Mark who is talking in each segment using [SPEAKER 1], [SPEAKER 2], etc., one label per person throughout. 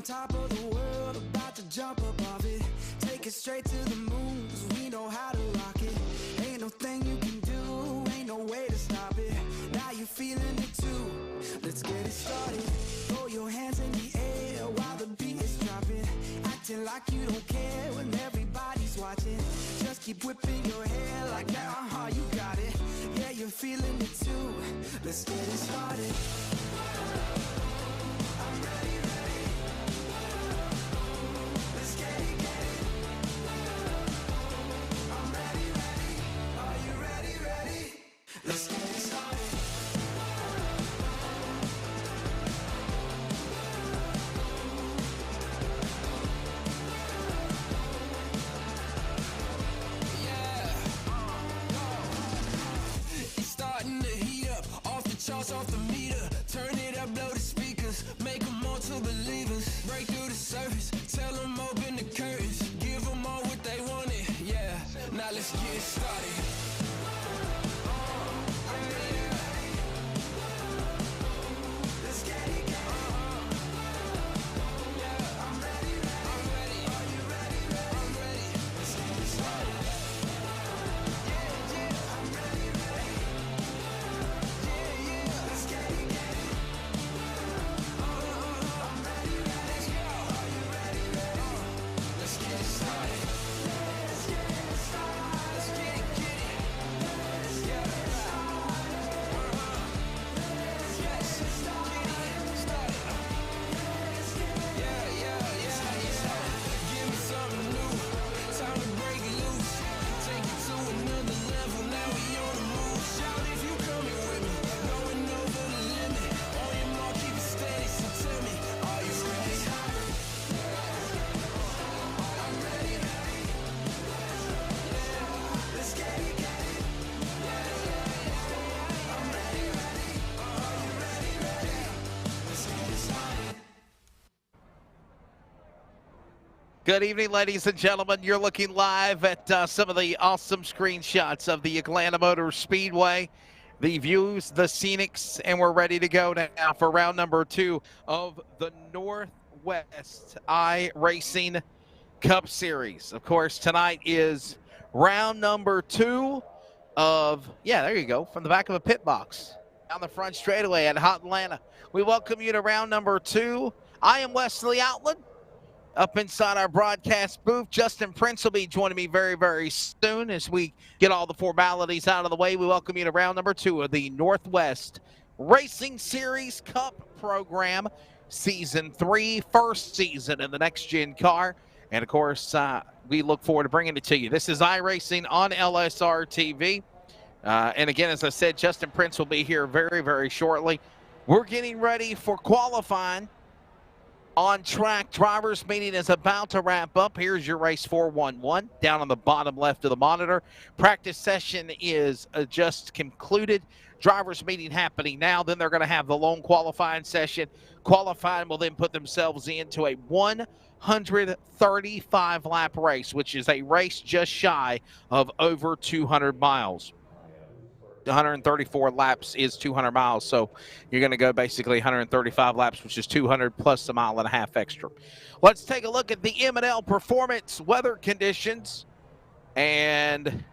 [SPEAKER 1] top of the world, about to jump above it. Take it straight to the moon, 'cause we know how to rock it. Ain't no thing you can do, ain't no way to stop it. Now you're feeling it too, let's get it started. Throw your hands in the air while the beat is dropping. Acting like you don't care when everybody's watching. Just keep whipping your hair like that, you got it. Yeah, you're feeling it too, let's get it started. I'm ready, ready. Let's get it, get it. I'm ready, ready. Are you ready, ready? Let's get it started. Charts off the meter, turn it up, blow the speakers, make them all to believers, break through the surface, tell them open the curtains, give them all what they wanted, yeah, now let's get started. Let's get it, get it. I'm ready, ready. Are you ready, ready? I'm ready. Let's get it started. I'm ready, ready. Let's get it, get it. I'm ready, ready. Are you ready, ready? Let's get it started. Let's get it started. Let's get it, get it. Let's get it started. Let's get it started. Yeah. Give me something new. Time to break it loose. Take it to another level. Now we on the move. Shout if you coming with me. Going over the limit. On your mark, keep it steady. So tell me, are you ready? I'm ready. Let's get it, get it. I'm ready. Are you ready? Let's get it started.
[SPEAKER 2] Good evening, ladies and gentlemen. You're looking live at some of the awesome screenshots of the Atlanta Motor Speedway, the views, the scenics, and we're ready to go now for round number 2 of the Northwest iRacing Cup Series. Of course, tonight is round number 2 of, there you go, from the back of a pit box down the front straightaway at Hot Atlanta. We welcome you to round number 2. I am Wesley Outland. Up inside our broadcast booth, Justin Prince will be joining me very, very soon as we get all the formalities out of the way. We welcome you to round number 2 of the Northwest Racing Series Cup program, Season 3, first season in the next-gen car. And, of course, we look forward to bringing it to you. This is iRacing on LSRTV. And, again, as I said, Justin Prince will be here very, very shortly. We're getting ready for qualifying. On track, drivers meeting is about to wrap up. Here's your race 411 down on the bottom left of the monitor. Practice session is just concluded. Drivers meeting happening now. Then they're going to have the lone qualifying session. Qualifying will then put themselves into a 135 lap race, which is a race just shy of over 200 miles. 134 laps is 200 miles, so you're going to go basically 135 laps, which is 200 plus a mile and a half extra. Let's take a look at the M&L Performance weather conditions, and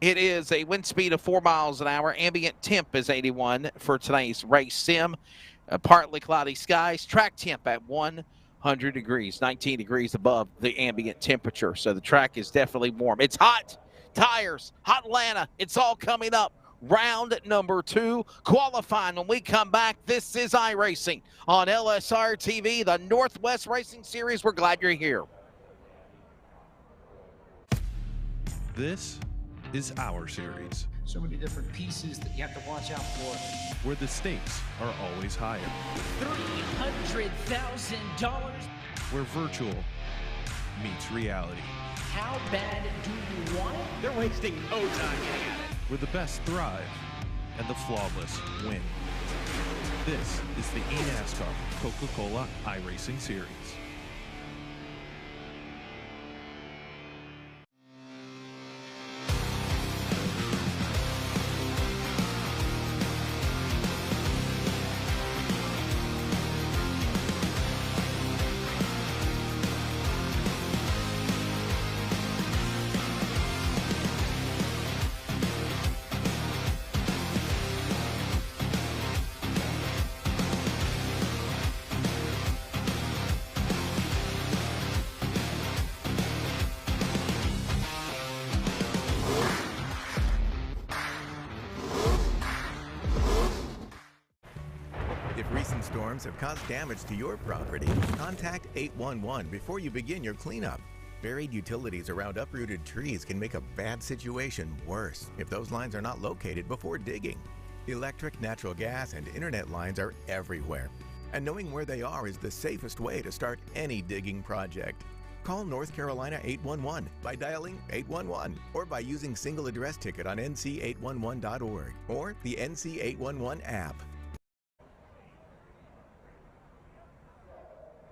[SPEAKER 2] it is a wind speed of 4 miles an hour. Ambient temp is 81 for today's race sim. Partly cloudy skies. Track temp at 100 degrees, 19 degrees above the ambient temperature, so the track is definitely warm. It's hot. Tires, Hot Atlanta, it's all coming up. Round number 2, qualifying. When we come back, this is iRacing on LSRTV, the Northwest Racing Series. We're glad you're here.
[SPEAKER 3] This is our series.
[SPEAKER 4] So many different pieces that you have to watch out for.
[SPEAKER 3] Where the stakes are always higher.
[SPEAKER 5] $300,000.
[SPEAKER 3] Where virtual meets reality.
[SPEAKER 5] How bad do you want it? They're wasting no time getting at it.
[SPEAKER 3] Where the best thrive and the flawless win. This is the eNASCAR Coca-Cola iRacing Series.
[SPEAKER 6] Storms have caused damage to your property, contact 811 before you begin your cleanup. Buried utilities around uprooted trees can make a bad situation worse if those lines are not located before digging. Electric, natural gas, and internet lines are everywhere, and knowing where they are is the safest way to start any digging project. Call North Carolina 811 by dialing 811 or by using single address ticket on nc811.org or the NC811 app.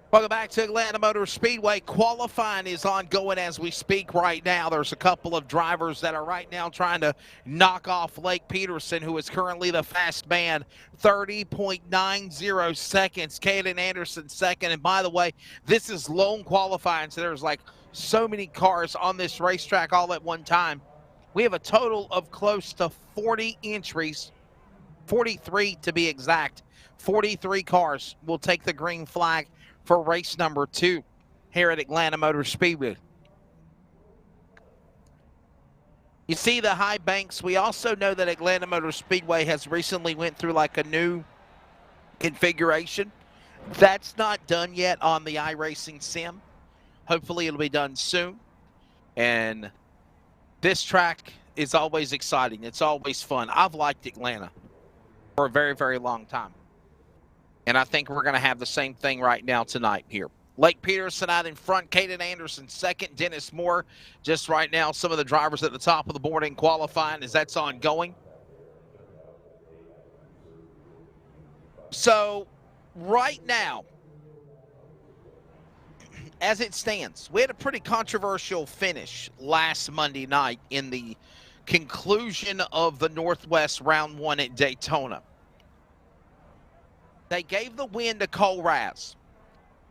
[SPEAKER 2] Welcome back to Atlanta Motor Speedway. Qualifying is ongoing as we speak right now. There's a couple of drivers that are right now trying to knock off Lake Peterson, who is currently the fast man, 30.90 seconds. Caden Anderson second. And by the way, this is lone qualifying, so there's like so many cars on this racetrack all at one time. We have a total of close to 40 entries, 43 to be exact. 43 cars will take the green flag for race number 2 here at Atlanta Motor Speedway. You see the high banks. We also know that Atlanta Motor Speedway has recently went through like a new configuration. That's not done yet on the iRacing sim. Hopefully it'll be done soon. And this track is always exciting. It's always fun. I've liked Atlanta for a very, very long time. And I think we're going to have the same thing right now tonight here. Lake Peterson out in front, Caden Anderson second, Dennis Moore just right now. Some of the drivers at the top of the board in qualifying as that's ongoing. So right now, as it stands, we had a pretty controversial finish last Monday night in the conclusion of the Northwest Round 1 at Daytona. They gave the win to Cole Raz.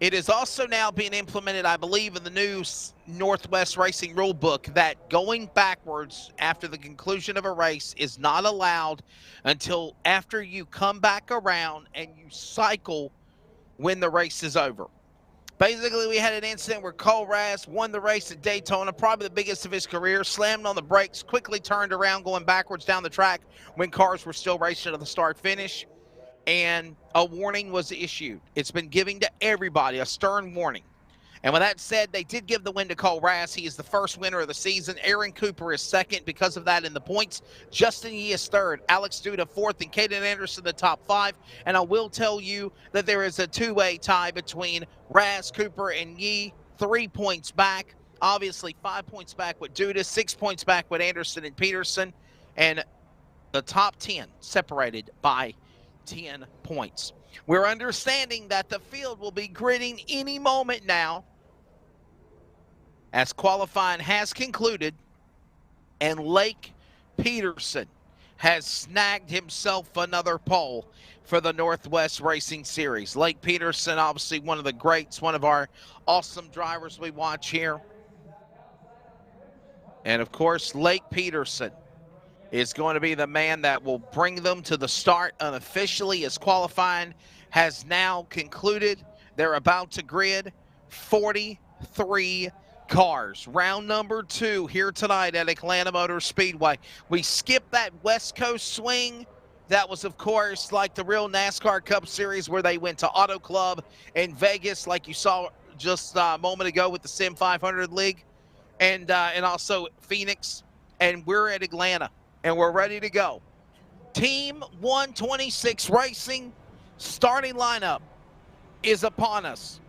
[SPEAKER 2] It is also now being implemented, I believe, in the new Northwest Racing rule book that going backwards after the conclusion of a race is not allowed until after you come back around and you cycle when the race is over. Basically, we had an incident where Cole Raz won the race at Daytona, probably the biggest of his career, slammed on the brakes, quickly turned around going backwards down the track when cars were still racing to the start-finish. And a warning was issued. It's been given to everybody, a stern warning. And with that said, they did give the win to Cole Raz. He is the first winner of the season. Aaron Cooper is second because of that in the points. Justin Yee is third. Alex Duda fourth, and Caden Anderson the top 5. And I will tell you that there is a two-way tie between Raz, Cooper, and Yee. 3 points back. Obviously, 5 points back with Duda, 6 points back with Anderson and Peterson. And the top 10 separated by 10 points. We're understanding that the field will be gridding any moment now as qualifying has concluded and Lake Peterson has snagged himself another pole for the Northwest Racing Series. Lake Peterson, obviously one of the greats, one of our awesome drivers we watch here. And of course, Lake Peterson is going to be the man that will bring them to the start unofficially as qualifying has now concluded. They're about to grid 43 cars. Round number 2 here tonight at Atlanta Motor Speedway. We skipped that West Coast swing. That was, of course, like the real NASCAR Cup Series where they went to Auto Club in Vegas, like you saw just a moment ago with the Sim 500 League, and also Phoenix. And we're at Atlanta. And we're ready to go. Team 126 Racing starting lineup is upon us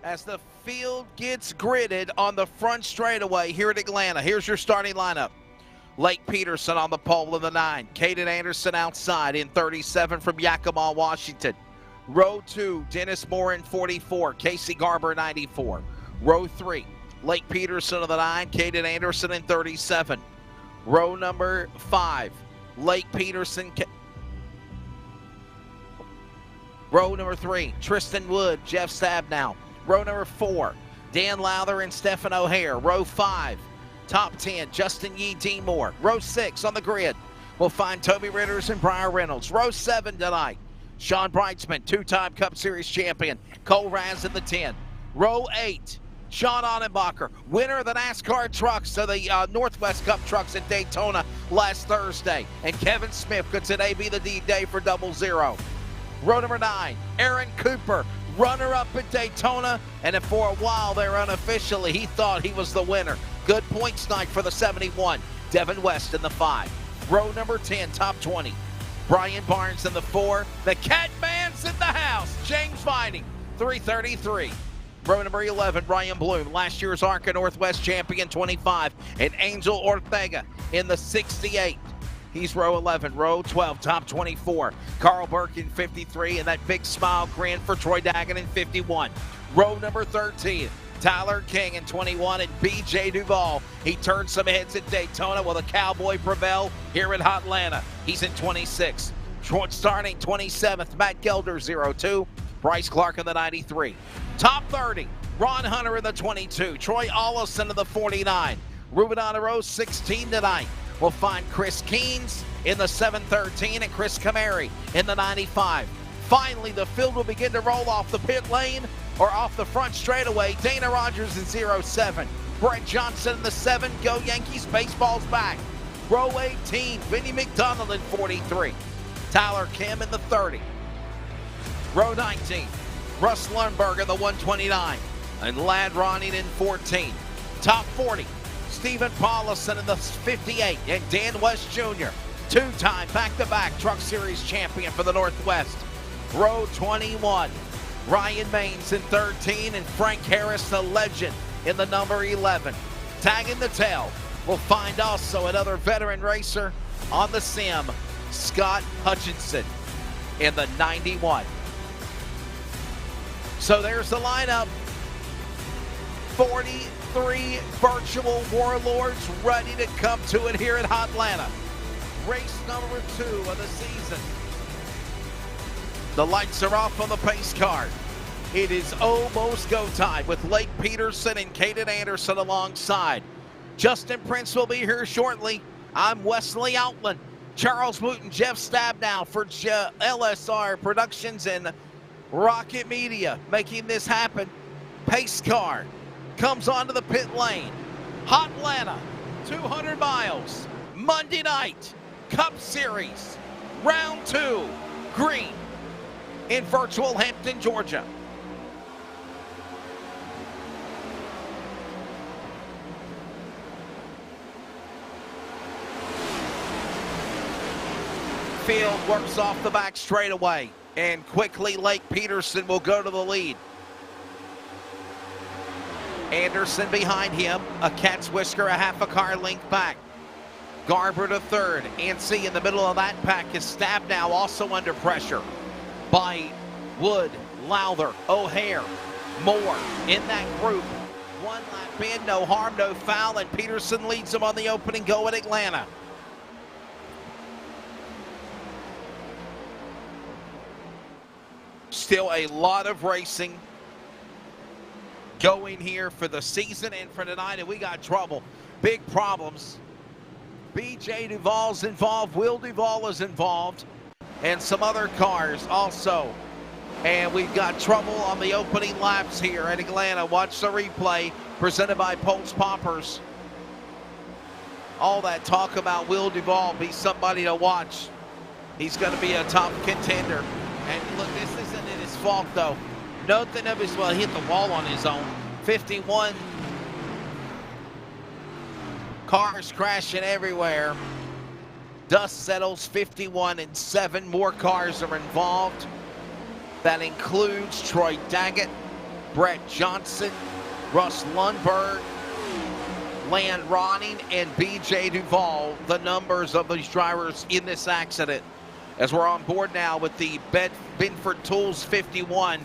[SPEAKER 2] as the field gets gridded on the front straightaway here at Atlanta. Here's your starting lineup. Lake Peterson on the pole in the 9. Caden Anderson outside in 37 from Yakima, Washington. Row 2, Dennis Moore in 44. Casey Garber 94. Row 3. Lake Peterson of the 9, Caden Anderson in 37. Row number 5, Lake Peterson. Row number 3, Tristan Wood, Jeff Stabnow. Row number 4, Dan Lowther and Stephen O'Hare. Row 5, top 10, Justin Yee, D. Moore. Row 6 on the grid, we'll find Toby Ritters and Briar Reynolds. Row 7 tonight, Sean Brightsman, 2-time Cup Series champion. Cole Raz in the 10. Row 8, Sean Annenbacher, winner of the NASCAR trucks of the Northwest Cup trucks at Daytona last Thursday. And Kevin Smith, could today be the D-Day for 00? Row number 9, Aaron Cooper, runner-up at Daytona, and for a while there unofficially, he thought he was the winner. Good points night for the 71. Devin West in the 5. Row number 10, top 20. Brian Barnes in the 4. The Catman's in the house. James Vining, 333. Row number 11, Ryan Bloom, last year's ARCA Northwest champion, 25. And Angel Ortega in the 68. He's row 11. Row 12, top 24. Carl Burke in 53, and that big smile grin for Troy Daggett in 51. Row number 13, Tyler King in 21, and B.J. Duvall. He turned some heads at Daytona. Will the Cowboy prevail here in Atlanta? He's in 26. Starting 27th, Matt Gelder, 02. Bryce Clark in the 93. Top 30, Ron Hunter in the 22. Troy Allison in the 49. Ruben Otero, 16 tonight. We'll find Chris Keynes in the 713 and Chris Camary in the 95. Finally, the field will begin to roll off the pit lane or off the front straightaway. Dana Rogers in 07. Brett Johnson in the 7. Go Yankees, baseball's back. Row 18, Vinnie McDonald in 43. Tyler Kim in the 30. Row 19, Russ Lundberg in the 129. And Ladd Ronning in 14. Top 40, Stephen Paulison in the 58, and Dan West Jr., two-time back-to-back Truck Series champion for the Northwest. Row 21, Ryan Maines in 13, and Frank Harris, the legend, in the number 11. Tagging the tail, we'll find also another veteran racer on the sim, Scott Hutchinson, in the 91. So there's the lineup. 43 virtual warlords ready to come to it here in Atlanta. Race number 2 of the season. The lights are off on the pace card. It is almost go time with Lake Peterson and Caden Anderson alongside. Justin Prince will be here shortly. I'm Wesley Outland. Charles Wooten, Jeff Stabnow for LSR Productions and Rocket Media making this happen. Pace car comes onto the pit lane. Atlanta, 200 miles, Monday night, Cup Series, round 2, green, in virtual Hampton, Georgia. Field works off the back straightaway, and quickly Lake Peterson will go to the lead. Anderson behind him, a cat's whisker, a half a car length back. Garber to third. Ansi in the middle of that pack is Stabnow, also under pressure by Wood, Lowther, O'Hare, Moore in that group. One lap in, no harm, no foul, and Peterson leads them on the opening go at Atlanta. Still a lot of racing going here for the season and for tonight, and we got trouble. Big problems. B.J. Duvall's involved, Will Duvall is involved, and some other cars also. And we've got trouble on the opening laps here at Atlanta. Watch the replay presented by Pulse Poppers. All that talk about Will Duvall be somebody to watch. He's going to be a top contender. And look, this isn't his fault, though. Nothing of his, well, he hit the wall on his own. 51 cars crashing everywhere. Dust settles, 51 and 7 more cars are involved. That includes Troy Daggett, Brett Johnson, Russ Lundberg, Ladd Ronning, and B.J. Duvall, the numbers of these drivers in this accident. As we're on board now with the Binford Tools 51.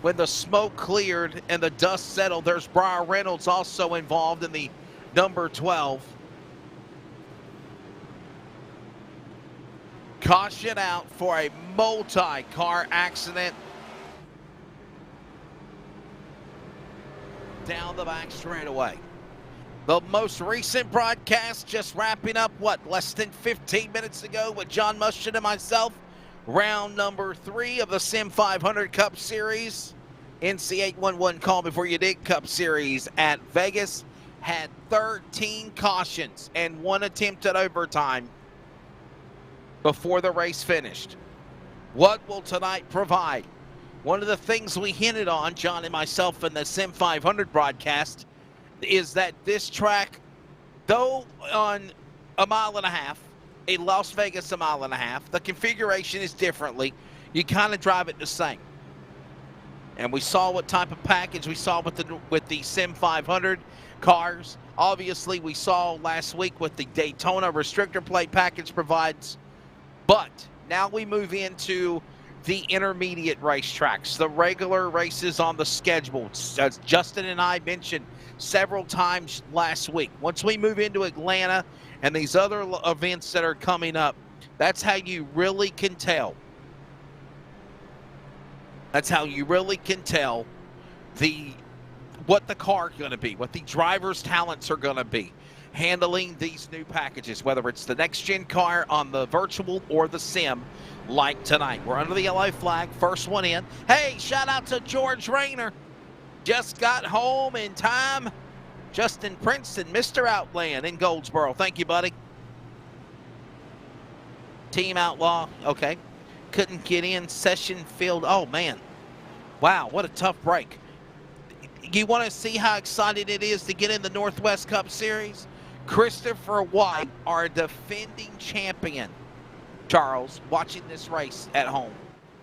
[SPEAKER 2] When the smoke cleared and the dust settled, there's Brian Reynolds also involved in the number 12. Caution out for a multi-car accident down the back straightaway. The most recent broadcast just wrapping up, less than 15 minutes ago with John Muschin and myself. Round number 3 of the Sim 500 Cup Series. NC811 call before you dig Cup Series at Vegas had 13 cautions and 1 attempt at overtime before the race finished. What will tonight provide? One of the things we hinted on, John and myself, in the Sim 500 broadcast, is that this track, though on a mile and a half, a Las Vegas a mile and a half, the configuration is differently. You kind of drive it the same. And we saw what type of package we saw with the Sim 500 cars. Obviously, we saw last week what the Daytona restrictor plate package provides. But now we move into the intermediate racetracks, the regular races on the schedule, as Justin and I mentioned several times last week. Once we move into Atlanta and these other events that are coming up, that's how you really can tell. That's how you really can tell what the car is going to be, what the driver's talents are going to be handling these new packages, whether it's the next-gen car on the virtual or the sim like tonight. We're under the yellow flag, first one in. Hey, shout out to George Rayner. Just got home in time. Justin Prince and Mr. Outland in Goldsboro. Thank you, buddy. Team Outlaw, okay. Couldn't get in. Session field. Oh, man. Wow, what a tough break. You want to see how excited it is to get in the Northwest Cup Series? Christopher White, our defending champion, Charles, watching this race at home,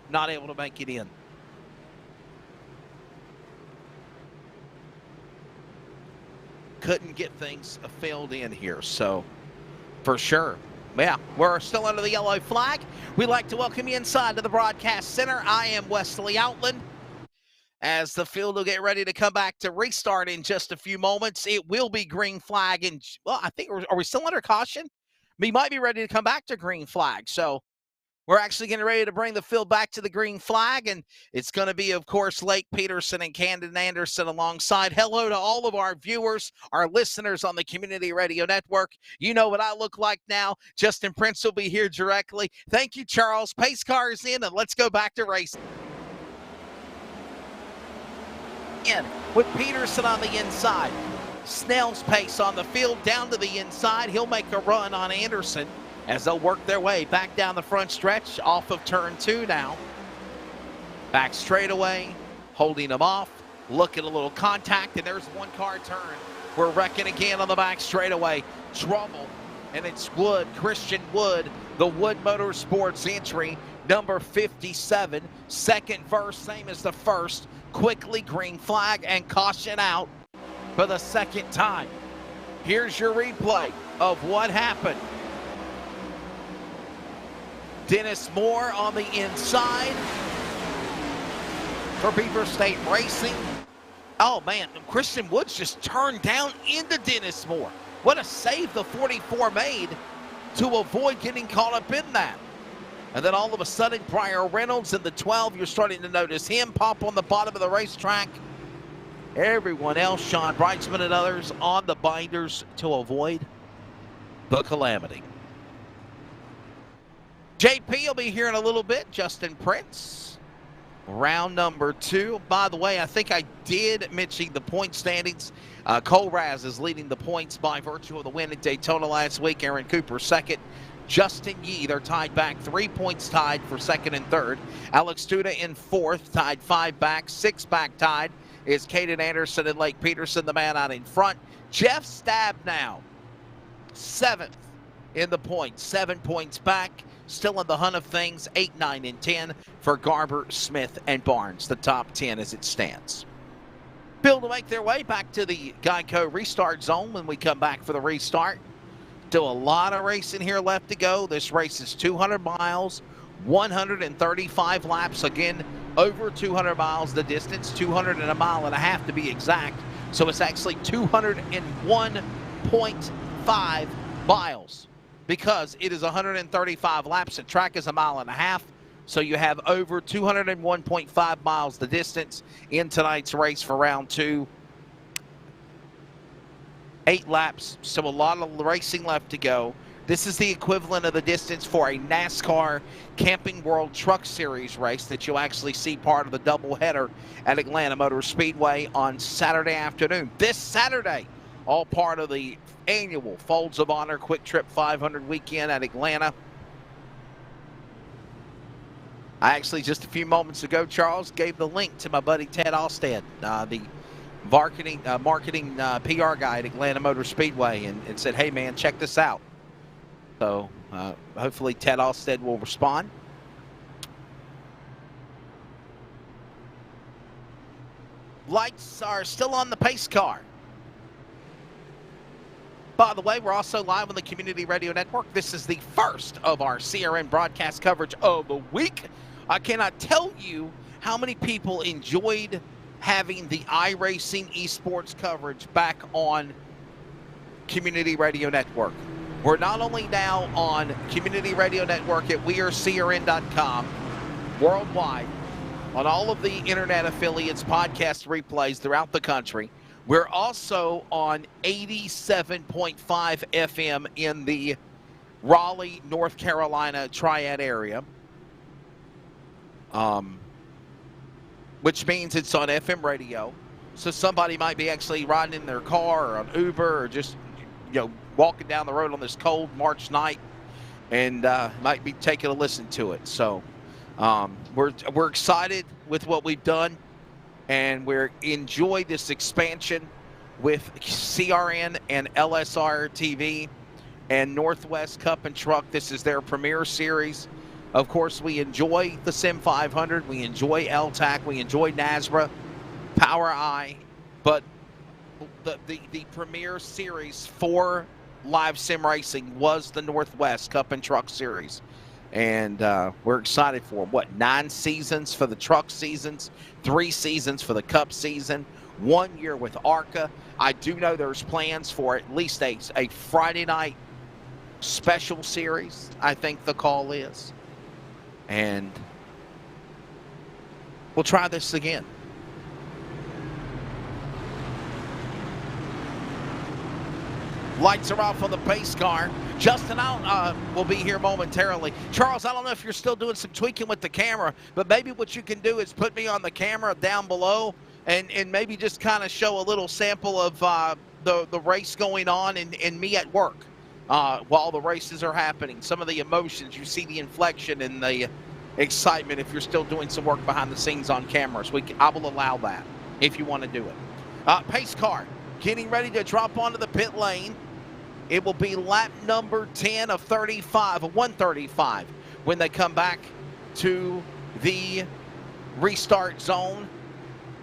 [SPEAKER 2] not able to make it in. Couldn't get things filled in here, so for sure. Yeah, we're still under the yellow flag. We'd like to welcome you inside to the broadcast center. I am Wesley Outland. As the field will get ready to come back to restart in just a few moments, it will be green flag. And, well, I think, are we still under caution? We might be ready to come back to green flag. So we're actually getting ready to bring the field back to the green flag. And it's going to be, of course, Lake Peterson and Camden Anderson alongside. Hello to all of our viewers, our listeners on the Community Radio Network. You know what I look like now. Justin Prince will be here directly. Thank you, Charles. Pace car is in, and let's go back to racing. In with Peterson on the inside. Snell's pace on the field down to the inside. He'll make a run on Anderson as they'll work their way back down the front stretch off of turn 2 now. Back straightaway, holding them off, looking a little contact, and there's one car turn. We're wrecking again on the back straightaway. Trouble, and it's Wood, Christian Wood, the Wood Motorsports entry, number 57. Second verse, same as the first. Quickly green flag and caution out for the second time. Here's your replay of what happened. Dennis Moore on the inside for Beaver State Racing. Oh man, Christian Woods just turned down into Dennis Moore. What a save the 44 made to avoid getting caught up in that. And then all of a sudden, Briar Reynolds in the 12, you're starting to notice him pop on the bottom of the racetrack. Everyone else, Sean Breitzman and others, on the binders to avoid the calamity. JP will be here in a little bit. Justin Prince, round number 2. By the way, I think I did mention the point standings. Cole Raz is leading the points by virtue of the win at Daytona last week. Aaron Cooper second. Justin Yee, they're tied back, 3 points tied for second and third. Alex Tuda in fourth, tied 5 back. 6 back tied is Caden Anderson and Lake Peterson, the man out in front. Jeff Stab now, 7th in the points, 7 points back. Still in the hunt of things, 8, 9, and 10 for Garber, Smith, and Barnes, the top 10 as it stands. Bill to make their way back to the Geico restart zone when we come back for the restart. Still a lot of racing here left to go. This race is 200 miles, 135 laps. Again, over 200 miles the distance, 200 and a mile and a half to be exact. So it's actually 201.5 miles because it is 135 laps. The track is a mile and a half. So you have over 201.5 miles the distance in tonight's race for round 2. 8 laps, so a lot of racing left to go. This is the equivalent of the distance for a NASCAR Camping World Truck Series race that you'll actually see part of the doubleheader at Atlanta Motor Speedway on Saturday afternoon. This Saturday, all part of the annual Folds of Honor Quick Trip 500 weekend at Atlanta. I actually, just a few moments ago, Charles, gave the link to my buddy Ted Alstead, the marketing PR guy at Atlanta Motor Speedway, and said, hey, man, check this out. So hopefully Ted Alstead will respond. Lights are still on the pace car. By the way, we're also live on the Community Radio Network. This is the first of our CRN broadcast coverage of the week. I cannot tell you how many people enjoyed having the iRacing esports coverage back on Community Radio Network. We're not only now on Community Radio Network at wearecrn.com worldwide, on all of the internet affiliates, podcast replays throughout the country. We're also on 87.5 FM in the Raleigh, North Carolina triad area, which means it's on FM radio. So somebody might be actually riding in their car or on Uber or just, walking down the road on this cold March night and might be taking a listen to it. So we're excited with what we've done, and we enjoy this expansion with CRN and LSRTV and Northwest Cup and Truck. This is their premier series. Of course, we enjoy the Sim 500. We enjoy LTAC. We enjoy NASRA, Power I. But the premier series for live sim racing was the Northwest Cup and Truck Series. And we're excited for 9 seasons for the truck seasons, 3 seasons for the Cup season, 1 year with ARCA. I do know there's plans for at least a Friday night special series, I think the call is. And we'll try this again. Lights are off on the pace car. Justin out will be here momentarily. Charles, I don't know if you're still doing some tweaking with the camera, but maybe what you can do is put me on the camera down below and maybe just kind of show a little sample of the race going on and me at work while the races are happening. Some of the emotions, you see the inflection and the excitement if you're still doing some work behind the scenes on cameras. I will allow that if you want to do it. Pace car getting ready to drop onto the pit lane. It will be lap number 10 of 135 when they come back to the restart zone.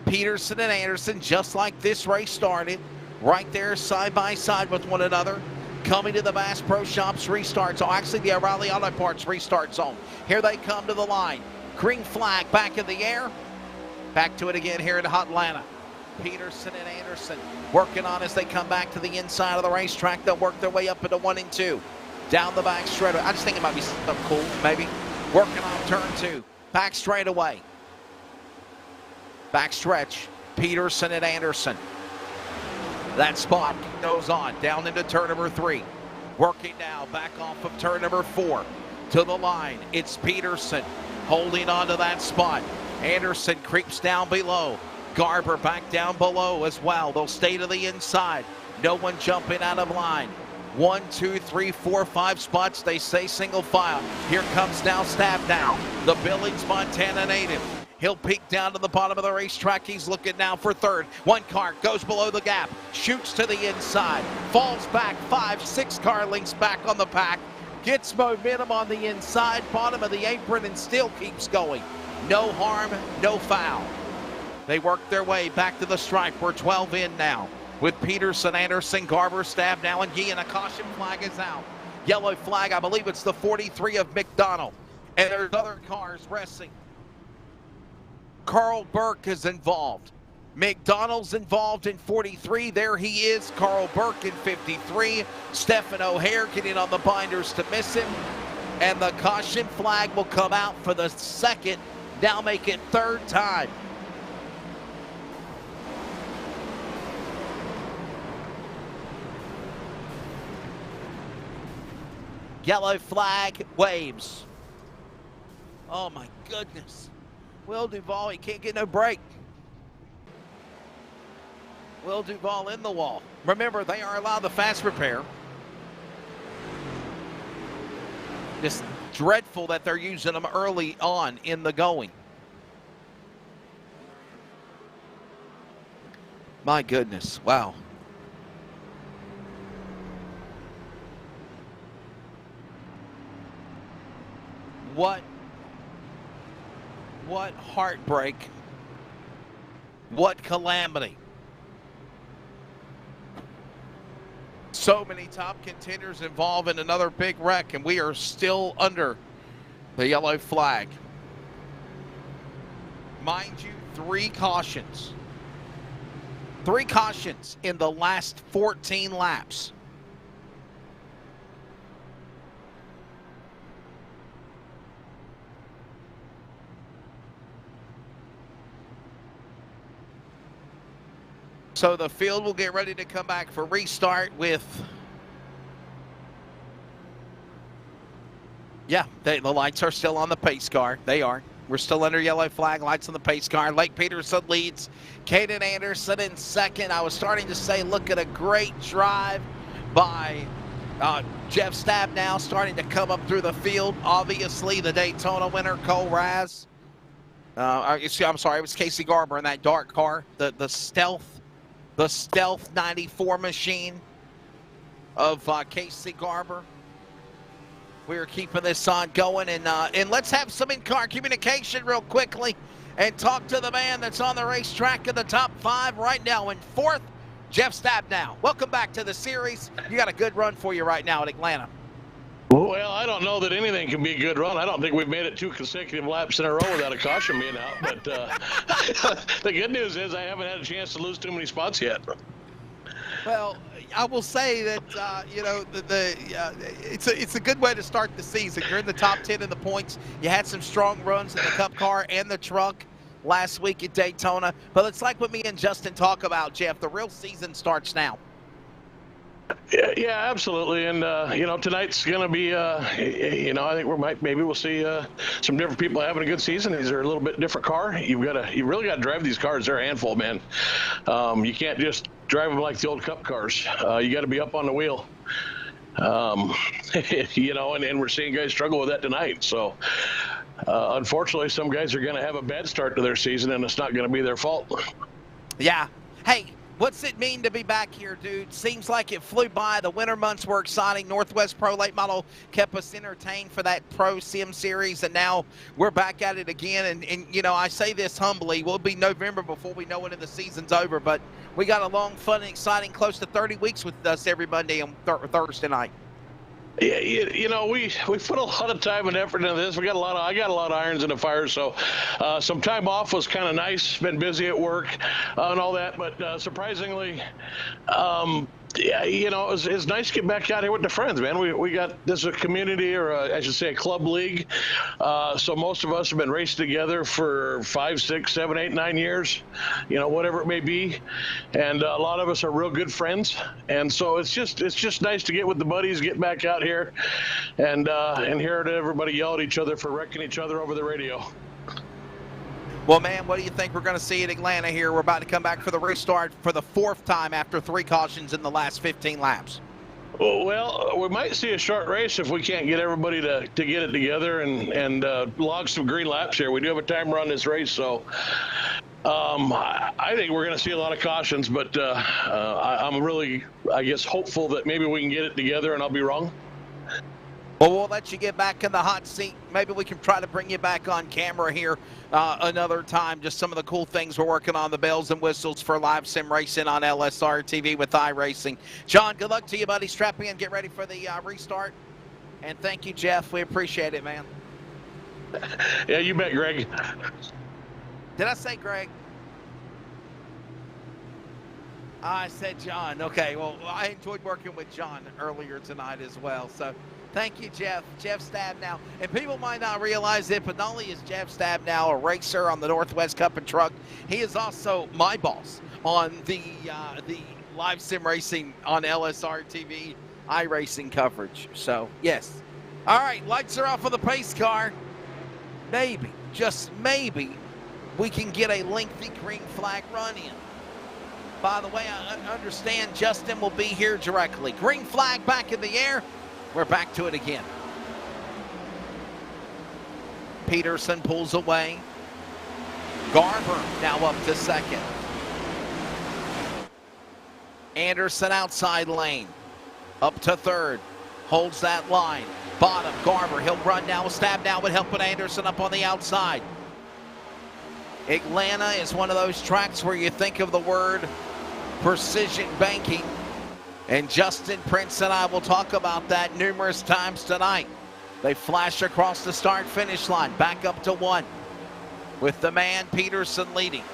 [SPEAKER 2] Peterson and Anderson, just like this race started, right there side by side with one another, coming to the Bass Pro Shops restart zone, actually the O'Reilly Auto Parts restart zone. Here they come to the line. Green flag back in the air. Back to it again here in Atlanta. Peterson and Anderson working on as they come back to the inside of the racetrack. They'll work their way up into 1 and 2. Down the back straightaway. I just think it might be something cool, maybe. Working on turn 2. Back straightaway. Back stretch. Peterson and Anderson. That spot goes on down into turn number 3. Working now back off of turn number 4 to the line. It's Peterson holding on to that spot. Anderson creeps down below. Garber back down below as well. They'll stay to the inside. No one jumping out of line. 1, 2, 3, 4, 5 spots. They say single file. Here comes now Stabnow, the Billings, Montana native. He'll peek down to the bottom of the racetrack. He's looking now for third. One car goes below the gap, shoots to the inside, falls back 5, 6 car lengths back on the pack, gets momentum on the inside, bottom of the apron, and still keeps going. No harm, no foul. They work their way back to the stripe. We're 12 in now with Peterson, Anderson, Garber, Stabnow, and Gee, and a caution flag is out. Yellow flag, I believe it's the 43 of McDonald. And there's other cars racing. Carl Burke is involved. McDonald's involved in 43. There he is, Carl Burke in 53. Stephen O'Hare getting on the binders to miss him. And the caution flag will come out for the second, now make it third time. Yellow flag waves. Oh my goodness. Will Duvall, he can't get no break. Will Duvall in the wall. Remember, they are allowed the fast repair. Just dreadful that they're using them early on in the going. My goodness, wow. What heartbreak. What calamity. So many top contenders involved in another big wreck, and we are still under the yellow flag. Mind you, 3 cautions. 3 cautions in the last 14 laps. So the field will get ready to come back for restart with, yeah, the lights are still on the pace car. They are. We're still under yellow flag, lights on the pace car. Lake Peterson leads. Caden Anderson in second. I was starting to say, look at a great drive by Jeff Stabnow starting to come up through the field. Obviously, the Daytona winner, Cole Raz. I'm sorry, it was Casey Garber in that dark car, the Stealth 94 machine of Casey Garber. We're keeping this on going, and let's have some in-car communication real quickly and talk to the man that's on the racetrack in the top 5 right now in 4th, Jeff Stabnow. Welcome back to the series. You got a good run for you right now at Atlanta.
[SPEAKER 7] Well, I don't know that anything can be a good run. I don't think we've made it 2 consecutive laps in a row without a caution being out. But the good news is I haven't had a chance to lose too many spots yet.
[SPEAKER 2] Well, I will say that it's a good way to start the season. You're in the top 10 in the points. You had some strong runs in the Cup car and the truck last week at Daytona. But it's like what me and Justin talk about, Jeff. The real season starts now.
[SPEAKER 7] Yeah, absolutely. And, tonight's going to be, I think maybe we'll see some different people having a good season. These are a little bit different car. You really got to drive these cars. They're a handful, man. You can't just drive them like the old Cup cars. You got to be up on the wheel. And we're seeing guys struggle with that tonight. So, unfortunately, some guys are going to have a bad start to their season, and it's not going to be their fault.
[SPEAKER 2] Yeah. Hey. What's it mean to be back here, dude? Seems like it flew by. The winter months were exciting. Northwest Pro Late Model kept us entertained for that Pro Sim Series, and now we're back at it again. And I say this humbly. We'll be November before we know when the season's over, but we got a long, fun, and exciting close to 30 weeks with us every Monday and Thursday night.
[SPEAKER 7] Yeah, we put a lot of time and effort into this. I got a lot of irons in the fire. So some time off was kind of nice. Been busy at work and all that, but surprisingly, it's nice to get back out here with the friends, man. We got this is a community, or I should say a club league. So most of us have been racing together for 5, 6, 7, 8, 9 years, whatever it may be. And a lot of us are real good friends. And so it's just nice to get with the buddies, get back out here and hear everybody yell at each other for wrecking each other over the radio.
[SPEAKER 2] Well, man, what do you think we're going to see at Atlanta here? We're about to come back for the restart for the 4th time after 3 cautions in the last 15 laps.
[SPEAKER 7] Well, we might see a short race if we can't get everybody to get it together and log some green laps here. We do have a timer on this race, so I think we're going to see a lot of cautions, but I'm really, hopeful that maybe we can get it together, and I'll be wrong.
[SPEAKER 2] Well, we'll let you get back in the hot seat. Maybe we can try to bring you back on camera here another time. Just some of the cool things we're working on, the bells and whistles for live sim racing on LSRTV with iRacing. John, good luck to you, buddy. Strap in, get ready for the restart. And thank you, Jeff. We appreciate it, man.
[SPEAKER 7] Yeah, you bet, Greg.
[SPEAKER 2] Did I say Greg? I said John. Okay, well, I enjoyed working with John earlier tonight as well. So thank you, Jeff. Jeff Stabnow. And people might not realize it, but not only is Jeff Stabnow a racer on the Northwest Cup and Truck, he is also my boss on the live sim racing on LSRTV iRacing coverage. So, yes, All right, lights are off of the pace car. Maybe, just maybe, we can get a lengthy green flag run in. By the way, I understand Justin will be here directly. Green flag back in the air. We're back to it again. Peterson pulls away. Garber now up to second. Anderson outside lane. Up to third. Holds that line. Bottom, Garber. He'll run now. Stab now would help with Anderson up on the outside. Atlanta is one of those tracks where you think of the word precision banking. And Justin Prince and I will talk about that numerous times tonight. They flash across the start-finish line. Back up to one. With the man, Peterson leading.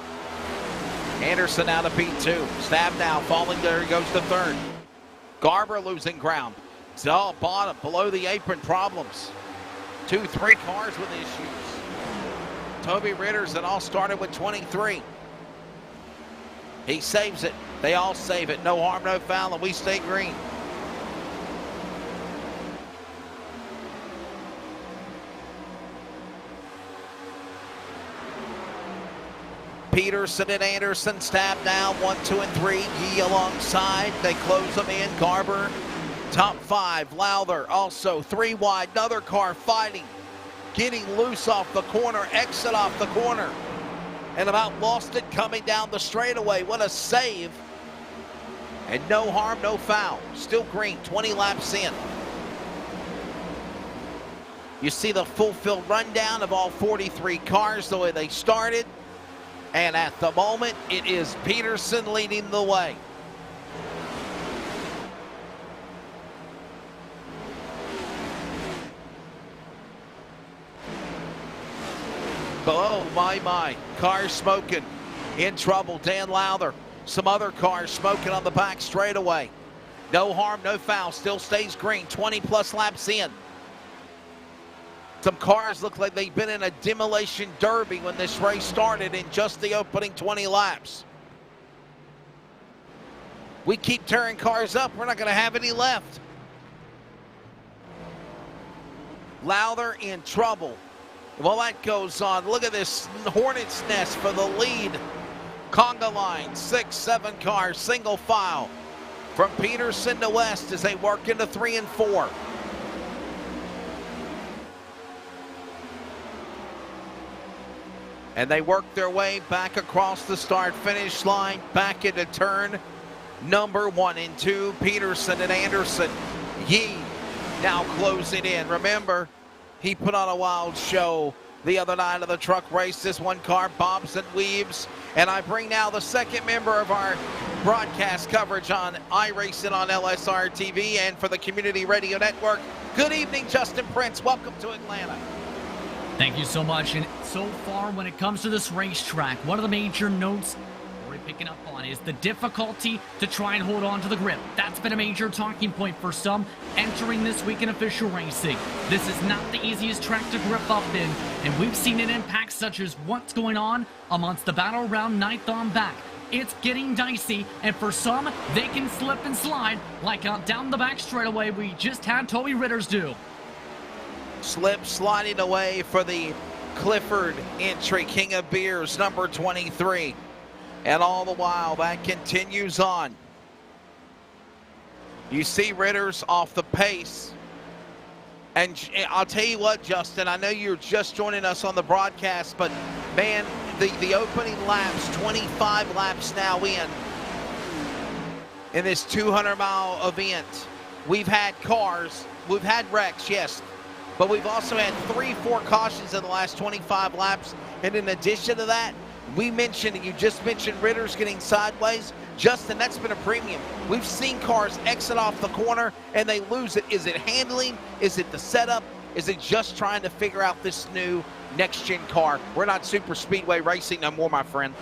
[SPEAKER 2] Anderson out of P2. Stab now, falling there, he goes to third. Garber losing ground. So bottom, below the apron problems. 2-3 cars with issues. Toby Ritters, it all started with 23. He saves it. They all save it. No harm, no foul, and we stay green. Peterson and Anderson stab down 1, 2, and 3. Yee alongside. They close them in. Garber, top 5. Lowther also 3 wide. Another car fighting. Getting loose off the corner. Exit off the corner. And about lost it coming down the straightaway. What a save. And no harm, no foul. Still green. 20 laps in. You see the full-field rundown of all 43 cars, the way they started. And at the moment, it is Peterson leading the way. Oh, my. Cars smoking. In trouble. Dan Lowther. Some other cars smoking on the back straightaway. No harm, no foul. Still stays green. 20-plus laps in. Some cars look like they've been in a demolition derby when this race started in just the opening 20 laps. We keep tearing cars up, we're not going to have any left. Lowther in trouble. Well, that goes on. Look at this hornet's nest for the lead. Conga line, 6, 7 cars, single file. From Peterson to West as they work into 3 and 4. And they work their way back across the start-finish line, back into turn number 1 and 2. Peterson and Anderson. Yee now closing in. Remember, he put on a wild show the other night of the truck race. This one car bobs and weaves. And I bring now the second member of our broadcast coverage on iRacing on LSRTV and for the Community Radio Network. Good evening, Justin Prince. Welcome to Atlanta.
[SPEAKER 8] Thank you so much. And so far, when it comes to this racetrack, one of the major notes we're picking up on is the difficulty to try and hold on to the grip. That's been a major talking point for some entering this week in official racing. This is not the easiest track to grip up in, and we've seen it impact such as what's going on amongst the battle around 9th on back. It's getting dicey, and for some, they can slip and slide like down the back straightaway we just had Toby Ritters do.
[SPEAKER 2] Sliding away for the Clifford entry, King of Beers, number 23. And all the while, that continues on. You see Ritters off the pace. And I'll tell you what, Justin, I know you're just joining us on the broadcast, but man, the opening laps, 25 laps now in this 200-mile event. We've had cars, we've had wrecks, yes, but we've also had 3-4 cautions in the last 25 laps. And in addition to that, you just mentioned Ritters getting sideways. Justin, that's been a premium. We've seen cars exit off the corner and they lose it. Is it handling? Is it the setup? Is it just trying to figure out this new next-gen car? We're not super speedway racing no more, my friend.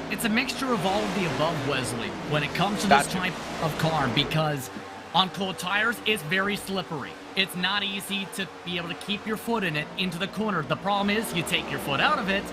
[SPEAKER 8] It's a mixture of all of the above, Wesley, when it comes to this type of car, because on cold tires, it's very slippery. It's not easy to be able to keep your foot in it into the corner. The problem is you take your foot out of it,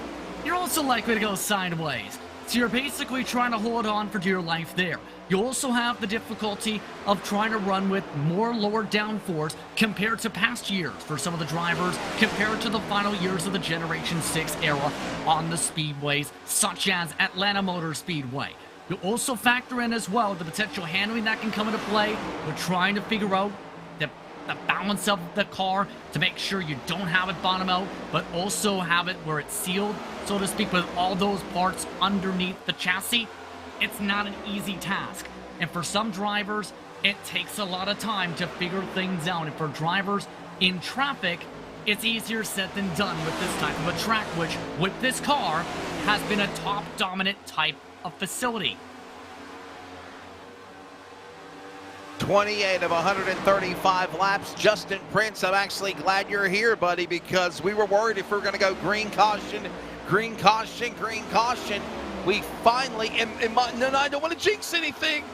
[SPEAKER 8] you're also likely to go sideways. So you're basically trying to hold on for dear life there. You also have the difficulty of trying to run with more lower downforce compared to past years for some of the drivers, compared to the final years of the Generation 6 era on the speedways, such as Atlanta Motor Speedway. You also factor in as well the potential handling that can come into play. We're trying to figure out the balance of the car to make sure you don't have it bottom out, but also have it where it's sealed, so to speak, with all those parts underneath the chassis. It's not an easy task. And for some drivers, it takes a lot of time to figure things out. And for drivers in traffic, it's easier said than done with this type of a track, which with this car has been a top dominant type of facility.
[SPEAKER 2] 28 of 135 laps. Justin Prince, I'm actually glad you're here, buddy, because we were worried if we were going to go green caution, green caution, green caution. We finally, no, I don't want to jinx anything.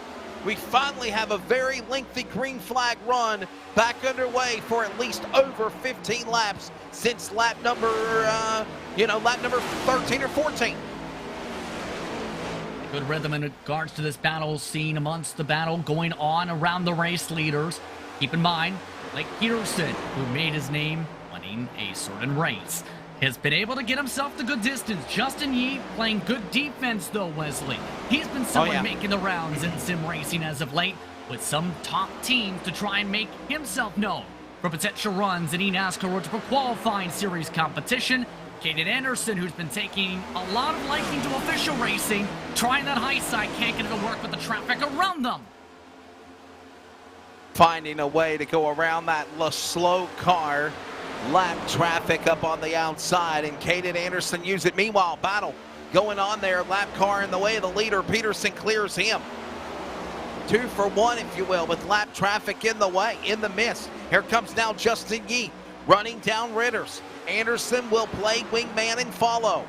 [SPEAKER 2] We finally have a very lengthy green flag run back underway for at least over 15 laps since lap number, lap number 13 or 14.
[SPEAKER 8] Good rhythm in regards to this battle scene amongst the battle going on around the race leaders. Keep in mind, like Peterson, who made his name winning a certain race, has been able to get himself the good distance. Justin Yee playing good defense, though, Wesley. He's been someone making the rounds in sim racing as of late, with some top teams to try and make himself known for potential runs in eNASCAR or for qualifying series competition. Caden Anderson, who's been taking a lot of liking to official racing, trying that high side, can't get it to work with the traffic around them.
[SPEAKER 2] Finding a way to go around that slow car, lap traffic up on the outside, and Caden Anderson used it. Meanwhile, battle going on there, lap car in the way of the leader. Peterson clears him. 2 for 1, if you will, with lap traffic in the way, in the mist. Here comes now Justin Yee running down Ritters. Anderson will play wingman and follow,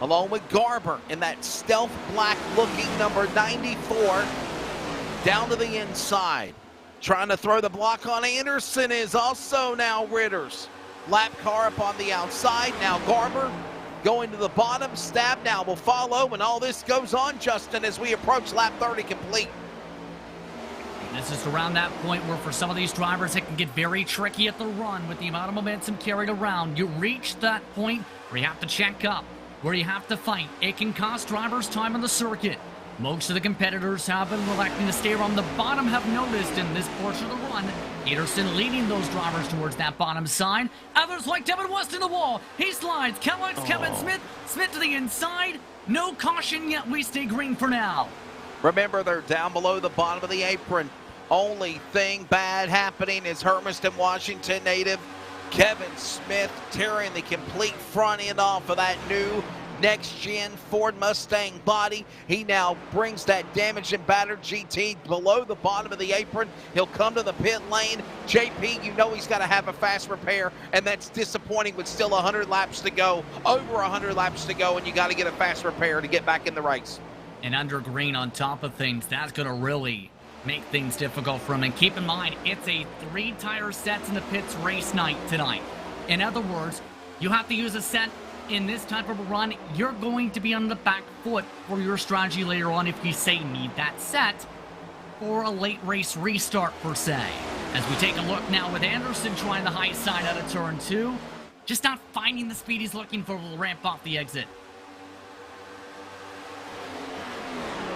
[SPEAKER 2] along with Garber in that stealth black looking number 94 down to the inside. Trying to throw the block on Anderson is also now Ritters. Lap car up on the outside. Now Garber going to the bottom. Stab now will follow, and all this goes on, Justin, as we approach lap 30 complete.
[SPEAKER 8] This is around that point where for some of these drivers it can get very tricky at the run with the amount of momentum carried around. You reach that point where you have to check up, where you have to fight. It can cost drivers time on the circuit. Most of the competitors have been electing to stay around the bottom, have noticed in this portion of the run. Peterson leading those drivers towards that bottom side. Others like Devin West in the wall. He slides. Kevin Smith. Smith to the inside. No caution yet. We stay green for now.
[SPEAKER 2] Remember, they're down below the bottom of the apron. Only thing bad happening is Hermiston, Washington native Kevin Smith tearing the complete front end off of that new next-gen Ford Mustang body. He now brings that damaged and battered GT below the bottom of the apron. He'll come to the pit lane. JP, you know he's got to have a fast repair, and that's disappointing with still 100 laps to go, over 100 laps to go, and you got to get a fast repair to get back in the race.
[SPEAKER 8] And under green on top of things, that's going to really make things difficult for him. And keep in mind, it's a 3-tire sets in the pits race night tonight. In other words, you have to use a set in this type of a run. You're going to be on the back foot for your strategy later on if you say need that set for a late race restart per se. As we take a look now with Anderson trying the high side out of turn 2, just not finding the speed he's looking for, will ramp off the exit.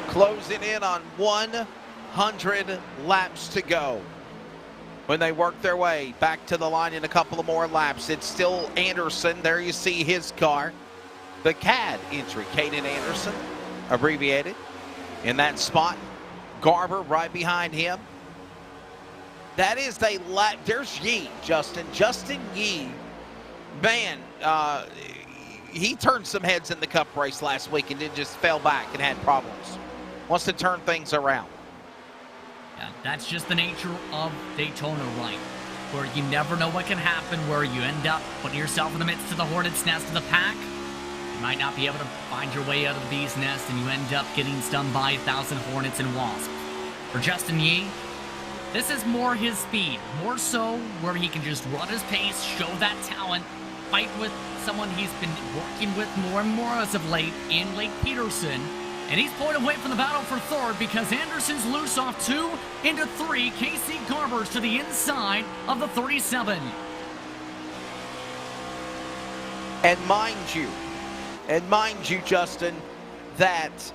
[SPEAKER 2] Closing in on 100 laps to go. When they work their way back to the line in a couple of more laps, it's still Anderson. There you see his car. The CAD entry, Caden Anderson, abbreviated, in that spot. Garber right behind him. That is a lap. There's Yee, Justin. Justin Yee, man, he turned some heads in the Cup race last week and then just fell back and had problems. Wants to turn things around.
[SPEAKER 8] Yeah, that's just the nature of Daytona, right? Where you never know what can happen, where you end up putting yourself in the midst of the hornet's nest of the pack. You might not be able to find your way out of the bee's nest, and you end up getting stung by 1,000 hornets and wasps. For Justin Yee, this is more his speed, more so where he can just run his pace, show that talent, fight with someone he's been working with more and more as of late in Lake Peterson. And he's pulling away from the battle for third because Anderson's loose off 2 into 3. Casey Garber's to the inside of the 37.
[SPEAKER 2] And mind you, Justin, that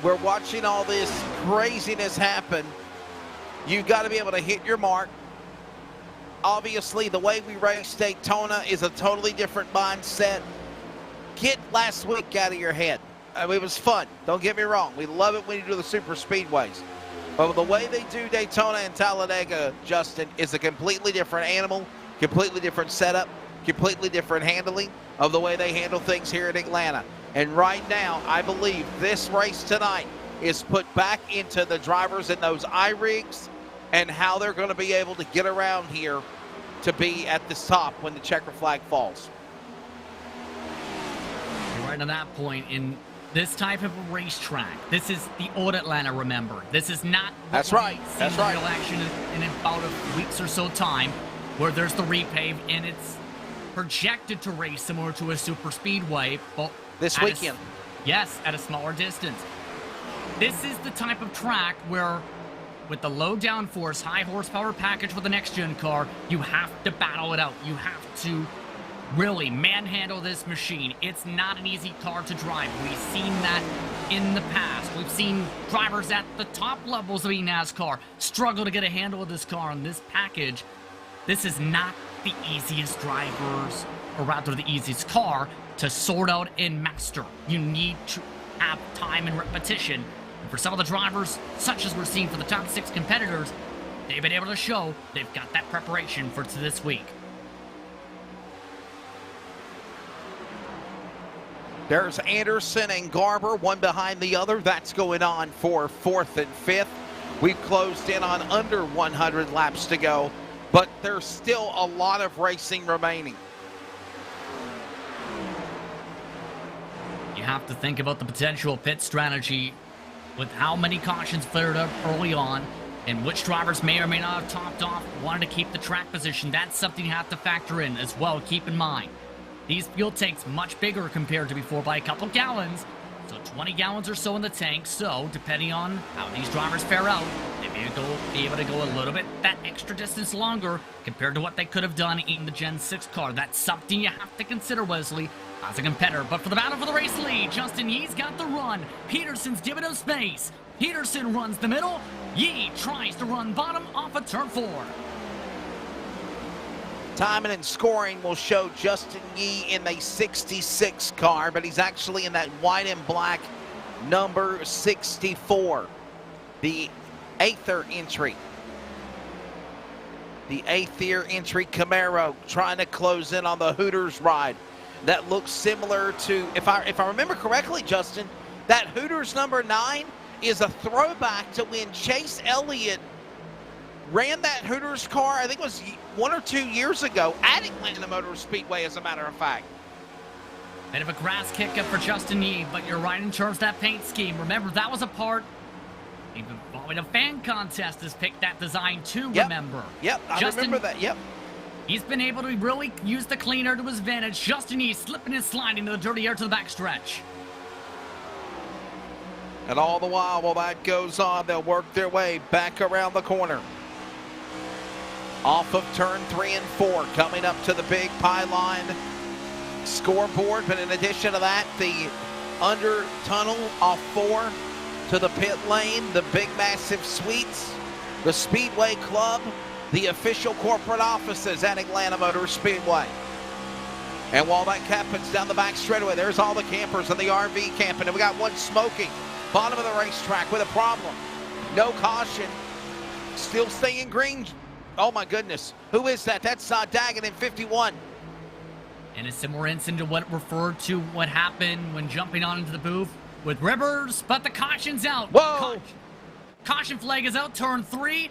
[SPEAKER 2] we're watching all this craziness happen. You've got to be able to hit your mark. Obviously, the way we race Daytona is a totally different mindset. Get last week out of your head. I mean, it was fun. Don't get me wrong. We love it when you do the super speedways. But the way they do Daytona and Talladega, Justin, is a completely different animal, completely different setup, completely different handling of the way they handle things here in Atlanta. And right now, I believe this race tonight is put back into the drivers in those I-rigs and how they're going to be able to get around here to be at the top when the checker flag falls.
[SPEAKER 8] You're right on that point. In this type of a racetrack, this is the old Atlanta, remember. This is not
[SPEAKER 2] That's right. That's right.
[SPEAKER 8] real action in about a weeks or so time where there's the repave and it's projected to race similar to a super speedway, but
[SPEAKER 2] this weekend.
[SPEAKER 8] Yes, at a smaller distance. This is the type of track where, with the low downforce, high horsepower package with the next-gen car, you have to battle it out. You have to really manhandle this machine. It's not an easy car to drive. We've seen that in the past. We've seen drivers at the top levels of NASCAR struggle to get a handle of this car on this package. This is not the easiest drivers, or rather the easiest car, to sort out and master. You need to have time and repetition. And for some of the drivers, such as we're seeing for the top 6 competitors, they've been able to show they've got that preparation for this week.
[SPEAKER 2] There's Anderson and Garber, one behind the other. That's going on for 4th and 5th. We've closed in on under 100 laps to go, but there's still a lot of racing remaining.
[SPEAKER 8] You have to think about the potential pit strategy with how many cautions flared up early on and which drivers may or may not have topped off, wanted to keep the track position. That's something you have to factor in as well. Keep in mind, these fuel tanks much bigger compared to before by a couple gallons, so 20 gallons or so in the tank. So depending on how these drivers fare out, they may be able to go a little bit that extra distance longer compared to what they could have done in the Gen 6 car. That's something you have to consider, Wesley, as a competitor. But for the battle for the race lead, Justin Yee's got the run. Peterson's giving him space. Peterson runs the middle. Yee tries to run bottom off of turn 4.
[SPEAKER 2] Timing and scoring will show Justin Yee in the 66 car, but he's actually in that white and black number 64. The 8th entry. The 8th year entry Camaro trying to close in on the Hooters ride. That looks similar to, if I remember correctly, Justin, that Hooters number 9 is a throwback to when Chase Elliott ran that Hooters car, I think it was 1 or 2 years ago, at Atlanta Motor Speedway, as a matter of fact.
[SPEAKER 8] Bit of a grass kick up for Justin Yee, but you're right in terms of that paint scheme. Remember, that was a part, even following a fan contest has picked that design too, remember.
[SPEAKER 2] Yep, I remember that, yep.
[SPEAKER 8] He's been able to really use the clean air to his advantage. Justin Yee slipping and sliding to the dirty air to the backstretch.
[SPEAKER 2] And all the while that goes on, they'll work their way back around the corner. Off of turn 3 and 4, coming up to the big pylon scoreboard. But in addition to that, the under tunnel off 4 to the pit lane, the big massive suites, the Speedway Club, the official corporate offices at Atlanta Motor Speedway. And while that happens down the back straightaway, there's all the campers and the RV camping. And we got one smoking, bottom of the racetrack with a problem. No caution, still staying green. Oh my goodness, who is that? That's Daggett in 51.
[SPEAKER 8] And a similar incident to what referred to what happened when jumping on into the booth with Rivers, but the caution's out.
[SPEAKER 2] Whoa!
[SPEAKER 8] Caution flag is out, turn 3,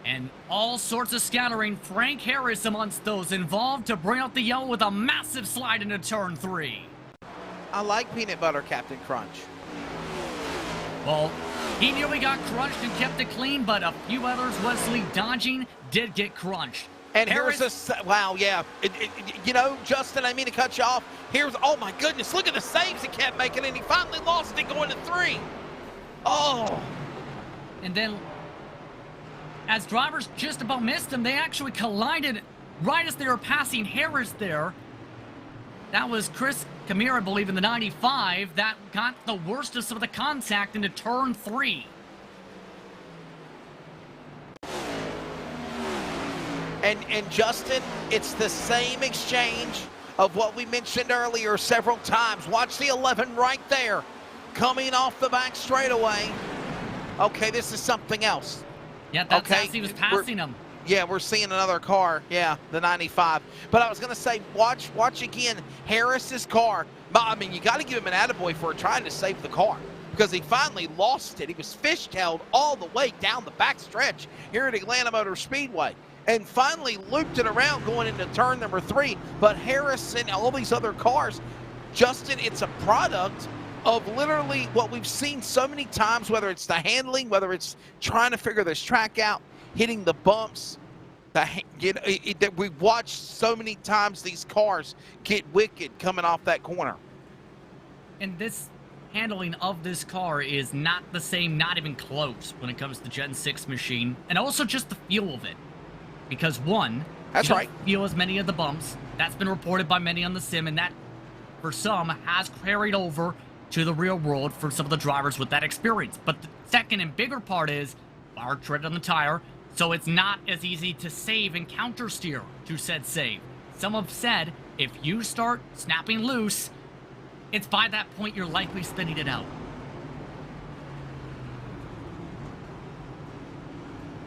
[SPEAKER 8] and all sorts of scattering. Frank Harris amongst those involved to bring out the yellow with a massive slide into turn 3.
[SPEAKER 2] I like peanut butter, Captain Crunch.
[SPEAKER 8] Well, he nearly got crunched and kept it clean, but a few others, Wesley, dodging, did get crunched.
[SPEAKER 2] And
[SPEAKER 8] Harris.
[SPEAKER 2] here's a, wow, yeah. You know, Justin, I mean to cut you off. Here's, oh my goodness, look at the saves he kept making, and he finally lost it going to 3. Oh.
[SPEAKER 8] And then, as drivers just about missed him, they actually collided right as they were passing Harris there. That was Chris Kamir, I believe, in the 95. That got the worst of some of the contact into turn 3.
[SPEAKER 2] And Justin, it's the same exchange of what we mentioned earlier several times. Watch the 11 right there, coming off the back straightaway. Okay, this is something else.
[SPEAKER 8] Yeah, that's
[SPEAKER 2] okay.
[SPEAKER 8] as he was passing him.
[SPEAKER 2] Yeah, we're seeing another car. Yeah, the 95. But I was going to say, watch again Harris's car. I mean, you got to give him an attaboy for trying to save the car, because he finally lost it. He was fishtailed all the way down the back stretch here at Atlanta Motor Speedway, and finally looped it around going into turn number 3. But Harris and all these other cars, Justin, it's a product of literally what we've seen so many times, whether it's the handling, whether it's trying to figure this track out, hitting the bumps. We've watched so many times these cars get wicked coming off that corner.
[SPEAKER 8] And this handling of this car is not the same, not even close, when it comes to Gen 6 machine, and also just the feel of it. Because one,
[SPEAKER 2] that's
[SPEAKER 8] you
[SPEAKER 2] right,
[SPEAKER 8] don't feel as many of the bumps. That's been reported by many on the sim, and that, for some, has carried over to the real world for some of the drivers with that experience. But the second and bigger part is our tread on the tire, so it's not as easy to save and counter steer to said save. Some have said if you start snapping loose, it's by that point you're likely spinning it out.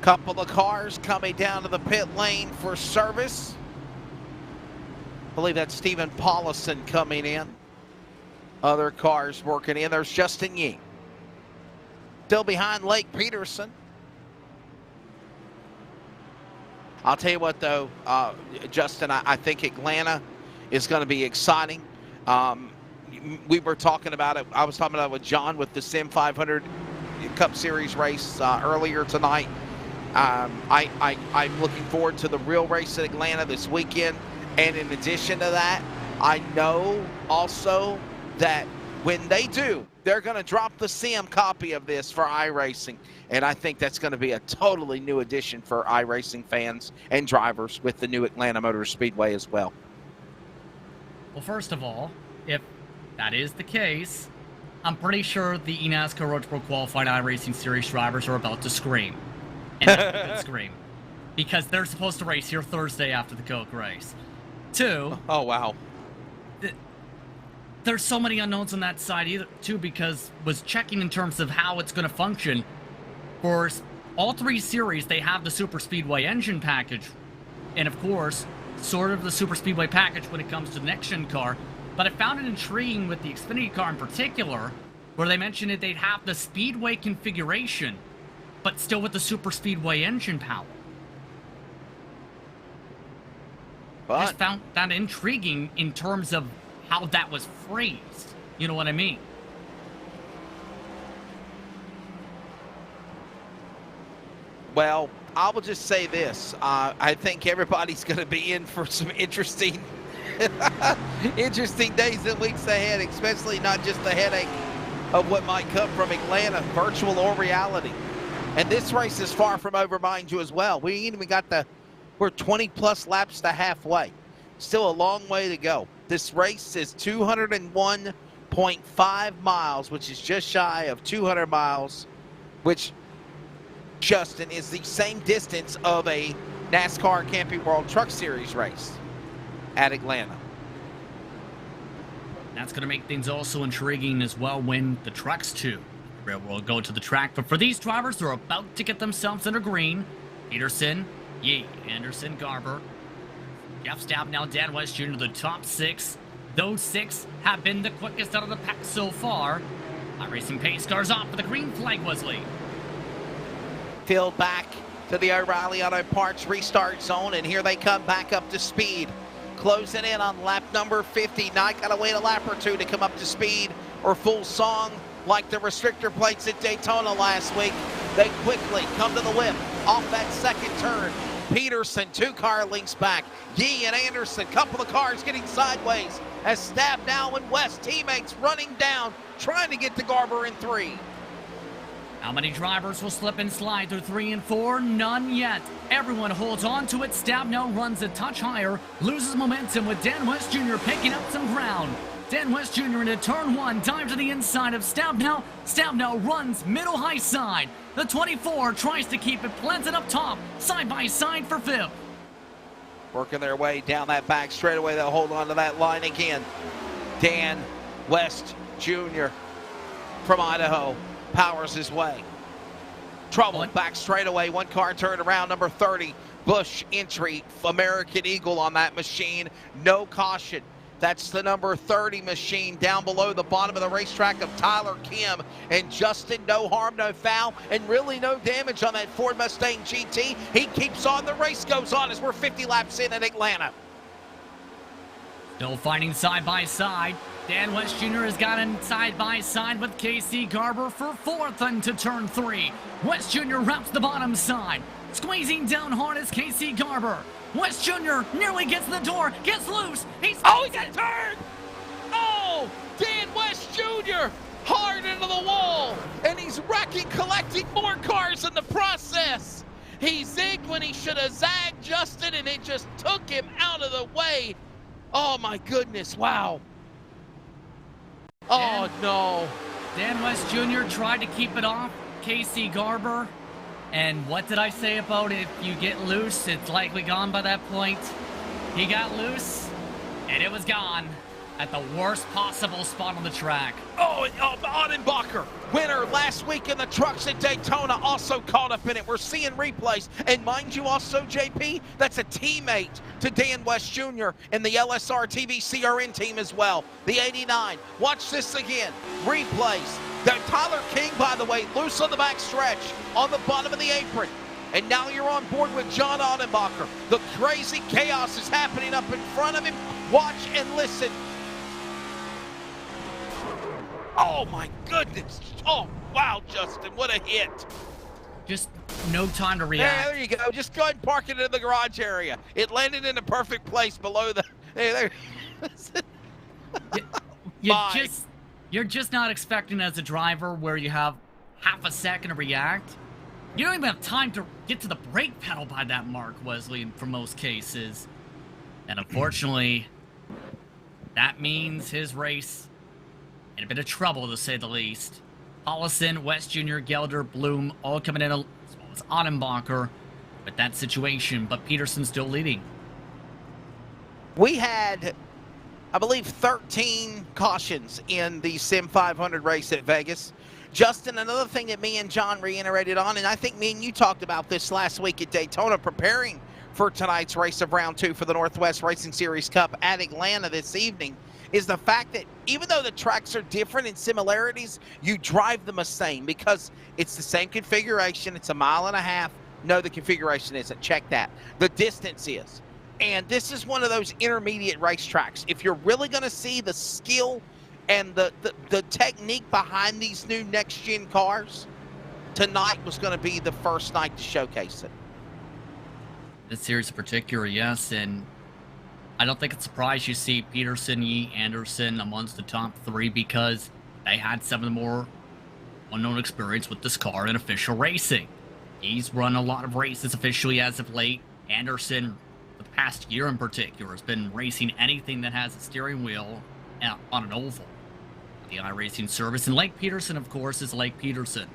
[SPEAKER 2] Couple of cars coming down to the pit lane for service. I believe that's Stephen Paulison coming in. Other cars working in. There's Justin Yee. Still behind Lake Peterson. I'll tell you what, though, Justin, I think Atlanta is going to be exciting. We were talking about it. I was talking about it with John with the Sim 500 Cup Series race earlier tonight. I'm looking forward to the real race at Atlanta this weekend. And in addition to that, I know also that when they do, they're going to drop the Sim copy of this for iRacing. And I think that's going to be a totally new addition for iRacing fans and drivers with the new Atlanta Motor Speedway as well.
[SPEAKER 8] Well, first of all, if that is the case, I'm pretty sure the eNASCAR Road to Pro Qualified iRacing Series drivers are about to scream. And that's a good scream. Because they're supposed to race here Thursday after the Coke race. 2.
[SPEAKER 2] Oh, wow.
[SPEAKER 8] There's so many unknowns on that side, too, because was checking in terms of how it's going to function. For all 3 series, they have the Super Speedway engine package. And, of course, sort of the Super Speedway package when it comes to the next-gen car. But I found it intriguing with the Xfinity car in particular, where they mentioned that they'd have the Speedway configuration, but still with the Super Speedway engine power. I just found that intriguing in terms of how that was phrased. You know what I mean?
[SPEAKER 2] Well, I will just say this. I think everybody's going to be in for some interesting days and weeks ahead, especially not just the headache of what might come from Atlanta, virtual or reality. And this race is far from over, mind you, as well. We're 20-plus laps to halfway. Still a long way to go. This race is 201.5 miles, which is just shy of 200 miles, which, Justin, is the same distance of a NASCAR Camping World Truck Series race at Atlanta.
[SPEAKER 8] That's going to make things also intriguing as well when the trucks, too, will go to the track. But for these drivers, they're about to get themselves under green. Peterson, Yee, Anderson, Garber, Jeff Stabenow, Dan West Jr. the top 6. Those 6 have been the quickest out of the pack so far. iRacing pace cars off for the green flag, Wesley.
[SPEAKER 2] Field back to the O'Reilly Auto Parts restart zone, and here they come back up to speed. Closing in on lap number 50. Not got to wait a lap or 2 to come up to speed or full song like the restrictor plates at Daytona last week. They quickly come to the whip off that second turn. Peterson, 2-car links back. Yee and Anderson, couple of cars getting sideways as Stabnow and West teammates running down, trying to get to Garber in 3.
[SPEAKER 8] How many drivers will slip and slide through 3 and 4? None yet. Everyone holds on to it. Stabnow runs a touch higher, loses momentum with Dan West Jr. picking up some ground. Dan West Jr. into turn 1, dive to the inside of Stabnow. Stabnow runs middle high side. The 24 tries to keep it planted up top, side by side for 5th.
[SPEAKER 2] Working their way down that back straightaway. They'll hold on to that line again. Dan West Jr. from Idaho powers his way. Trouble back straightaway. 1 car turned around. Number 30, Bush entry. American Eagle on that machine. No caution. That's the number 30 machine down below the bottom of the racetrack of Tyler Kim and Justin. No harm, no foul, and really no damage on that Ford Mustang GT. He keeps on. The race goes on as we're 50 laps in at Atlanta.
[SPEAKER 8] Still fighting side by side. Dan West Jr. has gotten side by side with KC Garber for 4th into turn 3. West Jr. wraps the bottom side. Squeezing down hard is KC Garber. West Jr. nearly gets in the door, gets loose. He got turned!
[SPEAKER 2] Oh, Dan West Jr. hard into the wall, and he's wrecking, collecting more cars in the process. He zigged when he should have zagged Justin, and it just took him out of the way. Oh my goodness, wow. Oh no.
[SPEAKER 8] Dan West Jr. tried to keep it off KC Garber. And what did I say about if you get loose, it's likely gone by that point? He got loose, and it was gone at the worst possible spot on the track.
[SPEAKER 2] Oh, Ottenbacher, winner last week in the trucks at Daytona, also caught up in it. We're seeing replays. And mind you also, JP, that's a teammate to Dan West Jr. and the LSRTV CRN team as well. The 89. Watch this again. Replays. Tyler King, by the way, loose on the back stretch, on the bottom of the apron. And now you're on board with John Ottenbacher. The crazy chaos is happening up in front of him. Watch and listen. Oh, my goodness. Oh, wow, Justin, what a hit.
[SPEAKER 8] Just no time to react.
[SPEAKER 2] There you go. Just go ahead and park it in the garage area. It landed in a perfect place below the... There.
[SPEAKER 8] You're just not expecting as a driver where you have half a second to react. You don't even have time to get to the brake pedal by that mark, Wesley, for most cases. And unfortunately, that means his race in a bit of trouble, to say the least. Hollison, West Jr., Gelder, Bloom, all coming in as well as Ottenbacher with that situation, but Peterson's still leading.
[SPEAKER 2] We had, I believe, 13 cautions in the Sim 500 race at Vegas. Justin, another thing that me and John reiterated on, and I think me and you talked about this last week at Daytona, preparing for tonight's race of round 2 for the Northwest Racing Series Cup at Atlanta this evening, is the fact that even though the tracks are different in similarities, you drive them the same because it's the same configuration. It's 1.5 miles. No, the configuration isn't. Check that. The distance is. And this is one of those intermediate racetracks. If you're really going to see the skill and the technique behind these new next-gen cars, tonight was going to be the first night to showcase it.
[SPEAKER 8] This series in particular, yes, and I don't think it's a surprise you see Peterson, Yee, Anderson amongst the top 3 because they had some of the more unknown experience with this car in official racing. He's run a lot of races officially as of late. Anderson, the past year in particular, has been racing anything that has a steering wheel on an oval. The iRacing service. And Lake Peterson, of course, is Lake Peterson.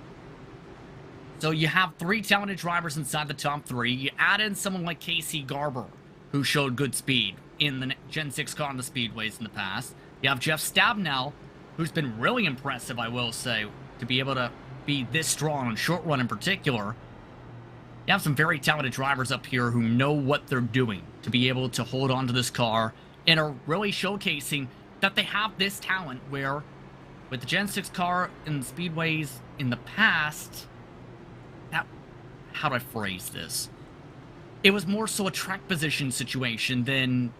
[SPEAKER 8] So you have 3 talented drivers inside the top 3. You add in someone like KC Garber, who showed good speed in the Gen 6 car on the speedways in the past. You have Jeff Stabnow, who's been really impressive, I will say, to be able to be this strong on short run in particular. You have some very talented drivers up here who know what they're doing to be able to hold on to this car and are really showcasing that they have this talent where with the Gen 6 car in the speedways in the past, how do I phrase this? It was more so a track position situation than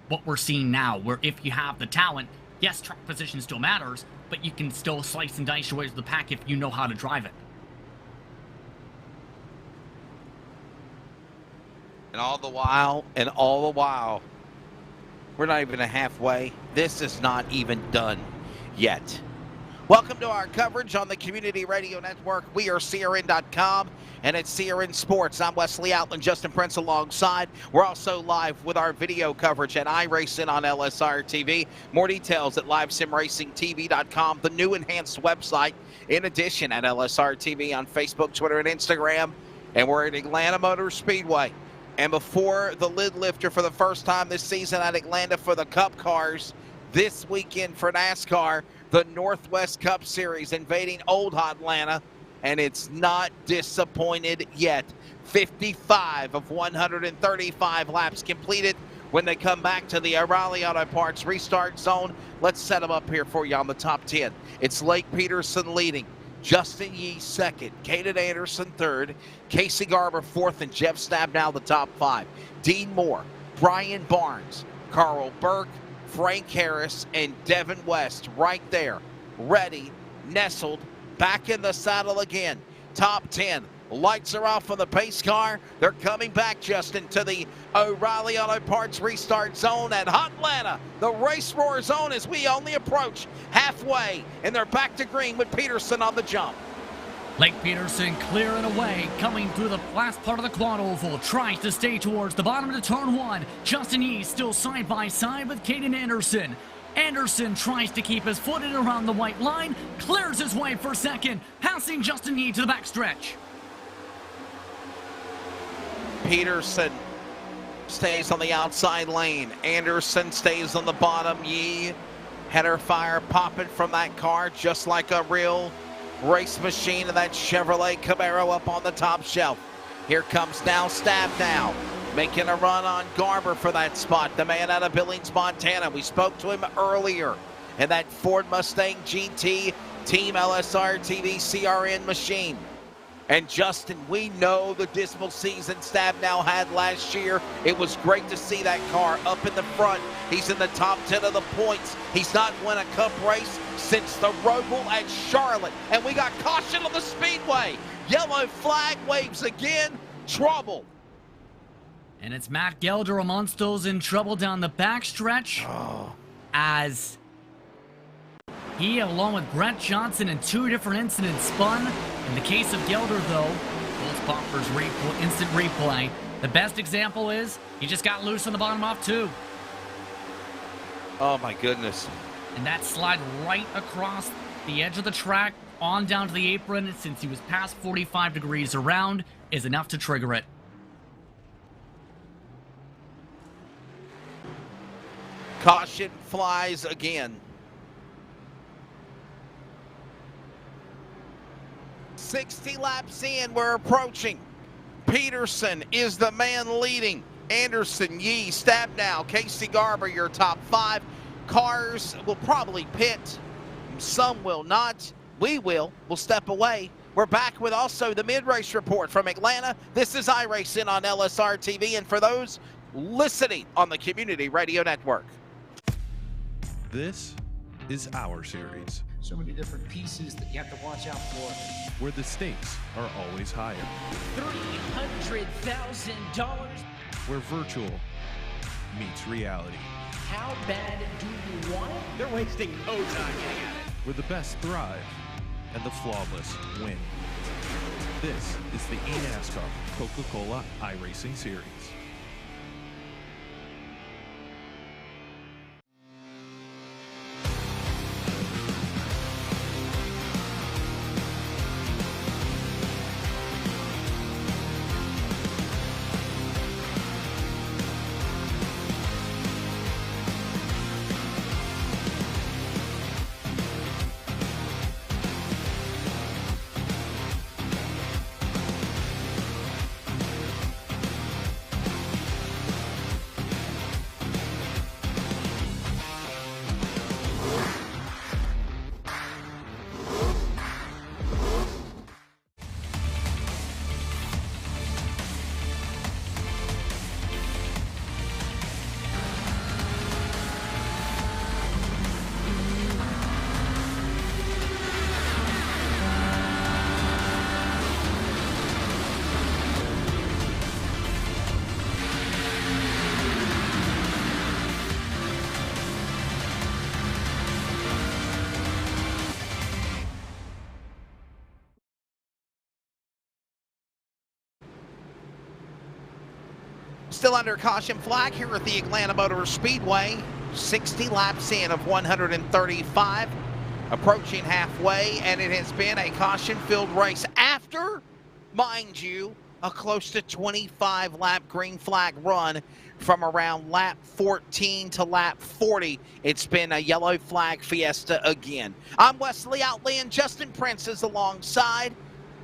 [SPEAKER 8] what we're seeing now, where if you have the talent, yes, track position still matters, but you can still slice and dice your way to the pack if you know how to drive it.
[SPEAKER 2] And all the while, we're not even halfway. This is not even done yet. Welcome to our coverage on the Community Radio Network. We are CRN.com and it's CRN Sports. I'm Wesley Outland, Justin Prince alongside. We're also live with our video coverage at iRacing on LSRTV. More details at LiveSimRacingTV.com, the new enhanced website. In addition, at LSRTV on Facebook, Twitter, and Instagram. And we're at Atlanta Motor Speedway. And before the lid lifter for the first time this season at Atlanta for the Cup cars, this weekend for NASCAR, the Northwest Cup Series invading Old Atlanta, and it's not disappointed yet. 55 of 135 laps completed when they come back to the O'Reilly Auto Parts restart zone. Let's set them up here for you on the top 10. It's Lake Peterson leading. Justin Yee second, Caden Anderson third, Casey Garber fourth, and Jeff Stabnow the top 5. Dean Moore, Brian Barnes, Carl Burke, Frank Harris, and Devin West right there, ready, nestled, back in the saddle again. Top 10. Lights are off on the pace car. They're coming back, Justin, to the O'Reilly Auto Parts restart zone at Atlanta. The race roar zone as we only approach halfway, and they're back to green with Peterson on the jump.
[SPEAKER 8] Lake Peterson clearing away, coming through the last part of the quad oval, tries to stay towards the bottom of the turn 1. Justin Yee still side by side with Caden Anderson. Anderson tries to keep his foot in around the white line, clears his way for second, passing Justin Yee to the backstretch.
[SPEAKER 2] Peterson stays on the outside lane. Anderson stays on the bottom. Yee, header fire popping from that car just like a real race machine, and that Chevrolet Camaro up on the top shelf. Here comes now Stabnow, making a run on Garber for that spot, the man out of Billings, Montana. We spoke to him earlier in that Ford Mustang GT Team LSRTV CRN machine. And Justin, we know the dismal season Stabnow had last year. It was great to see that car up in the front. He's in the top 10 of the points. He's not won a Cup race since the Roval at Charlotte. And we got caution on the speedway. Yellow flag waves again. Trouble.
[SPEAKER 8] And it's Matt Gelder amongst those in trouble down the backstretch. As he, along with Brett Johnson, in 2 different incidents spun. In the case of Gelder, though, Gold Popper's instant replay. The best example is he just got loose on the bottom off 2.
[SPEAKER 2] Oh, my goodness.
[SPEAKER 8] And that slide right across the edge of the track, on down to the apron, since he was past 45 degrees around, is enough to trigger it.
[SPEAKER 2] Caution flies again. 60 laps in, we're approaching. Peterson is the man leading. Anderson, Yee, Stabnow, Casey Garber, your top 5. Cars will probably pit. Some will not. We will. We'll step away. We're back with also the mid-race report from Atlanta. This is iRacing on LSRTV, and for those listening on the Community Radio Network.
[SPEAKER 3] This is our series,
[SPEAKER 4] So many different pieces that you have to watch out for.
[SPEAKER 3] where the stakes are always higher,
[SPEAKER 5] $300,000.
[SPEAKER 3] where virtual meets reality,
[SPEAKER 5] How bad do you want it? They're wasting no time getting at it.
[SPEAKER 3] where the best thrive and the flawless win. This is the eNASCAR Coca-Cola iRacing Series.
[SPEAKER 2] Still under caution flag here at the Atlanta Motor Speedway. 60 laps in of 135. Approaching halfway, and it has been a caution-filled race after, mind you, a close to 25-lap green flag run from around lap 14 to lap 40. It's been a yellow flag fiesta again. I'm Wesley Outland. Justin Prince is alongside.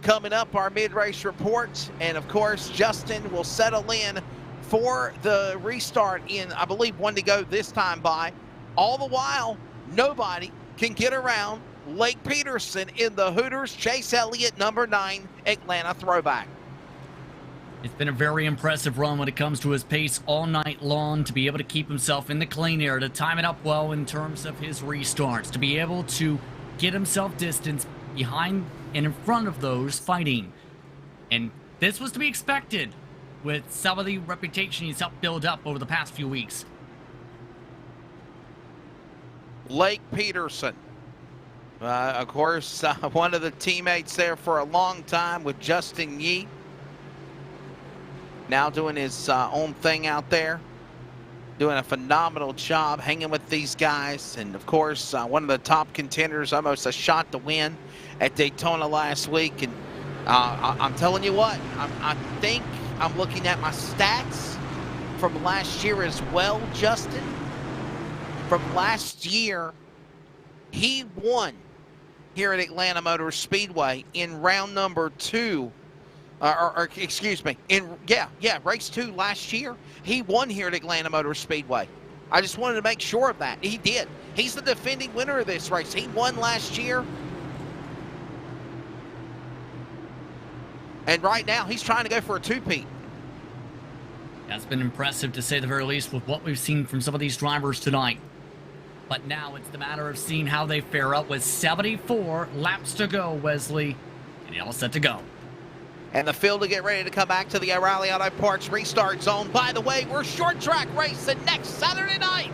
[SPEAKER 2] Coming up, our mid-race report, and of course, Justin will settle in for the restart in, I believe, one to go this time by. All the while, nobody can get around Lake Peterson in the Hooters Chase Elliott number 9 Atlanta throwback.
[SPEAKER 8] It's been a very impressive run when it comes to his pace all night long, to be able to keep himself in the clean air, to time it up well in terms of his restarts, to be able to get himself distance behind and in front of those fighting. And this was to be expected with some of the reputation he's helped build up over the past few weeks.
[SPEAKER 2] Lake Peterson, of course, one of the teammates there for a long time with Justin Yee. Now doing his own thing out there. Doing a phenomenal job hanging with these guys. And, of course, one of the top contenders, almost a shot to win at Daytona last week. And I'm telling you what, I think I'm looking at my stats from last year as well, Justin. From last year, he won here at Atlanta Motor Speedway in round number 2. Excuse me, race 2 last year. He won here at Atlanta Motor Speedway. I just wanted to make sure of that. He did. He's the defending winner of this race. He won last year. And right now, he's trying to go for a two-peat.
[SPEAKER 8] That's been impressive, to say the very least, with what we've seen from some of these drivers tonight. But now it's the matter of seeing how they fare up with 74 laps to go, Wesley. And all set to go.
[SPEAKER 2] And the field to get ready to come back to the O'Reilly Auto Parts restart zone. By the way, we're short track racing next Saturday night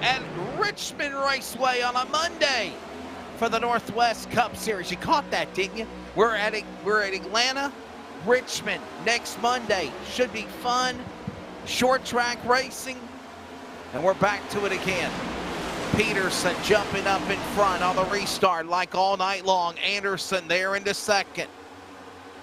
[SPEAKER 2] at Richmond Raceway on a Monday for the Northwest Cup Series. You caught that, didn't you? We're at Atlanta, Richmond next Monday. Should be fun. Short track racing. And we're back to it again. Peterson jumping up in front on the restart like all night long. Anderson there into second.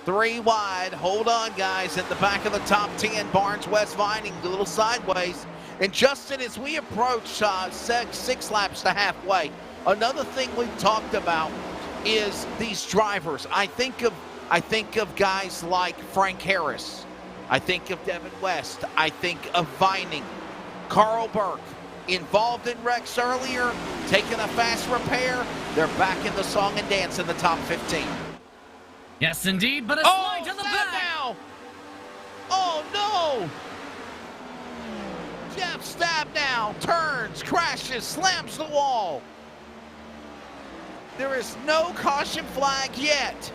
[SPEAKER 2] 3 wide. Hold on, guys. In the back of the top 10, Barnes West Vining a little sideways. And Justin, as we approach 6 laps to halfway, another thing we've talked about is these drivers. I think of guys like Frank Harris. I think of Devin West. I think of Vining. Carl Burke, involved in wrecks earlier, taking a fast repair. They're back in the song and dance in the top 15.
[SPEAKER 8] Yes, indeed, but a slide to the back.
[SPEAKER 2] Now. Oh, no. Jeff Stabnow turns, crashes, slams the wall. There is no caution flag yet.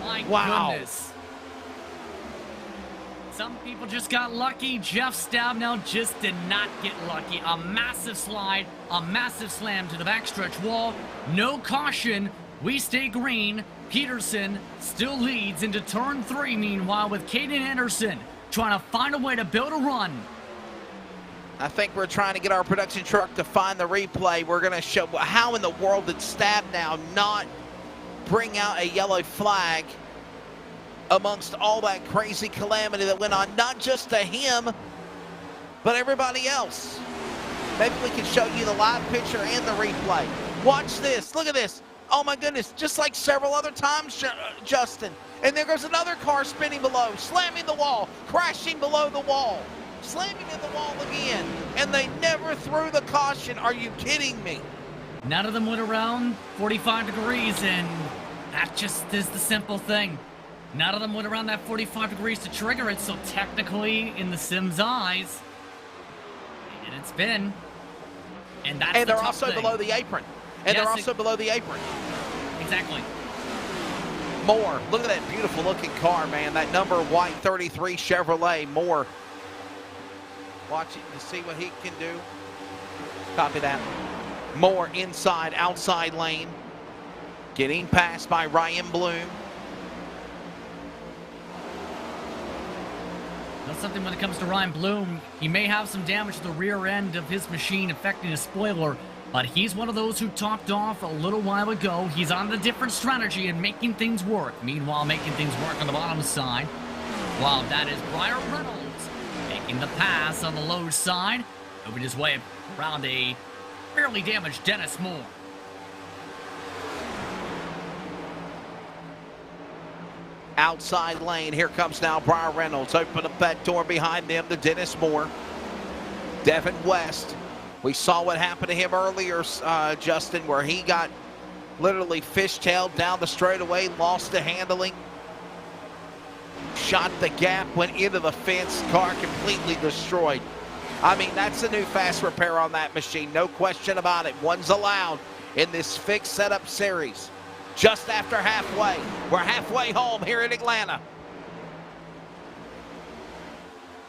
[SPEAKER 8] My
[SPEAKER 2] wow.
[SPEAKER 8] goodness. Some people just got lucky. Jeff Stabnow just did not get lucky. A massive slide, a massive slam to the backstretch wall. No caution. We stay green. Peterson still leads into turn 3, meanwhile, with Caden Anderson trying to find a way to build a run.
[SPEAKER 2] I think we're trying to get our production truck to find the replay. We're going to show how in the world did Stabnow not bring out a yellow flag amongst all that crazy calamity that went on, not just to him, but everybody else. Maybe we can show you the live picture and the replay. Watch this. Look at this. Oh, my goodness. Just like several other times, Justin. And there goes another car spinning below, slamming the wall, crashing below the wall, slamming in the wall again. And they never threw the caution. Are you kidding me?
[SPEAKER 8] None of them went around 45 degrees, and that just is the simple thing. None of them went around that 45 degrees to trigger it, so technically, in the sim's eyes, and it's been. And that's
[SPEAKER 2] and
[SPEAKER 8] the
[SPEAKER 2] they're also
[SPEAKER 8] thing.
[SPEAKER 2] below the apron. And
[SPEAKER 8] yes,
[SPEAKER 2] they're also below the apron.
[SPEAKER 8] Exactly.
[SPEAKER 2] Moore, look at that beautiful looking car, man. That number white 33 Chevrolet. Moore. Watch it to see what he can do. Copy that. Moore inside, outside lane. Getting passed by Ryan Bloom.
[SPEAKER 8] That's something when it comes to Ryan Bloom. He may have some damage to the rear end of his machine affecting his spoiler, but he's one of those who topped off a little while ago. He's on a different strategy and making things work. Meanwhile, making things work on the bottom side. Wow, that is Brian Reynolds making the pass on the low side, moving his way around a fairly damaged Dennis Moore.
[SPEAKER 2] Outside lane, here comes now Brian Reynolds. Open up that door behind them to Dennis Moore. Devin West. We saw what happened to him earlier, Justin, where he got literally fishtailed down the straightaway, lost the handling, shot the gap, went into the fence, car completely destroyed. I mean, that's a new fast repair on that machine, no question about it. One's allowed in this fixed setup series. Just after halfway. We're halfway home here in Atlanta.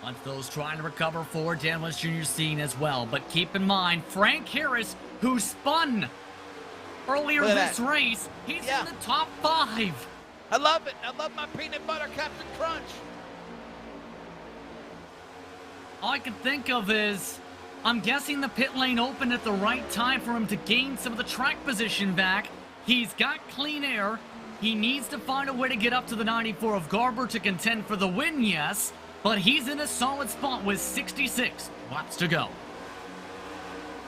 [SPEAKER 8] Once those trying to recover for Dan West Jr. scene as well. But keep in mind, Frank Harris, who spun earlier this race, he's in the top 5.
[SPEAKER 2] I love it. I love my peanut butter Captain Crunch.
[SPEAKER 8] All I can think of is, I'm guessing the pit lane opened at the right time for him to gain some of the track position back. He's got clean air. He needs to find a way to get up to the 94 of Garber to contend for the win, yes. But he's in a solid spot with 66 laps to go.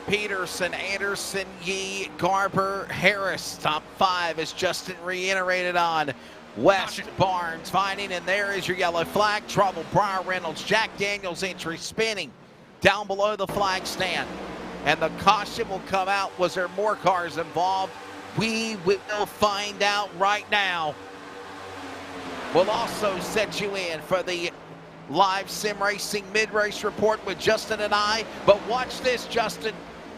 [SPEAKER 2] Peterson, Anderson, Yee, Garber, Harris. Top 5 as Justin reiterated on. West, Barnes finding, and there is your yellow flag. Trouble, Brian Reynolds, Jack Daniels entry spinning down below the flag stand. And the caution will come out. Was there more cars involved? We will find out right now. We'll also set you in for the live sim racing mid-race report with Justin and I. But watch this, Justin.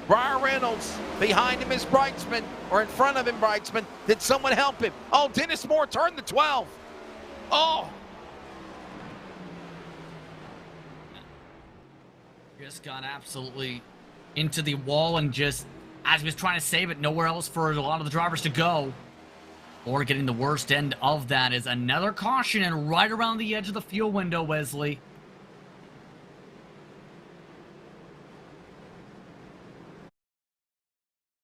[SPEAKER 2] Brian Reynolds, behind him is Brightsman, or in front of him, Brightsman. Did someone help him? Oh, Dennis Moore turned the 12. Oh.
[SPEAKER 8] Just got absolutely into the wall and just, as he was trying to save it, nowhere else for a lot of the drivers to go. Or getting the worst end of that is another caution and right around the edge of the fuel window, Wesley.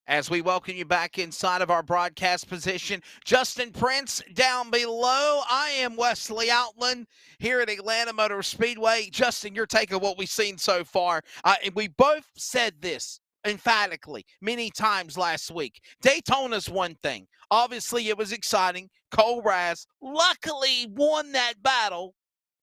[SPEAKER 2] As we welcome you back inside of our broadcast position, Justin Prince down below. I am Wesley Outland here at Atlanta Motor Speedway. Justin, your take on what we've seen so far. And we both said this emphatically many times last week. Daytona's one thing. Obviously, it was exciting. Cole Raz luckily won that battle.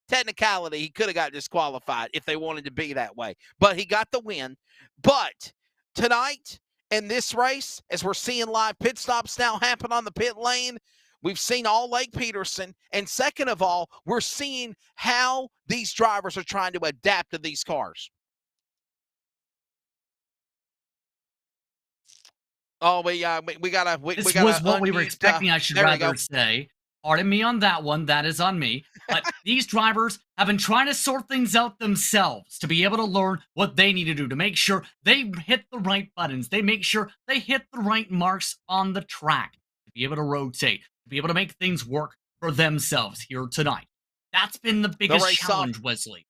[SPEAKER 2] Technicality, he could have got disqualified if they wanted to be that way. But he got the win. But tonight, in this race, as we're seeing live pit stops now happen on the pit lane, we've seen all Lake Peterson. And second of all, we're seeing how these drivers are trying to adapt to these cars. Oh, we gotta.
[SPEAKER 8] This was what we were expecting, I should rather say. Pardon me on that one. That is on me. But these drivers have been trying to sort things out themselves to be able to learn what they need to do to make sure they hit the right buttons. They make sure they hit the right marks on the track to be able to rotate, to be able to make things work for themselves here tonight. That's been the biggest challenge, Wesley.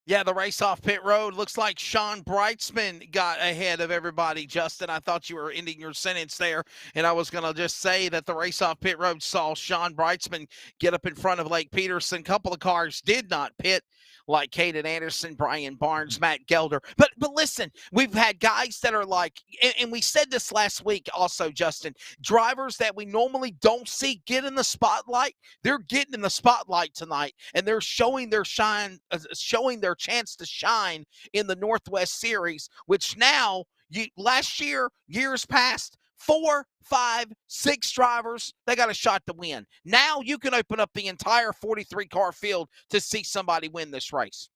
[SPEAKER 2] Yeah, the race off pit road. Looks like Sean Brightsman got ahead of everybody, Justin. I thought you were ending your sentence there, and I was going to just say that the race off pit road saw Sean Brightsman get up in front of Lake Peterson. A couple of cars did not pit, like Caden Anderson, Brian Barnes, Matt Gelder. But listen, we've had guys that are like, and we said this last week also, Justin, drivers that we normally don't see get in the spotlight. They're getting in the spotlight tonight, and they're showing their shine, showing their chance to shine in the Northwest Series, which now, last year, years past, 4, 5, 6 drivers, they got a shot to win. Now you can open up the entire 43-car field to see somebody win this race.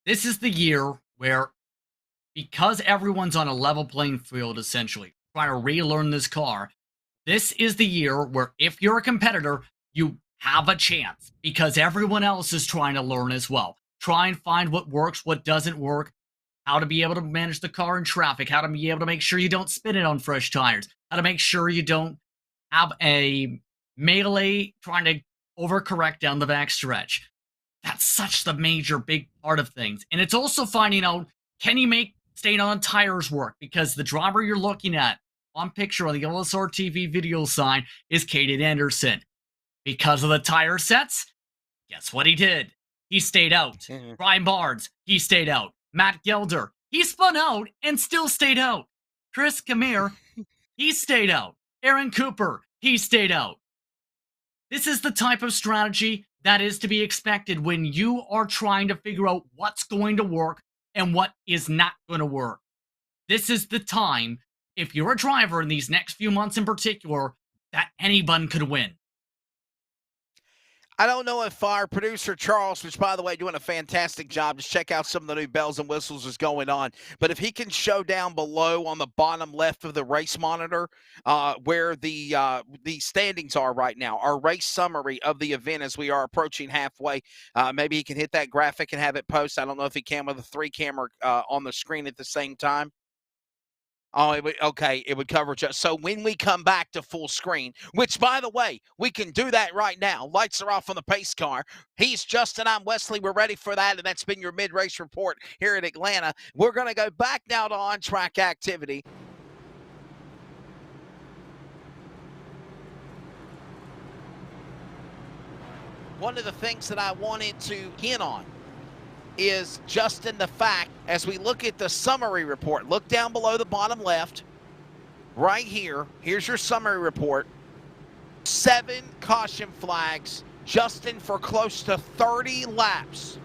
[SPEAKER 8] This is the year where, because everyone's on a level playing field, essentially, trying to relearn this car, this is the year where if you're a competitor, you have a chance because everyone else is trying to learn as well. Try and find what works, what doesn't work, how to be able to manage the car in traffic, how to be able to make sure you don't spin it on fresh tires, how to make sure you don't have a melee trying to overcorrect down the backstretch. That's such the major big part of things. And it's also finding out, can you make staying on tires work? Because the driver you're looking at on picture on the LSRTV video sign is Caden Anderson. Because of the tire sets, guess what he did? He stayed out. Brian Barnes, he stayed out. Matt Gelder, he spun out and still stayed out. Chris Kamir, he stayed out. Aaron Cooper, he stayed out. This is the type of strategy that is to be expected when you are trying to figure out what's going to work and what is not going to work. This is the time, if you're a driver in these next few months in particular, that anyone could win.
[SPEAKER 2] I don't know if our producer, Charles, which, by the way, doing a fantastic job. Just check out some of the new bells and whistles is going on. But if he can show down below on the bottom left of the race monitor where the standings are right now, our race summary of the event as we are approaching halfway, maybe he can hit that graphic and have it post. I don't know if he can with a 3-camera on the screen at the same time. Oh, it would cover just so when we come back to full screen, which, by the way, we can do that right now. Lights are off on the pace car. He's Justin, I'm Wesley. We're ready for that, and that's been your mid-race report here at Atlanta. We're going to go back now to on-track activity. One of the things that I wanted to hint on is just in the fact, as we look at the summary report, look down below the bottom left, right here, here's your summary report. 7 caution flags, Justin, for close to 30 laps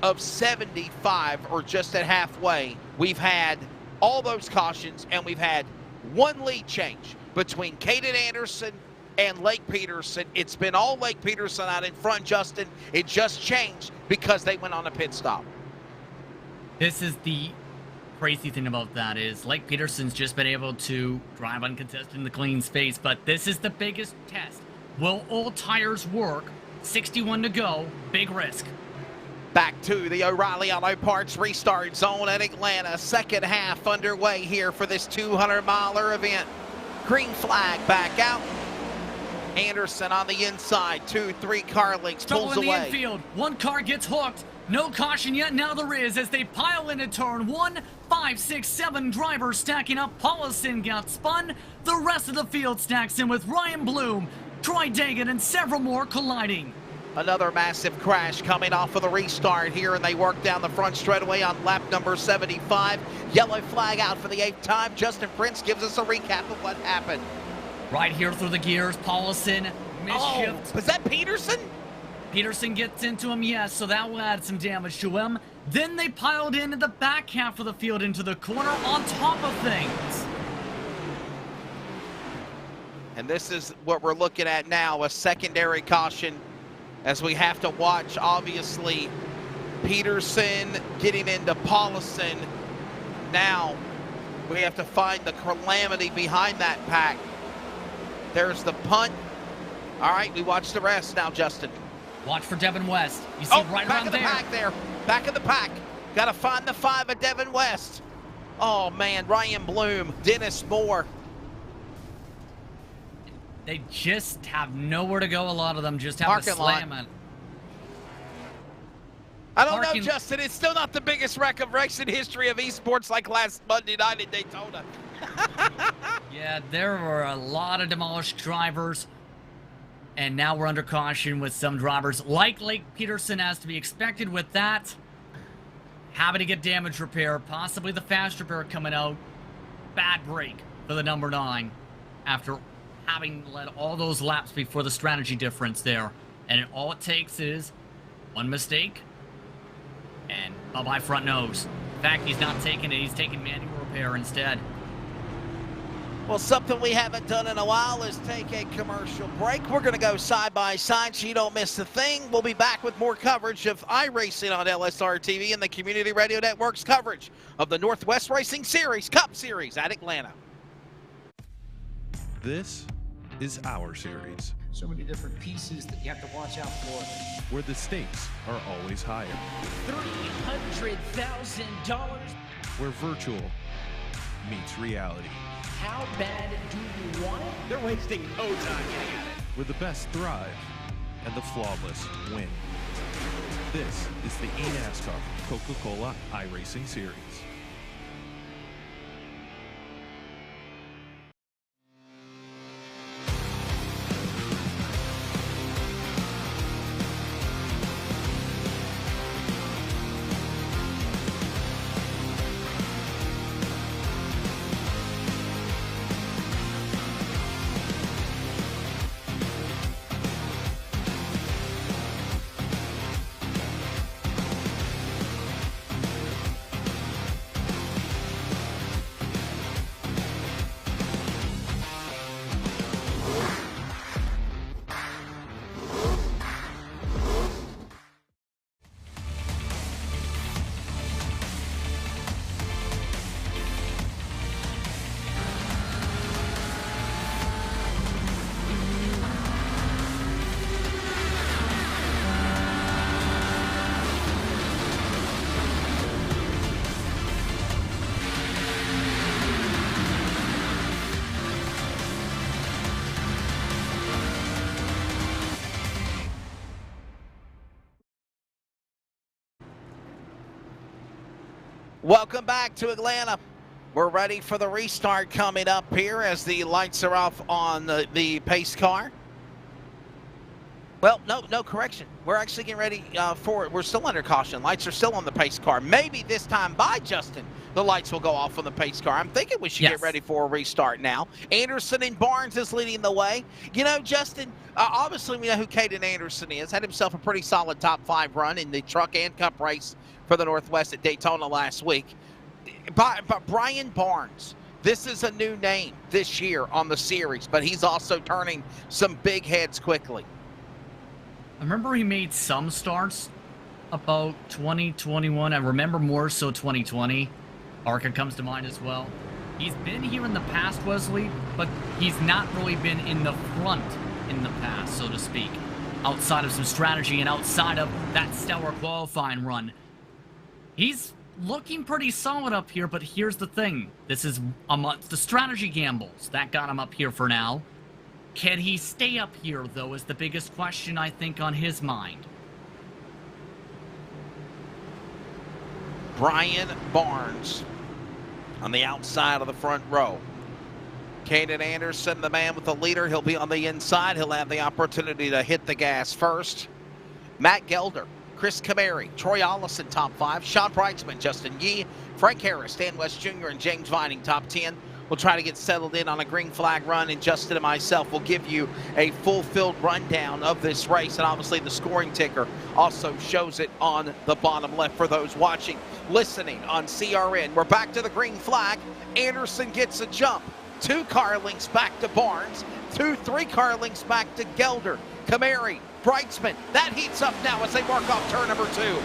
[SPEAKER 2] of 75, or just at halfway. We've had all those cautions, and we've had 1 lead change between Caden Anderson and Lake Peterson. It's been all Lake Peterson out in front, Justin. It just changed because they went on a pit stop.
[SPEAKER 8] This is the crazy thing about that is Lake Peterson's just been able to drive uncontested in the clean space, but this is the biggest test. Will all tires work? 61 to go, big risk.
[SPEAKER 2] Back to the O'Reilly Auto Parts restart zone at Atlanta. Second half underway here for this 200-miler event. Green flag back out. Anderson on the inside, 2-3 car lengths, pulls away.
[SPEAKER 8] In the infield, 1 car gets hooked. No caution yet, now there is as they pile into turn 1. 5, 6, 7 drivers stacking up. Paulison got spun. The rest of the field stacks in with Ryan Bloom, Troy Dagan, and several more colliding.
[SPEAKER 2] Another massive crash coming off of the restart here, and they work down the front straightaway on lap number 75. Yellow flag out for the 8th time. Justin Prince gives us a recap of what happened.
[SPEAKER 8] Right here through the gears, Paulison misshift.
[SPEAKER 2] Was that Peterson?
[SPEAKER 8] Peterson gets into him, yes, so that will add some damage to him. Then they piled into the back half of the field into the corner on top of things.
[SPEAKER 2] And this is what we're looking at now, a secondary caution, as we have to watch, obviously, Peterson getting into Paulison. Now we have to find the calamity behind that pack. There's the punt. All right, we watch the rest now, Justin.
[SPEAKER 8] Watch for Devin West. You see right
[SPEAKER 2] back
[SPEAKER 8] around
[SPEAKER 2] of the
[SPEAKER 8] there.
[SPEAKER 2] pack there. Back of the pack. Got to find the 5 of Devin West. Oh, man, Ryan Bloom, Dennis Moore.
[SPEAKER 8] They just have nowhere to go, a lot of them. Just have to slam it.
[SPEAKER 2] I don't know, Justin. It's still not the biggest wreck of racing history of esports like last Monday night in Daytona.
[SPEAKER 8] Yeah, there were a lot of demolished drivers, and now we're under caution with some drivers like Lake Peterson, as to be expected with that. Having to get damage repair, possibly the fast repair coming out. Bad break for the number 9 after having led all those laps before the strategy difference there. And all it takes is 1 mistake and bye-bye front nose. In fact, he's not taking it, he's taking manual repair instead.
[SPEAKER 2] Well, something we haven't done in a while is take a commercial break. We're going to go side by side so you don't miss a thing. We'll be back with more coverage of iRacing on LSRTV and the Community Radio Network's coverage of the Northwest Racing Series Cup Series at Atlanta.
[SPEAKER 3] This is our series,
[SPEAKER 4] So many different pieces that you have to watch out for.
[SPEAKER 3] where the stakes are always higher,
[SPEAKER 5] $300,000.
[SPEAKER 3] where virtual meets reality,
[SPEAKER 5] How bad do you want it? They're wasting no time getting at it.
[SPEAKER 3] where the best thrive and the flawless win. This is the eNASCAR Coca-Cola iRacing Series.
[SPEAKER 2] Welcome back to Atlanta. We're ready for the restart coming up here as the lights are off on the pace car. Well, no correction. We're actually getting ready for it. We're still under caution. Lights are still on the pace car. Maybe this time by Justin, the lights will go off on the pace car. I'm thinking we should get ready for a restart now. Anderson and Barnes is leading the way. You know, Justin, obviously we know who Caden Anderson is. Had himself a pretty solid top 5 run in the truck and cup race for the Northwest at Daytona last week. But Brian Barnes, this is a new name this year on the series, but he's also turning some big heads quickly.
[SPEAKER 8] I remember he made some starts about 2021. I remember more so 2020. Arca comes to mind as well. He's been here in the past, Wesley, but he's not really been in the front in the past, so to speak. Outside of some strategy and outside of that stellar qualifying run. He's looking pretty solid up here, but here's the thing. This is amongst the strategy gambles. That got him up here for now. Can he stay up here, though, is the biggest question, I think, on his mind.
[SPEAKER 2] Brian Barnes on the outside of the front row. Caden Anderson, the man with the leader, he'll be on the inside. He'll have the opportunity to hit the gas first. Matt Gelder, Chris Kamari, Troy Allison, top 5. Sean Breitzman, Justin Yee, Frank Harris, Stan West Jr., and James Vining, top 10. We'll try to get settled in on a green flag run, and Justin and myself will give you a full-filled rundown of this race. And obviously the scoring ticker also shows it on the bottom left for those watching, listening on CRN. We're back to the green flag. Anderson gets a jump. 2 car links back to Barnes. 3 car links back to Gelder. Kamari, Breitzman. That heats up now as they work off turn number 2.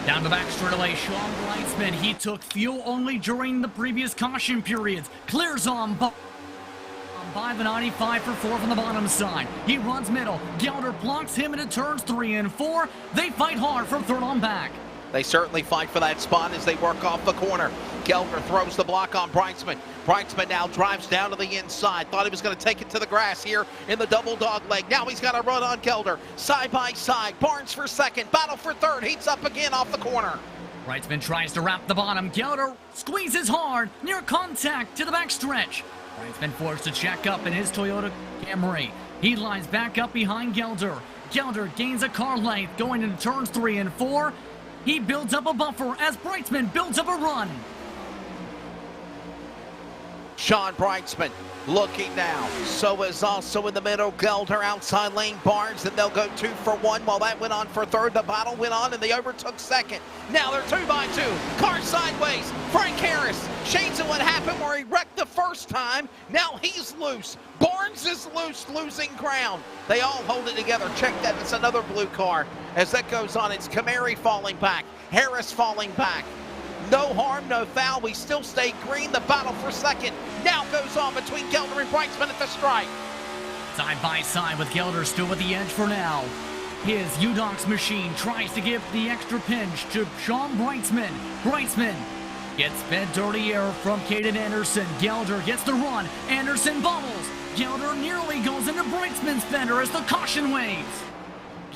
[SPEAKER 8] Down the back straightaway, Sean Breitzman. He took fuel only during the previous caution periods. Clears on by the 95 for 4 from the bottom side. He runs middle. Gelder blocks him into turns 3 and 4. They fight hard for 3rd on back.
[SPEAKER 2] They certainly fight for that spot as they work off the corner. Gelder throws the block on Breitzman. Breitzman now drives down to the inside. Thought he was going to take it to the grass here in the double dog leg. Now he's got a run on Gelder. Side by side. Barnes for 2nd. Battle for 3rd. Heats up again off the corner.
[SPEAKER 8] Breitzman tries to wrap the bottom. Gelder squeezes hard. Near contact to the backstretch. Breitzman forced to check up in his Toyota Camry. He lines back up behind Gelder. Gelder gains a car length going into turns 3 and 4. He builds up a buffer as Breitzman builds up a run.
[SPEAKER 2] Sean Breitzman looking now. So is also in the middle Gelder, outside lane Barnes, and they'll go 2 for 1. While that went on for 3rd, the battle went on and they overtook 2nd. Now they're 2 by 2. Car sideways. Frank Harris shades of what happened where he wrecked the first time. Now he's loose. Barnes is loose, losing ground. They all hold it together. Check that. It's another blue car. As that goes on, it's Kamari falling back. Harris falling back. No harm, no foul. We still stay green. The battle for 2nd now goes on between Gelder and Breitzman at the stripe.
[SPEAKER 8] Side by side with Gelder still at the edge for now. His UDOX machine tries to give the extra pinch to Sean Breitzman. Breitzman gets fed dirty air from Caden Anderson. Gelder gets the run. Anderson bubbles. Gelder nearly goes into Breitzman's fender as the caution waves.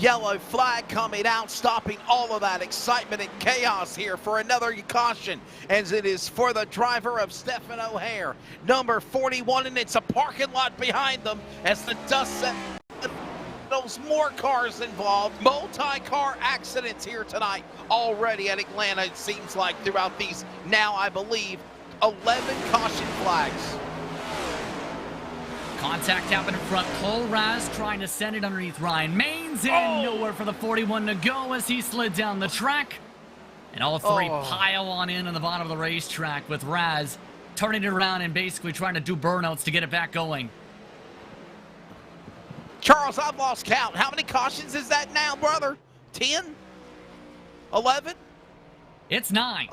[SPEAKER 2] yellow flag coming out, stopping all of that excitement and chaos here for another caution, as it is for the driver of Stephen O'Hare, number 41, and it's a parking lot behind them as the dust settles. More cars involved. Multi-car accidents here tonight already at Atlanta, it seems like, throughout these now, I believe, 11 caution flags.
[SPEAKER 8] Contact happened in front. Cole Raz trying to send it underneath Ryan Maines, and nowhere for the 41 to go as he slid down the track. And all three pile on in the bottom of the racetrack, with Raz turning it around and basically trying to do burnouts to get it back going.
[SPEAKER 2] Charles, I've lost count. How many cautions is that now, brother? 10? 11?
[SPEAKER 8] It's 9.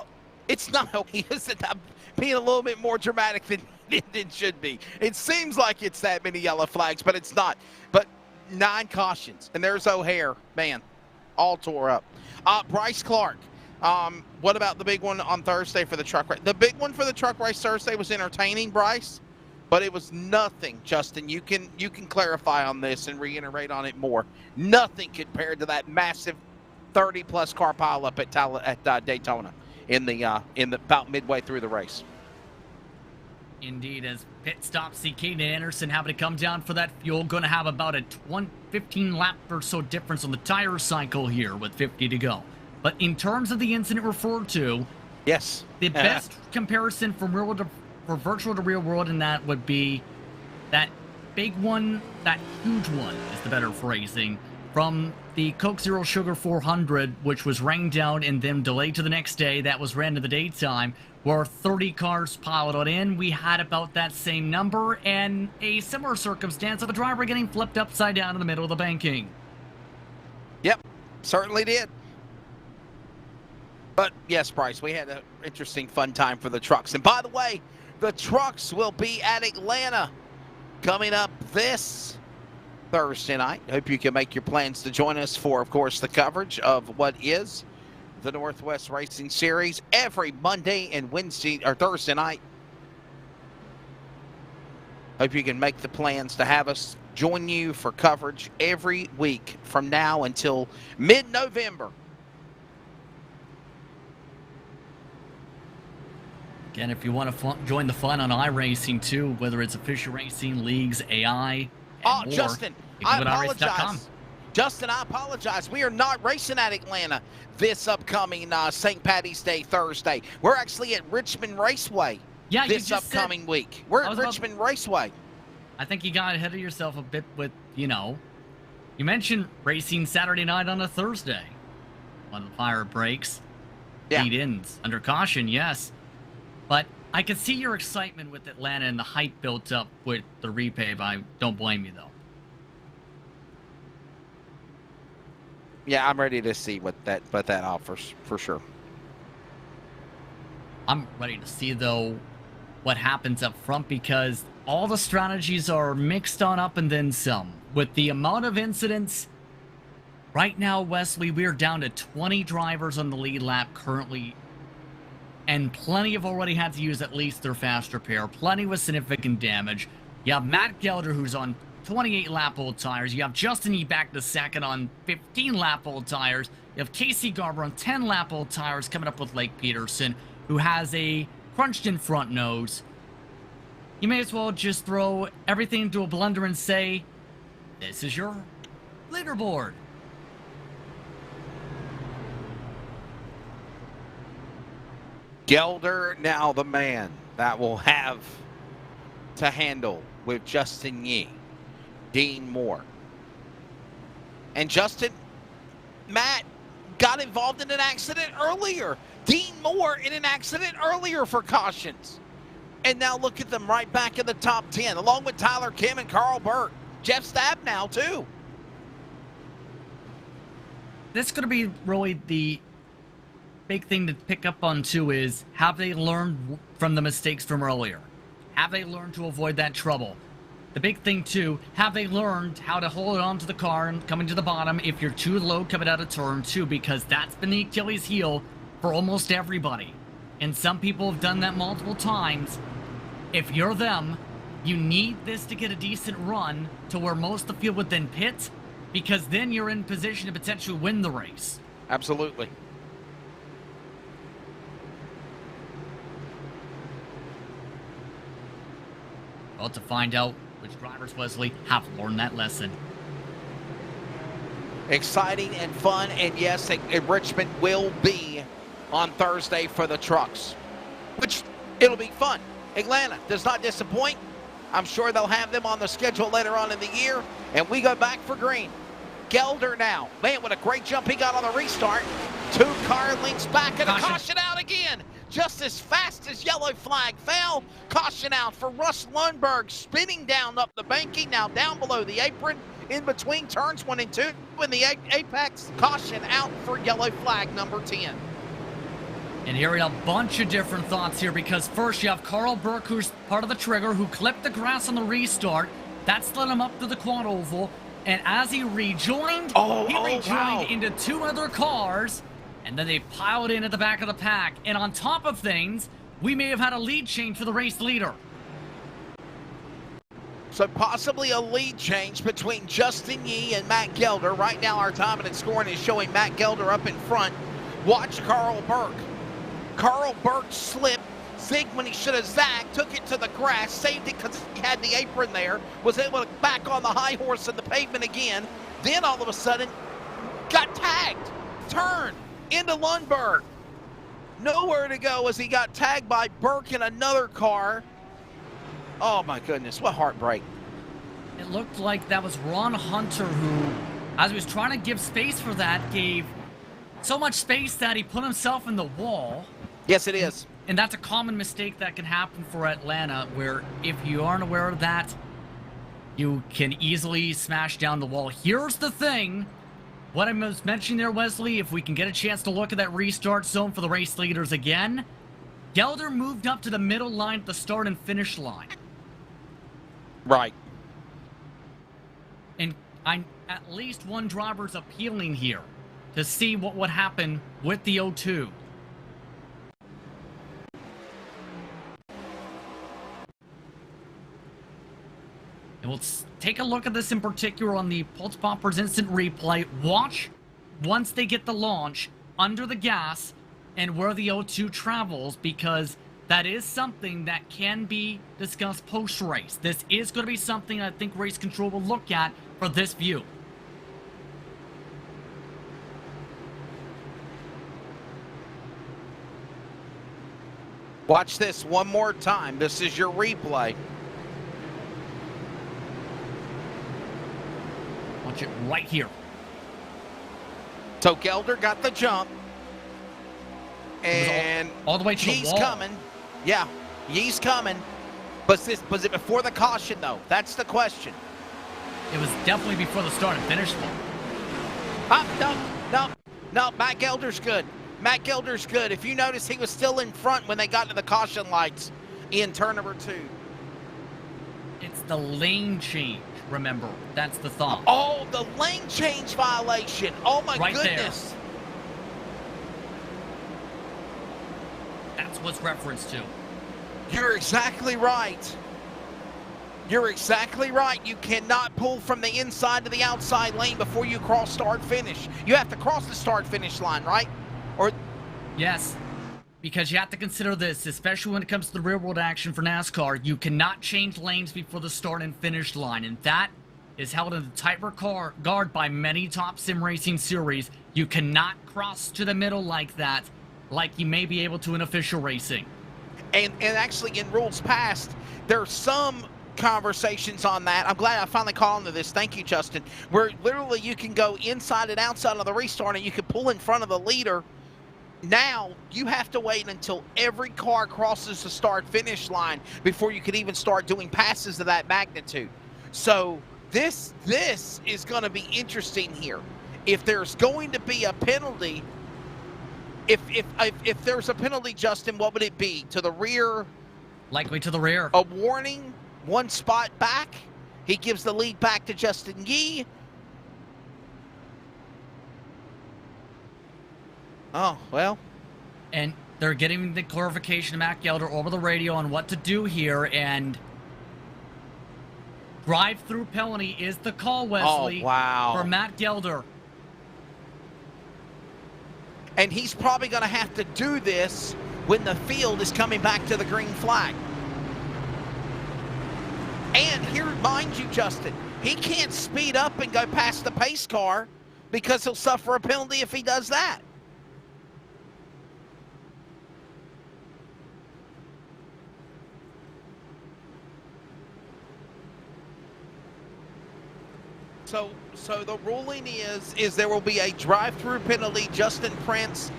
[SPEAKER 2] It's not. I'm being a little bit more dramatic than it should be. It seems like it's that many yellow flags, but it's not. But 9 cautions, and there's O'Hare, man, all tore up. Bryce Clark, what about the big one on Thursday for the truck race? The big one for the truck race Thursday was entertaining, Bryce, but it was nothing. Justin, you can clarify on this and reiterate on it more. Nothing compared to that massive 30-plus car pileup at Daytona in the about midway through the race.
[SPEAKER 8] Indeed, as pit stop, see Caden Anderson having to come down for that fuel. Going to have about a 15 lap or so difference on the tire cycle here with 50 to go. But in terms of the incident referred to,
[SPEAKER 2] yes,
[SPEAKER 8] the best comparison from virtual to real world in that would be that big one, that huge one is the better phrasing, from the Coke Zero Sugar 400, which was rained out and then delayed to the next day. That was ran in the daytime, where 30 cars piled on in. We had about that same number, and a similar circumstance of a driver getting flipped upside down in the middle of the banking.
[SPEAKER 2] Yep, certainly did. But yes, Bryce, we had an interesting, fun time for the trucks. And by the way, the trucks will be at Atlanta coming up this Thursday night. Hope you can make your plans to join us for, of course, the coverage of what is the Northwest Racing Series every Monday and Wednesday or Thursday night. Hope you can make the plans to have us join you for coverage every week from now until mid-November.
[SPEAKER 8] Again, if you want to join the fun on iRacing too, whether it's official racing, leagues, AI, and more,
[SPEAKER 2] Justin, I apologize. Justin, I apologize. We are not racing at Atlanta this upcoming St. Patty's Day Thursday. We're actually at Richmond Raceway this upcoming week. We're at Richmond Raceway.
[SPEAKER 8] I think you got ahead of yourself a bit with, you mentioned racing Saturday night on a Thursday. One of the fire breaks.
[SPEAKER 2] Yeah.
[SPEAKER 8] Lead-ins under caution, yes. But I can see your excitement with Atlanta and the hype built up with the repave. I don't blame you, though.
[SPEAKER 2] Yeah, I'm ready to see what that offers, for sure.
[SPEAKER 8] I'm ready to see, though, what happens up front, because all the strategies are mixed on up and then some. With the amount of incidents, right now, Wesley, we're down to 20 drivers on the lead lap currently, and plenty have already had to use at least their fast repair, plenty with significant damage. You have Matt Gelder, who's on 28 lap old tires. You have Justin E back to second on 15 lap old tires. You have Casey Garber on 10 lap old tires coming up with Lake Peterson, who has a crunched in front nose. You may as well just throw everything into a blender and say, this is your leaderboard.
[SPEAKER 2] Gelder, now the man that will have to handle with Justin Yee, Dean Moore. And Justin, Matt got involved in an accident earlier. Dean Moore in an accident earlier for cautions. And now look at them right back in the top 10, along with Tyler Kim and Carl Burke. Jeff Stab now, too.
[SPEAKER 8] This is going to be really the big thing to pick up on, too, is have they learned from the mistakes from earlier? Have they learned to avoid that trouble? The big thing, too, have they learned how to hold on to the car and coming to the bottom if you're too low coming out of turn 2? Because that's been the Achilles heel for almost everybody. And some people have done that multiple times. If you're them, you need this to get a decent run to where most of the field would then pit. because then you're in position to potentially win the race.
[SPEAKER 2] Absolutely.
[SPEAKER 8] Well, to find out which drivers, Wesley, have learned that lesson.
[SPEAKER 2] Exciting and fun, and yes, enrichment will be on Thursday for the trucks, which it'll be fun. Atlanta does not disappoint. I'm sure they'll have them on the schedule later on in the year, and we go back for green. Gelder now. Man, what a great jump he got on the restart. 2 car links back, and a caution out again. Just as fast as yellow flag fell. Caution out for Russ Lundberg, spinning down up the banking, now down below the apron, in between turns 1 and 2 in the apex. Caution out for yellow flag number 10.
[SPEAKER 8] And here we have a bunch of different thoughts here, because first you have Carl Burke, who's part of the trigger, who clipped the grass on the restart. That slid him up to the quad oval. And as he rejoined, he rejoined into 2 other cars. And then they piled in at the back of the pack. And on top of things, we may have had a lead change for the race leader.
[SPEAKER 2] So possibly a lead change between Justin Yee and Matt Gelder. Right now our dominant scoring is showing Matt Gelder up in front. Watch Carl Burke. Carl Burke slipped, zigged when he should have zagged, took it to the grass, saved it because he had the apron there, was able to back on the high horse in the pavement again. Then all of a sudden, got tagged, turned into Lundberg. Nowhere to go as he got tagged by Burke in another car. Oh my goodness, what heartbreak.
[SPEAKER 8] It looked like that was Ron Hunter who, as he was trying to give space for that, gave so much space that he put himself in the wall.
[SPEAKER 2] Yes, it is.
[SPEAKER 8] And that's a common mistake that can happen for Atlanta, where if you aren't aware of that, you can easily smash down the wall. Here's the thing. What I was mentioning there, Wesley, if we can get a chance to look at that restart zone for the race leaders again, Gelder moved up to the middle line at the start and finish line.
[SPEAKER 2] Right.
[SPEAKER 8] And at least one driver's appealing here to see what would happen with the O2. And we'll take a look at this in particular on the Pulse Poppers instant replay. Watch once they get the launch under the gas and where the O2 travels, because that is something that can be discussed post-race. This is going to be something I think Race Control will look at for this view.
[SPEAKER 2] Watch this one more time. This is your replay.
[SPEAKER 8] Watch it right here.
[SPEAKER 2] So Gelder got the jump. And
[SPEAKER 8] all the way to the
[SPEAKER 2] Yee's
[SPEAKER 8] wall.
[SPEAKER 2] coming. Yeah, Yee's coming. But was it before the caution, though? That's the question.
[SPEAKER 8] It was definitely before the start and finish line.
[SPEAKER 2] No, Matt Gelder's good. Matt Gelder's good. If you notice, he was still in front when they got to the caution lights in turn number 2.
[SPEAKER 8] It's the lane change, remember. That's the thought.
[SPEAKER 2] Oh, the lane change violation. Oh, my
[SPEAKER 8] right
[SPEAKER 2] goodness.
[SPEAKER 8] There. That's what's referenced to.
[SPEAKER 2] You're exactly right. You're exactly right. You cannot pull from the inside to the outside lane before you cross start-finish. You have to cross the start-finish line, right? Or
[SPEAKER 8] yes, because you have to consider this, especially when it comes to the real-world action for NASCAR. You cannot change lanes before the start and finish line, and that is held in a tight regard by many top sim racing series. You cannot cross to the middle like that, like you may be able to in official racing.
[SPEAKER 2] And actually, in rules past, there's some conversations on that. I'm glad I finally called into this. Thank you, Justin. Where literally you can go inside and outside of the restart, and you can pull in front of the leader. Now, you have to wait until every car crosses the start-finish line before you can even start doing passes of that magnitude. So this is going to be interesting here. If there's going to be a penalty, if there's a penalty, Justin, what would it be? To the rear?
[SPEAKER 8] Likely to the rear.
[SPEAKER 2] A warning, one spot back. He gives the lead back to Justin Yee. Oh, well.
[SPEAKER 8] And they're getting the clarification to Matt Gelder over the radio on what to do here, and Drive-through penalty is the call, Wesley.
[SPEAKER 2] Oh, wow.
[SPEAKER 8] For Matt Gelder.
[SPEAKER 2] And he's probably going to have to do this when the field is coming back to the green flag. And here, mind you, Justin, he can't speed up and go past the pace car because he'll suffer a penalty if he does that. So the ruling is there will be a drive-through penalty. Justin Prince,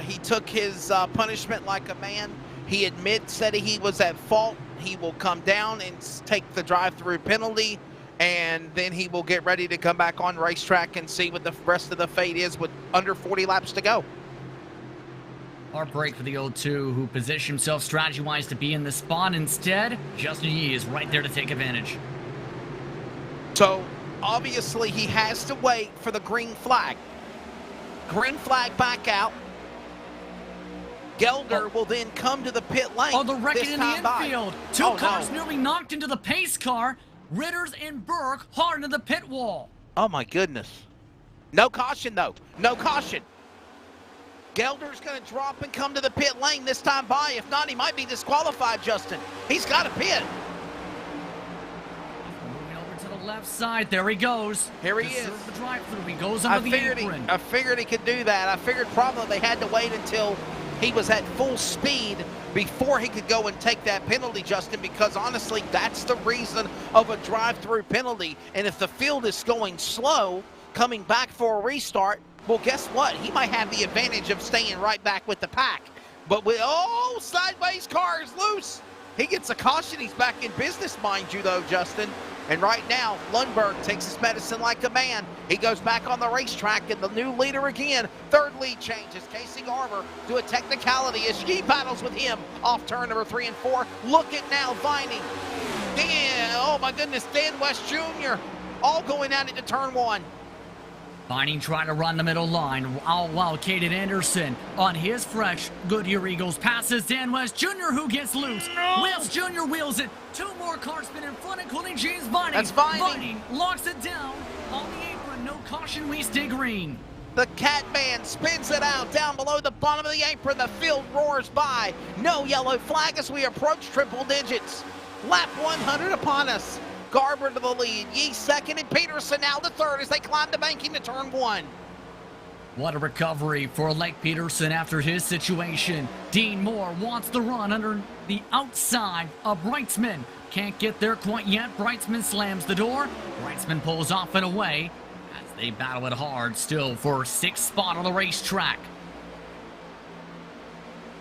[SPEAKER 2] he took his punishment like a man. He admits that he was at fault. He will come down and take the drive-through penalty, and then he will get ready to come back on racetrack and see what the rest of the fate is with under 40 laps to go.
[SPEAKER 8] Heartbreak for the 0-2, who positioned himself strategy-wise to be in the spot. Instead, Justin Yee is right there to take advantage.
[SPEAKER 2] So obviously he has to wait for the green flag. Green flag back out. Gelder will then come to the pit lane.
[SPEAKER 8] Oh, the wreck in the infield. Two cars
[SPEAKER 2] no.
[SPEAKER 8] nearly knocked into the pace car. Ritters and Burke hard into the pit wall.
[SPEAKER 2] Oh my goodness. No caution though. No caution. Gelder's going to drop and come to the pit lane this time by. If not, he might be disqualified, Justin. He's got a pit.
[SPEAKER 8] Moving over to the left side. There he goes.
[SPEAKER 2] Here he is.
[SPEAKER 8] The drive-through. He goes under the apron.
[SPEAKER 2] I figured he could do that. I figured probably they had to wait until he was at full speed before he could go and take that penalty, Justin, because honestly, that's the reason of a drive-through penalty. And if the field is going slow, coming back for a restart, well, guess what? He might have the advantage of staying right back with the pack. But with, sideways car is loose. He gets a caution. He's back in business, mind you, though, Justin. And right now, Lundberg takes his medicine like a man. He goes back on the racetrack, and the new leader again. Third lead changes. Casey Garber do a technicality as Yee battles with him off turn number 3 and 4. Look at now, Vining. Oh my goodness, Dan West Jr. all going at it to turn 1.
[SPEAKER 8] Vining trying to run the middle line. While Caden Anderson on his fresh Goodyear Eagles passes Dan West Jr., who gets loose. Wheels Jr. wheels it. Two more cars spin in front, including James Vining.
[SPEAKER 2] That's Vining.
[SPEAKER 8] Vining locks it down on the apron. No caution. We stay green.
[SPEAKER 2] The Catman spins it out down below the bottom of the apron. The field roars by. No yellow flag as we approach triple digits. Lap 100 upon us. Garber to the lead. Yee second, and Peterson now the third as they climb the banking to turn 1.
[SPEAKER 8] What a recovery for Lake Peterson after his situation. Dean Moore wants the run under the outside of Brightsman. Can't get there quite yet. Brightsman slams the door. Brightsman pulls off and away as they battle it hard still for 6th spot on the racetrack.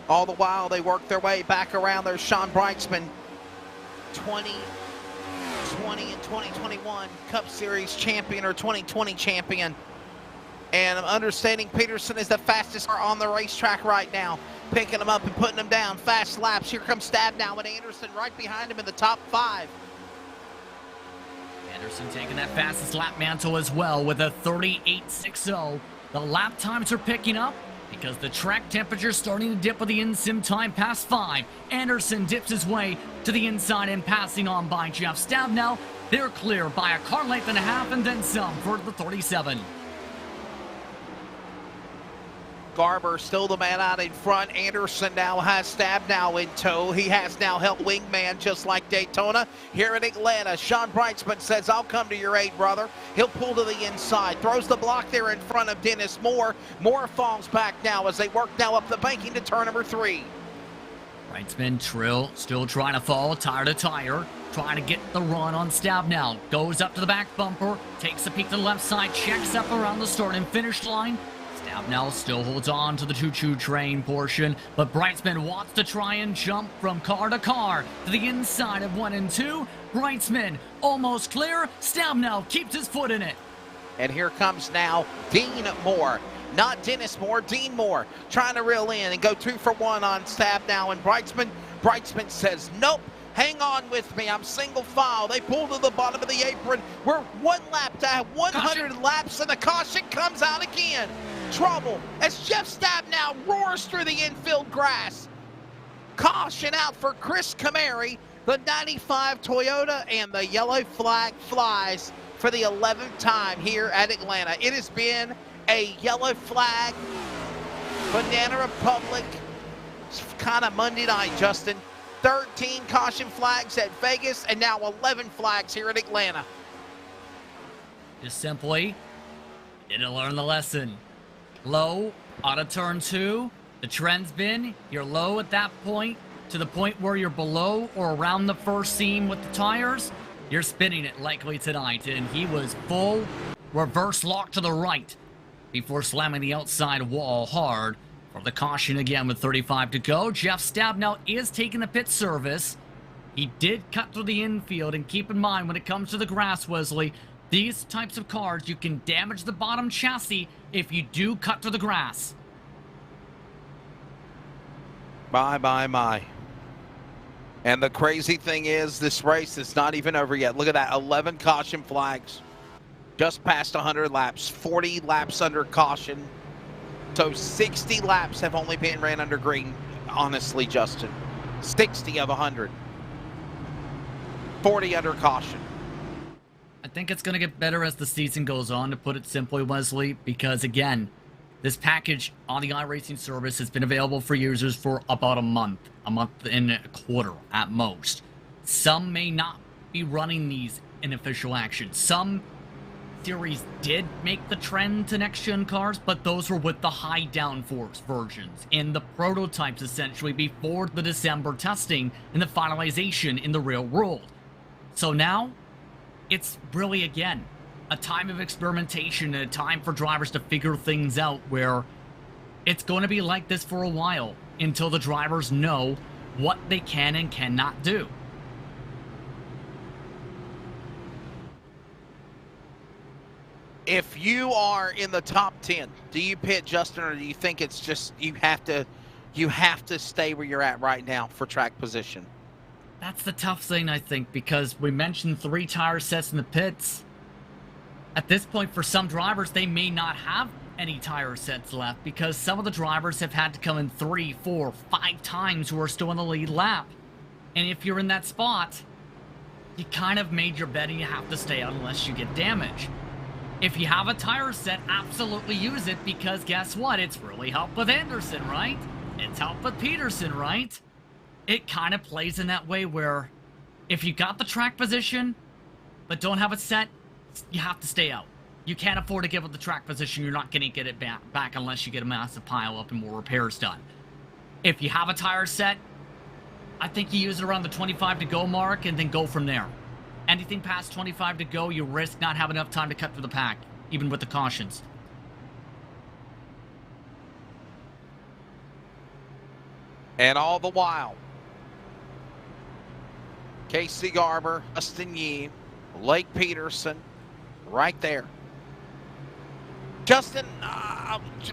[SPEAKER 2] All the while, they work their way back around. There's Sean Brightsman, 2020 and 2021 Cup Series champion or 2020 champion. And I'm understanding Peterson is the fastest car on the racetrack right now. Picking him up and putting him down. Fast laps. Here comes Stab now with Anderson right behind him in the top 5.
[SPEAKER 8] Anderson taking that fastest lap mantle as well with a 38.60. The lap times are picking up because the track temperature is starting to dip with the in-sim time past 5. Anderson dips his way to the inside and passing on by Jeff Stab now. They're clear by a car length and a half and then some for the 37.
[SPEAKER 2] Garber still the man out in front. Anderson now has Stab now in tow. He has now helped Wingman just like Daytona. Here in Atlanta, Sean Brightsman says, I'll come to your aid, brother. He'll pull to the inside. Throws the block there in front of Dennis Moore. Moore falls back now as they work now up the banking to turn number 3.
[SPEAKER 8] Brightsman still trying to fall tire to tire. Trying to get the run on Stab now. Goes up to the back bumper. Takes a peek to the left side. Checks up around the start and finish line. Now still holds on to the choo-choo train portion, but Brightsman wants to try and jump from car to car to the inside of 1 and 2. Brightsman almost clear. Stabnow keeps his foot in it.
[SPEAKER 2] And here comes now Dean Moore. Not Dennis Moore, Dean Moore trying to reel in and go 2 for 1 on Stabnow and Brightsman. Brightsman says, nope. Hang on with me. I'm single file. They pull to the bottom of the apron. We're 1 lap to have 100 caution. Laps, and the caution comes out again. Trouble as Jeff Stab now roars through the infield grass. Caution out for Chris Camary The 95 Toyota and the yellow flag flies for the 11th time here at Atlanta. It has been a yellow flag, Banana Republic kind of Monday night, Justin. 13 caution flags at Vegas and now 11 flags here at Atlanta.
[SPEAKER 8] Just simply didn't learn the lesson. Low out of turn 2. The trend's been you're low at that point to the point where you're below or around the first seam with the tires. You're spinning it likely tonight, and he was full reverse lock to the right before slamming the outside wall hard for the caution again with 35 to go. Jeff Stabnow is taking the pit service. He did cut through the infield, and keep in mind when it comes to the grass, Wesley, these types of cars, you can damage the bottom chassis if you do cut through the grass.
[SPEAKER 2] My. And the crazy thing is, this race is not even over yet. Look at that, 11 caution flags. Just past 100 laps, 40 laps under caution. So 60 laps have only been ran under green, honestly, Justin. 60 of 100. 40 under caution.
[SPEAKER 8] I think it's going to get better as the season goes on, to put it simply, Wesley, because, again, this package on the iRacing service has been available for users for about a month and a quarter at most. Some may not be running these in official action. Some series did make the trend to next-gen cars, but those were with the high downforce versions in the prototypes, essentially, before the December testing and the finalization in the real world. So now, it's really, again, a time of experimentation and a time for drivers to figure things out, where it's going to be like this for a while until the drivers know what they can and cannot do.
[SPEAKER 2] If you are in the top 10, do you pit, Justin, or do you think it's just you have to stay where you're at right now for track position?
[SPEAKER 8] That's the tough thing, I think, because we mentioned 3 tire sets in the pits. At this point, for some drivers, they may not have any tire sets left because some of the drivers have had to come in 3, 4, 5 times who are still in the lead lap. And if you're in that spot, you kind of made your bet and you have to stay out unless you get damage. If you have a tire set, absolutely use it, because guess what? It's really helped with Anderson, right? It's helped with Peterson, right? It kind of plays in that way where if you got the track position but don't have it set, you have to stay out. You can't afford to give up the track position. You're not going to get it back unless you get a massive pile up and more repairs done. If you have a tire set, I think you use it around the 25 to go mark and then go from there. Anything past 25 to go, you risk not having enough time to cut through the pack, even with the cautions.
[SPEAKER 2] And all the while, Casey Garber, Justin Yee, Blake Peterson, right there. Justin,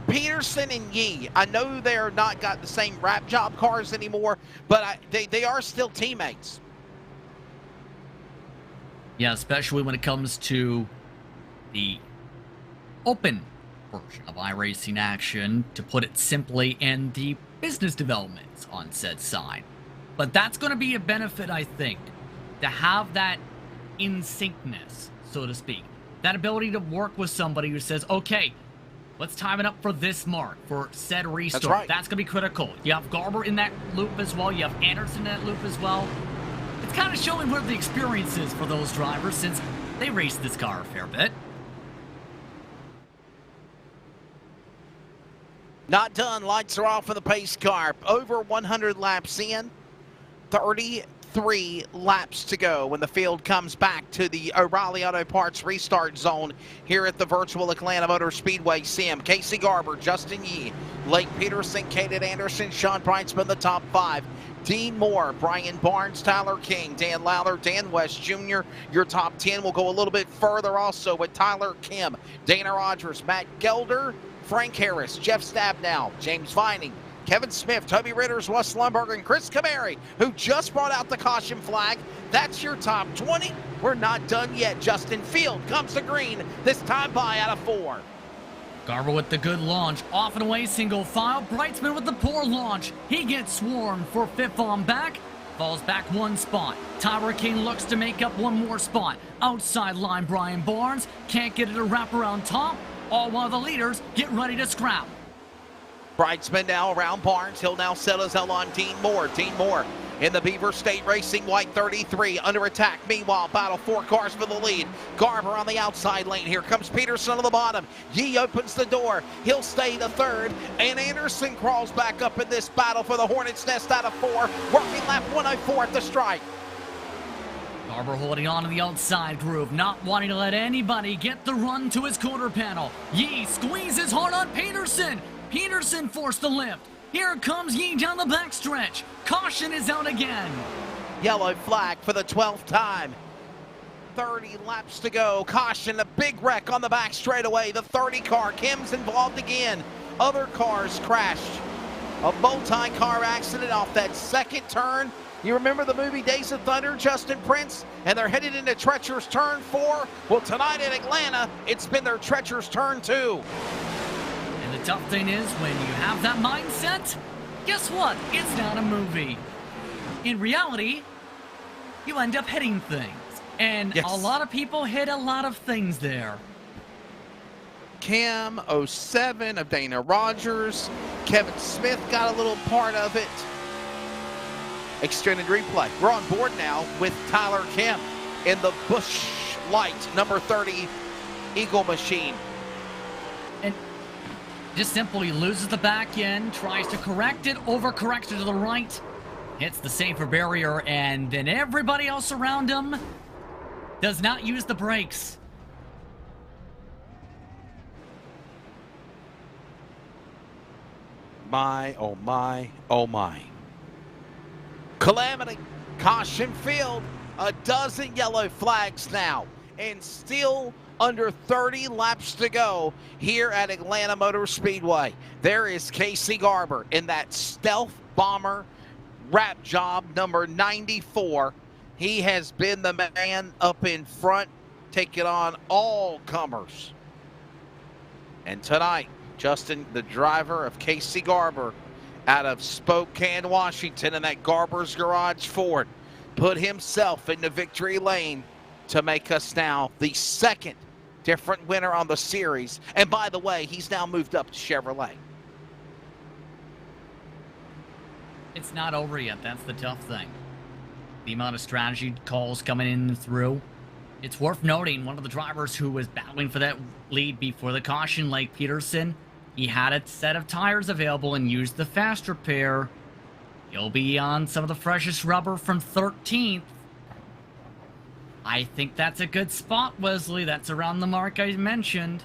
[SPEAKER 2] Peterson and Yee, I know they're not got the same wrap job cars anymore, but they are still teammates.
[SPEAKER 8] Yeah, especially when it comes to the open version of iRacing action, to put it simply, and the business developments on said side. But that's going to be a benefit, I think, to have that in syncness, so to speak. That ability to work with somebody who says, okay, let's time it up for this mark, for said restart.
[SPEAKER 2] That's right.
[SPEAKER 8] That's going to be critical. You have Garber in that loop as well. You have Anderson in that loop as well. It's kind of showing where the experience is for those drivers, since they raced this car a fair bit.
[SPEAKER 2] Not done. Lights are off for the pace car. Over 100 laps in. 33 laps to go when the field comes back to the O'Reilly Auto Parts restart zone here at the virtual Atlanta Motor Speedway sim. Casey Garber, Justin Yee, Blake Peterson, Caden Anderson, Sean Brightsman, the top 5. Dean Moore, Brian Barnes, Tyler King, Dan Lowler, Dan West Jr. Your top 10 will go a little bit further also with Tyler Kim, Dana Rogers, Matt Gelder, Frank Harris, Jeff Stabnow, James Vining, Kevin Smith, Toby Ritters, Wes Lundberg, and Chris Camary, who just brought out the caution flag. That's your top 20. We're not done yet. Justin Field comes to green, this time by out of 4.
[SPEAKER 8] Garber with the good launch, off and away, single file. Brightsman with the poor launch. He gets swarmed for 5th on back. falls back one spot. Tyler King looks to make up one more spot. Outside line, Brian Barnes can't get it to wrap around top, all while the leaders get ready to scrap.
[SPEAKER 2] Bridesman now around Barnes. He'll now settle his hell on Dean Moore. Dean Moore in the Beaver State Racing White 33 under attack. Meanwhile, battle 4 cars for the lead. Garber on the outside lane. Here comes Peterson on the bottom. Yee opens the door. He'll stay the third. And Anderson crawls back up in this battle for the Hornets' Nest out of 4. Working lap 104 at the stripe.
[SPEAKER 8] Garber holding on to the outside groove, not wanting to let anybody get the run to his quarter panel. Yee squeezes hard on Peterson. Peterson forced the lift. Here comes Yee down the backstretch. Caution is out again.
[SPEAKER 2] Yellow flag for the 12th time. 30 laps to go. Caution, a big wreck on the back straightaway. The 30 car, Kim's involved again. Other cars crashed. A multi-car accident off that second turn. You remember the movie Days of Thunder, Justin Prince? And they're headed into treacherous turn 4. Well, tonight in Atlanta, it's been their treacherous turn 2.
[SPEAKER 8] And the tough thing is, when you have that mindset, guess what? It's not a movie. In reality, you end up hitting things. And
[SPEAKER 2] yes,
[SPEAKER 8] a lot of people hit a lot of things there.
[SPEAKER 2] Cam, 07 of Dana Rogers. Kevin Smith got a little part of it. Extended replay. We're on board now with Tyler Kim in the Busch Light number 30 Eagle machine.
[SPEAKER 8] And just simply loses the back end, tries to correct it, overcorrects it to the right, hits the safer barrier, and then everybody else around him does not use the brakes.
[SPEAKER 2] My, oh my, oh my. Calamity, caution field, a dozen yellow flags now, and still under 30 laps to go here at Atlanta Motor Speedway. There is Casey Garber in that stealth bomber wrap job number 94. He has been the man up in front, taking on all comers. And tonight, Justin, the driver of Casey Garber out of Spokane, Washington, in that Garber's Garage Ford, put himself into victory lane to make us now the second different winner on the series. And by the way, he's now moved up to Chevrolet.
[SPEAKER 8] It's not over yet. That's the tough thing. The amount of strategy calls coming in and through. It's worth noting, one of the drivers who was battling for that lead before the caution, like Peterson, he had a set of tires available and used the fast repair. He'll be on some of the freshest rubber from 13th. I think that's a good spot, Wesley. That's around the mark I mentioned.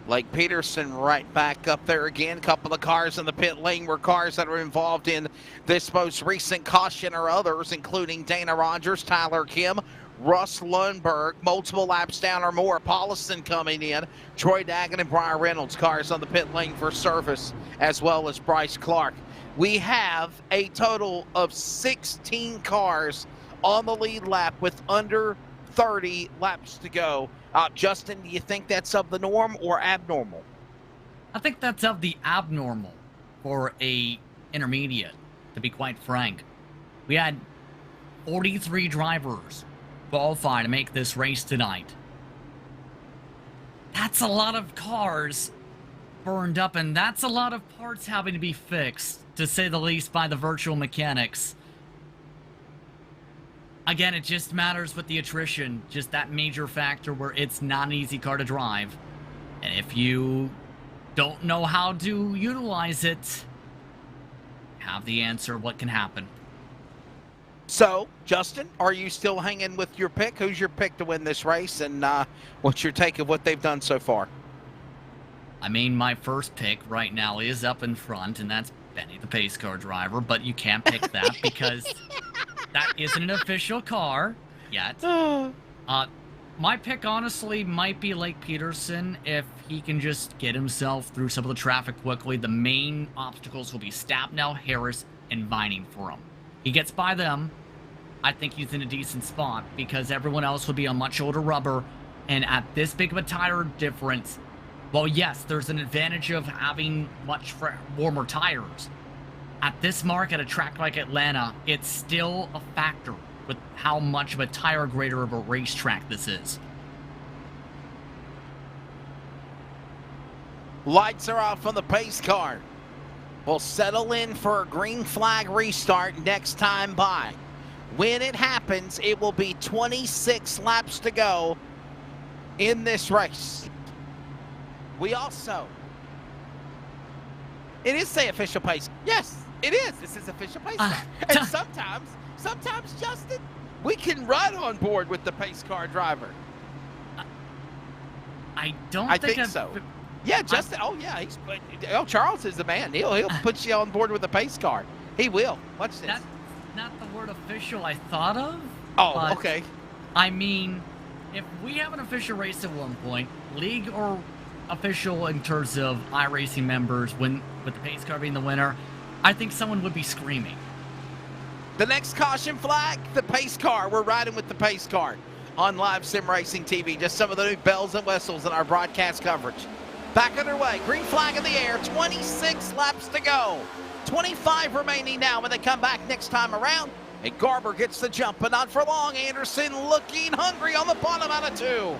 [SPEAKER 2] Like Peterson right back up there again. A couple of cars in the pit lane were cars that are involved in this most recent caution or others, including Dana Rogers, Tyler Kim, Russ Lundberg, multiple laps down or more. Paulison coming in. Troy Daggett and Brian Reynolds, cars on the pit lane for service, as well as Bryce Clark. We have a total of 16 cars on the lead lap with under 30 laps to go. Justin, do you think that's of the norm or abnormal?
[SPEAKER 8] I think that's of the abnormal for a intermediate, to be quite frank. We had 43 drivers qualify to make this race tonight. That's a lot of cars burned up, and that's a lot of parts having to be fixed, to say the least, by the virtual mechanics. Again, it just matters with the attrition, just that major factor where it's not an easy car to drive. And if you don't know how to utilize it, have the answer what can happen.
[SPEAKER 2] So, Justin, are you still hanging with your pick? Who's your pick to win this race, and what's your take of what they've done so far?
[SPEAKER 8] I mean, my first pick right now is up in front, and that's Benny, the pace car driver, but you can't pick that because that isn't an official car yet. My pick, honestly, might be Lake Peterson if he can just get himself through some of the traffic quickly. The main obstacles will be Stabnow, Harris, and Vining for him. He gets by them, I think he's in a decent spot because everyone else would be on much older rubber, and at this big of a tire difference, well, yes, there's an advantage of having much warmer tires. at this mark at a track like Atlanta, it's still a factor with how much of a tire grader of a racetrack this is.
[SPEAKER 2] Lights are off on the pace car. We'll settle in for a green flag restart next time by. When it happens, it will be 26 laps to go in this race. We also... It is say official pace. Yes, it is. This is official pace car. And sometimes, Justin, we can ride on board with the pace car driver.
[SPEAKER 8] I think
[SPEAKER 2] so. Yeah, Justin. Charles is the man. He'll put you on board with the pace car. He will. Watch this.
[SPEAKER 8] That's not the word official I thought of.
[SPEAKER 2] Oh, okay.
[SPEAKER 8] I mean, if we have an official race at one point, league or official in terms of iRacing members, with the pace car being the winner, I think someone would be screaming.
[SPEAKER 2] The next caution flag, the pace car. We're riding with the pace car on Live Sim Racing TV. Just some of the new bells and whistles in our broadcast coverage. Back underway, green flag in the air, 26 laps to go. 25 remaining now when they come back next time around. And Garber gets the jump, but not for long. Anderson looking hungry on the bottom out of 2.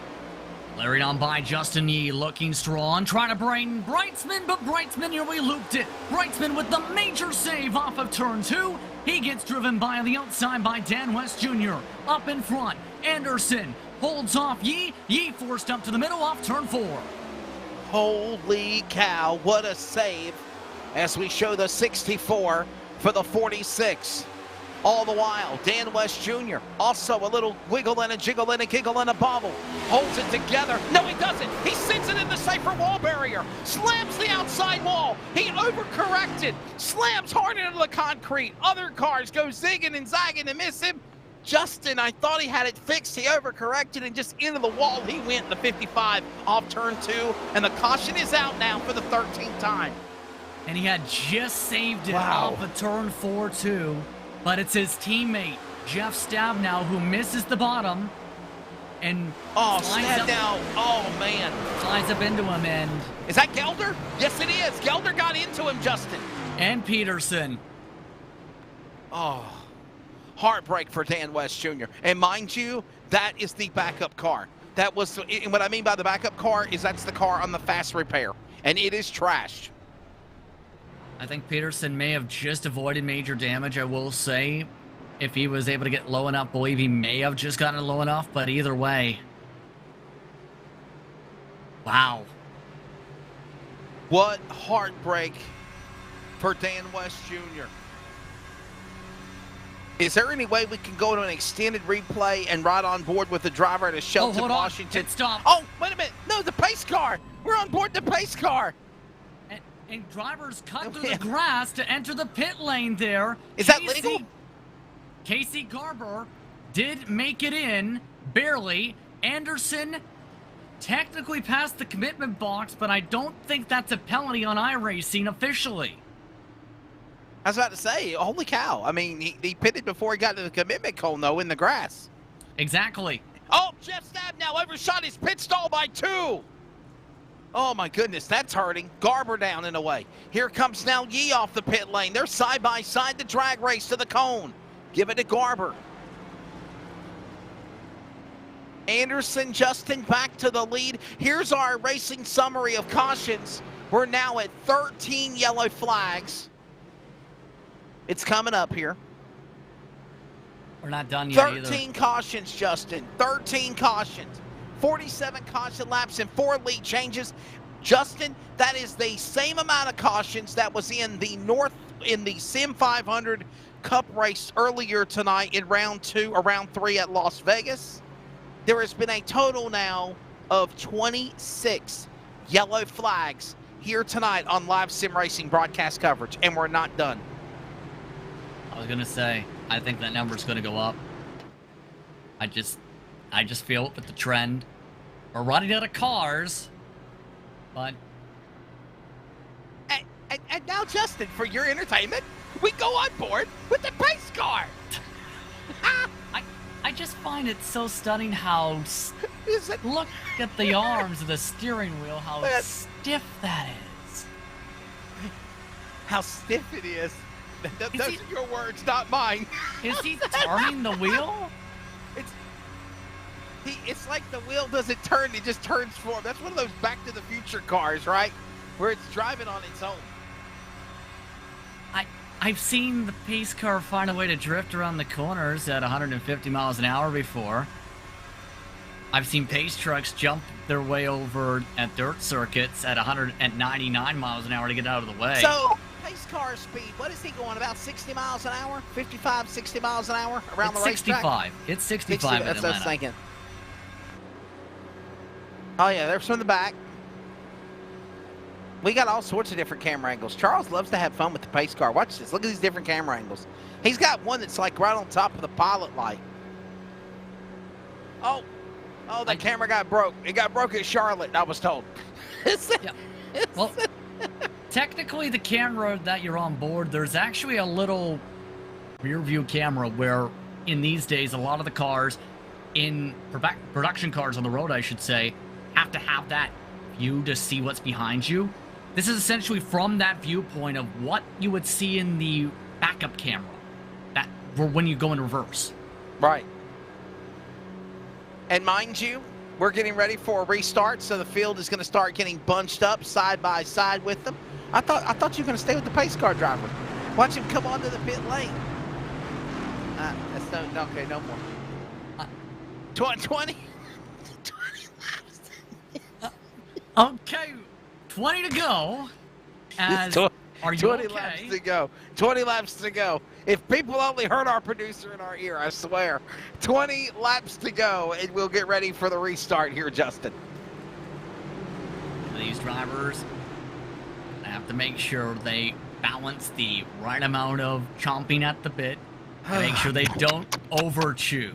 [SPEAKER 8] Larried on by Justin Yee, looking strong, trying to bring Brightsman, but Brightsman nearly looped it. Brightsman with the major save off of turn 2. He gets driven by the outside by Dan West Jr. Up in front, Anderson holds off Yee. Yee forced up to the middle off turn 4.
[SPEAKER 2] Holy cow, what a save as we show the 64 for the 46. All the while, Dan West Jr. also a little wiggle and a jiggle and a giggle and a bobble. Holds it together. No, he doesn't. He sends it in the safer wall barrier. Slams the outside wall. He overcorrected. Slams hard into the concrete. Other cars go zigging and zagging to miss him. Justin, I thought he had it fixed. He overcorrected and just into the wall he went in the 55 off turn 2. And the caution is out now for the 13th time.
[SPEAKER 8] And he had just saved it off of turn 4 too. But it's his teammate, Jeff Stabnow, who misses the bottom and
[SPEAKER 2] Stabnow. Oh, man.
[SPEAKER 8] Slides up into him, and...
[SPEAKER 2] Is that Gelder? Yes, it is. Gelder got into him, Justin.
[SPEAKER 8] And Peterson.
[SPEAKER 2] Oh, heartbreak for Dan West Jr. And mind you, that is the backup car. That was, and what I mean by the backup car is that's the car on the fast repair. And it is trashed.
[SPEAKER 8] I think Peterson may have just avoided major damage, I will say. If he was able to get low enough, believe he may have just gotten low enough, but either way. Wow.
[SPEAKER 2] What heartbreak for Dan West Jr. Is there any way we can go to an extended replay and ride on board with the driver at a Shelton, Washington?
[SPEAKER 8] Stop.
[SPEAKER 2] Oh, wait a minute. No, the pace car. We're on board the pace car.
[SPEAKER 8] And drivers cut through the grass to enter the pit lane there.
[SPEAKER 2] Is that legal?
[SPEAKER 8] Casey Garber did make it in, barely. Anderson technically passed the commitment box, but I don't think that's a penalty on iRacing officially.
[SPEAKER 2] I was about to say, holy cow. I mean, he pitted before he got to the commitment cone, though, in the grass.
[SPEAKER 8] Exactly.
[SPEAKER 2] Oh, Jeff Stabnow overshot his pit stall by 2. Oh, my goodness, that's hurting. Garber down and away. Here comes now Yee off the pit lane. They're side by side, the drag race to the cone. Give it to Garber. Anderson, Justin back to the lead. Here's our racing summary of cautions. We're now at 13 yellow flags. It's coming up here.
[SPEAKER 8] We're not done yet
[SPEAKER 2] 13 cautions, Justin. 13 cautions. 47 caution laps and 4 lead changes. Justin, that is the same amount of cautions that was in the Sim 500 Cup race earlier tonight in round 2 or round 3 at Las Vegas. There has been a total now of 26 yellow flags here tonight on Live Sim Racing broadcast coverage, and we're not done.
[SPEAKER 8] I was gonna say, I think that number's gonna go up. I just feel it with the trend. We're running out of cars, but...
[SPEAKER 2] And now, Justin, for your entertainment, we go on board with the pace car.
[SPEAKER 8] I just find it so stunning how... Look at the arms of the steering wheel, how stiff that is.
[SPEAKER 2] How stiff it is. Those are your words, not mine.
[SPEAKER 8] Is he turning the wheel?
[SPEAKER 2] It's like the wheel doesn't turn, it just turns forward. That's one of those Back to the Future cars, right? Where it's driving on its own.
[SPEAKER 8] I've seen the pace car find a way to drift around the corners at 150 miles an hour before. I've seen pace trucks jump their way over at dirt circuits at 199 miles an hour to get out of the way.
[SPEAKER 2] So, pace car speed, what is he going, about 60 miles an hour? 55, 60 miles an hour around the racetrack?
[SPEAKER 8] 65. It's 65 in
[SPEAKER 2] That's what I was
[SPEAKER 8] Atlanta.
[SPEAKER 2] thinking. Oh, yeah, there's from the back. We got all sorts of different camera angles. Charles loves to have fun with the pace car. Watch this. Look at these different camera angles. He's got one that's like right on top of the pilot light. Oh, the camera got broke. It got broke at Charlotte, I was told.
[SPEAKER 8] Yeah. Well, technically the camera that you're on board, there's actually a little rear view camera where in these days, a lot of the cars in production cars on the road, I should say, have to have that view to see what's behind you. This is essentially from that viewpoint of what you would see in the backup camera when you go in reverse.
[SPEAKER 2] Right. And mind you, we're getting ready for a restart, so the field is going to start getting bunched up side by side with them. I thought you were going to stay with the pace car driver. Watch him come onto the pit lane. Okay, no more. 20 laps.
[SPEAKER 8] Okay, 20 to go. Are you
[SPEAKER 2] 20
[SPEAKER 8] okay?
[SPEAKER 2] laps to go. 20 laps to go. If people only heard our producer in our ear, I swear. 20 laps to go, and we'll get ready for the restart here, Justin.
[SPEAKER 8] These drivers have to make sure they balance the right amount of chomping at the bit, make sure they don't over-chew,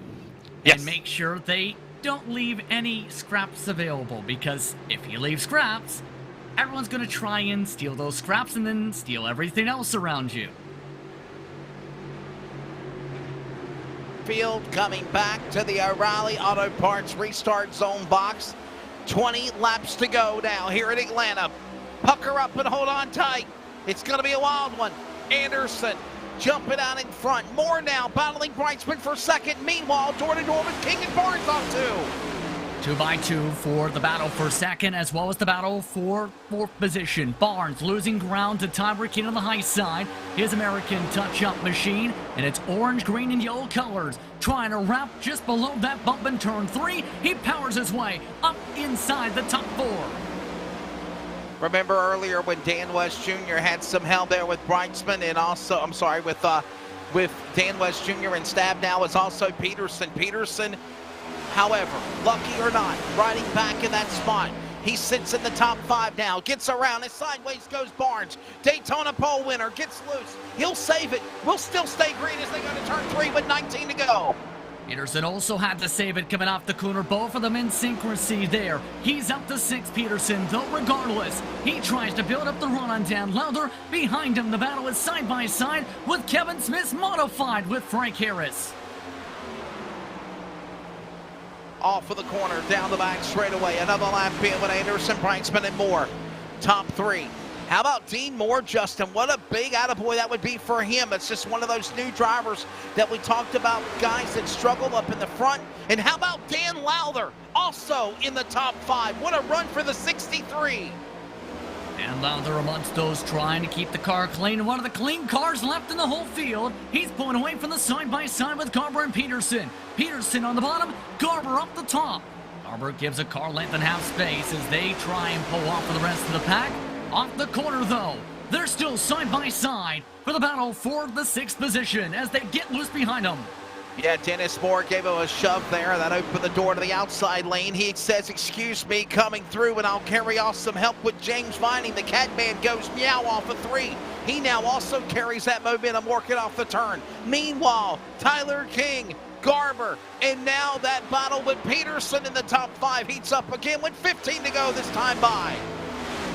[SPEAKER 8] and make sure they don't leave any scraps available, because if you leave scraps, everyone's going to try and steal those scraps and then steal everything else around you.
[SPEAKER 2] Field coming back to the O'Reilly Auto Parts restart zone box. 20 laps to go now here in Atlanta. Pucker up and hold on tight. It's going to be a wild one. Anderson jumping out in front. Moore now battling Brightsman for second. Meanwhile, door-to-door with King and Barnes off two.
[SPEAKER 8] 2 by 2 for the battle for second, as well as the battle for fourth position. Barnes losing ground to Tyler King on the high side. His American touch-up machine, and it's orange, green, and yellow colors. Trying to wrap just below that bump in turn 3. He powers his way up inside the top 4.
[SPEAKER 2] Remember earlier when Dan West Jr. had some help there with Brightsman, and also, with Dan West Jr. and Stab now is also Peterson. Peterson, however, lucky or not, riding back in that spot. He sits in the top 5 now, gets around, and sideways goes Barnes. Daytona pole winner, gets loose. He'll save it. We'll still stay green as they go to turn 3 with 19 to go.
[SPEAKER 8] Peterson also had to save it coming off the corner. Both of them in synchrony there. He's up to 6, Peterson, though regardless, he tries to build up the run on Dan Lowther. Behind him, the battle is side by side with Kevin Smith's modified with Frank Harris.
[SPEAKER 2] Off of the corner, down the back straightaway. Another lap in with Anderson, Brightsman, and Moore. Top 3. How about Dean Moore, Justin? What a big attaboy that would be for him. It's just one of those new drivers that we talked about, guys that struggle up in the front. And how about Dan Lowther, also in the top 5? What a run for the 63.
[SPEAKER 8] And Lowther amongst those trying to keep the car clean. One of the clean cars left in the whole field. He's pulling away from the side-by-side with Garber and Peterson. Peterson on the bottom, Garber up the top. Garber gives a car length and half space as they try and pull off for the rest of the pack. Off the corner, though, they're still side-by-side for the battle for the 6th position as they get loose behind them.
[SPEAKER 2] Yeah, Dennis Moore gave him a shove there. That opened the door to the outside lane. He says, excuse me, coming through, and I'll carry off some help with James Vining. The Catman goes meow off of 3. He now also carries that momentum working off the turn. Meanwhile, Tyler King, Garber, and now that battle with Peterson in the top 5 heats up again with 15 to go this time by.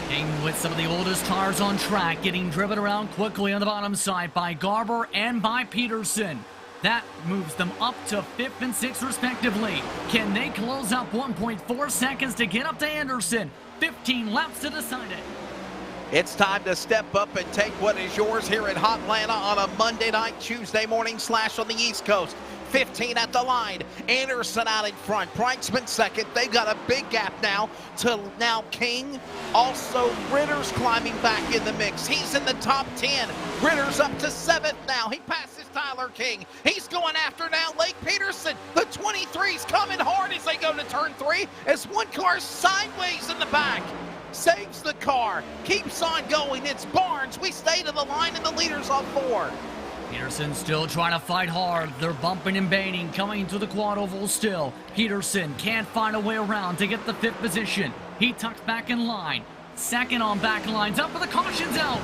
[SPEAKER 8] King with some of the oldest cars on track, getting driven around quickly on the bottom side by Garber and by Peterson. That moves them up to 5th and 6th respectively. Can they close out 1.4 seconds to get up to Anderson? 15 laps to decide it.
[SPEAKER 2] It's time to step up and take what is yours here in Hotlanta on a Monday night, Tuesday morning slash on the East Coast. 15 at the line. Anderson out in front. Brightsman second. They've got a big gap now to now King. Also, Ritter's climbing back in the mix. He's in the top 10. Ritter's up to 7th now. He passes Tyler King. He's going after now Lake Peterson. The 23's coming hard as they go to turn 3 as one car sideways in the back. Saves the car. Keeps on going. It's Barnes. We stay to the line and the leader's on 4.
[SPEAKER 8] Peterson still trying to fight hard. They're bumping and baiting, coming to the quad oval still. Peterson can't find a way around to get the 5th position. He tucks back in line. Second on back lines, up for the cautions out.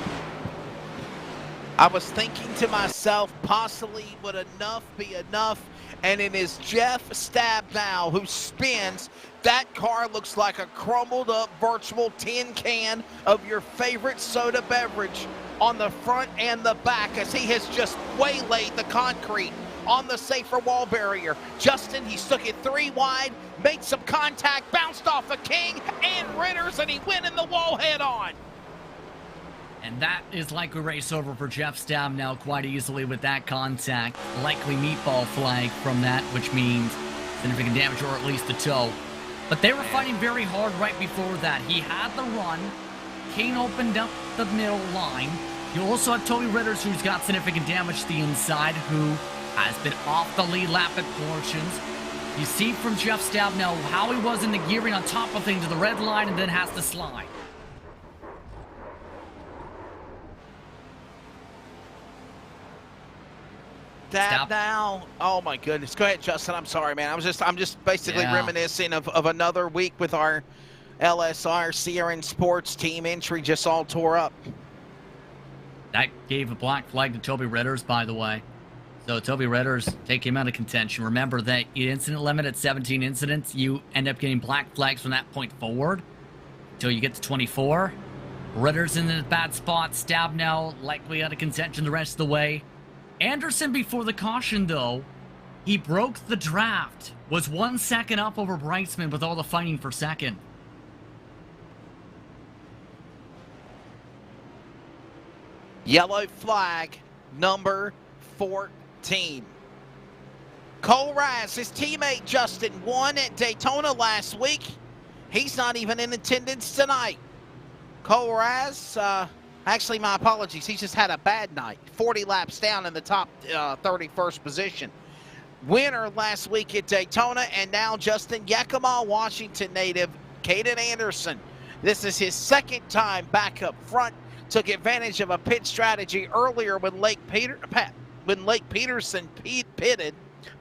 [SPEAKER 2] I was thinking to myself, possibly would enough be enough? And it is Jeff Stabnow who spins. That car looks like a crumbled up virtual tin can of your favorite soda beverage on the front and the back as he has just waylaid the concrete on the safer wall barrier. Justin, he stuck it 3 wide, made some contact, bounced off of King and Ritter's, and he went in the wall head on.
[SPEAKER 8] And that is likely race over for Jeff Stabnow quite easily with that contact. Likely meatball flag from that, which means significant damage or at least the toe. But they were fighting very hard right before that. He had the run. Kane opened up the middle line. You also have Toby Ritters, who's got significant damage to the inside, who has been off the lead lap at portions. You see from Jeff Stabnow how he was in the gearing on top of things to the red line and then has to slide.
[SPEAKER 2] Now, oh my goodness. Go ahead, Justin. I'm sorry, man. I'm just basically reminiscing of another week with our LSR Sierra Sports team entry just all tore up.
[SPEAKER 8] That gave a black flag to Toby Ritters, by the way. So Toby Ritters, take him out of contention. Remember that incident limit at 17 incidents, you end up getting black flags from that point forward until you get to 24. Ritters in a bad spot. Stabnow likely out of contention the rest of the way. Anderson before the caution, though, he broke the draft. Was 1 second up over Brightsman with all the fighting for second.
[SPEAKER 2] Yellow flag, number 14. Cole Raz, his teammate Justin, won at Daytona last week. He's not even in attendance tonight. Cole Raz, actually, my apologies. He's just had a bad night. 40 laps down in the top 31st position. Winner last week at Daytona, and now Justin, Yakima, Washington native, Caden Anderson. This is his second time back up front. Took advantage of a pit strategy earlier when Lake Peterson pitted.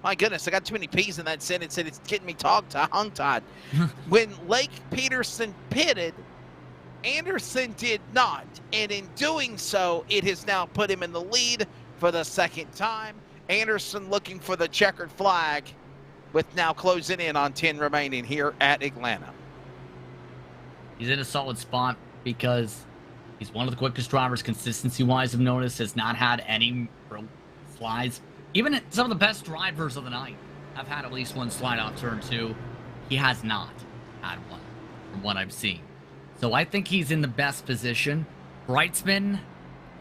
[SPEAKER 2] My goodness, I got too many P's in that sentence, and it's getting me tongue-tied. When Lake Peterson pitted, Anderson did not, and in doing so, it has now put him in the lead for the second time. Anderson looking for the checkered flag with now closing in on 10 remaining here at Atlanta.
[SPEAKER 8] He's in a solid spot because he's one of the quickest drivers consistency-wise I've noticed, has not had any real slides. Even some of the best drivers of the night have had at least one slide off turn 2. He has not had one from what I've seen. So I think he's in the best position. Brightsman,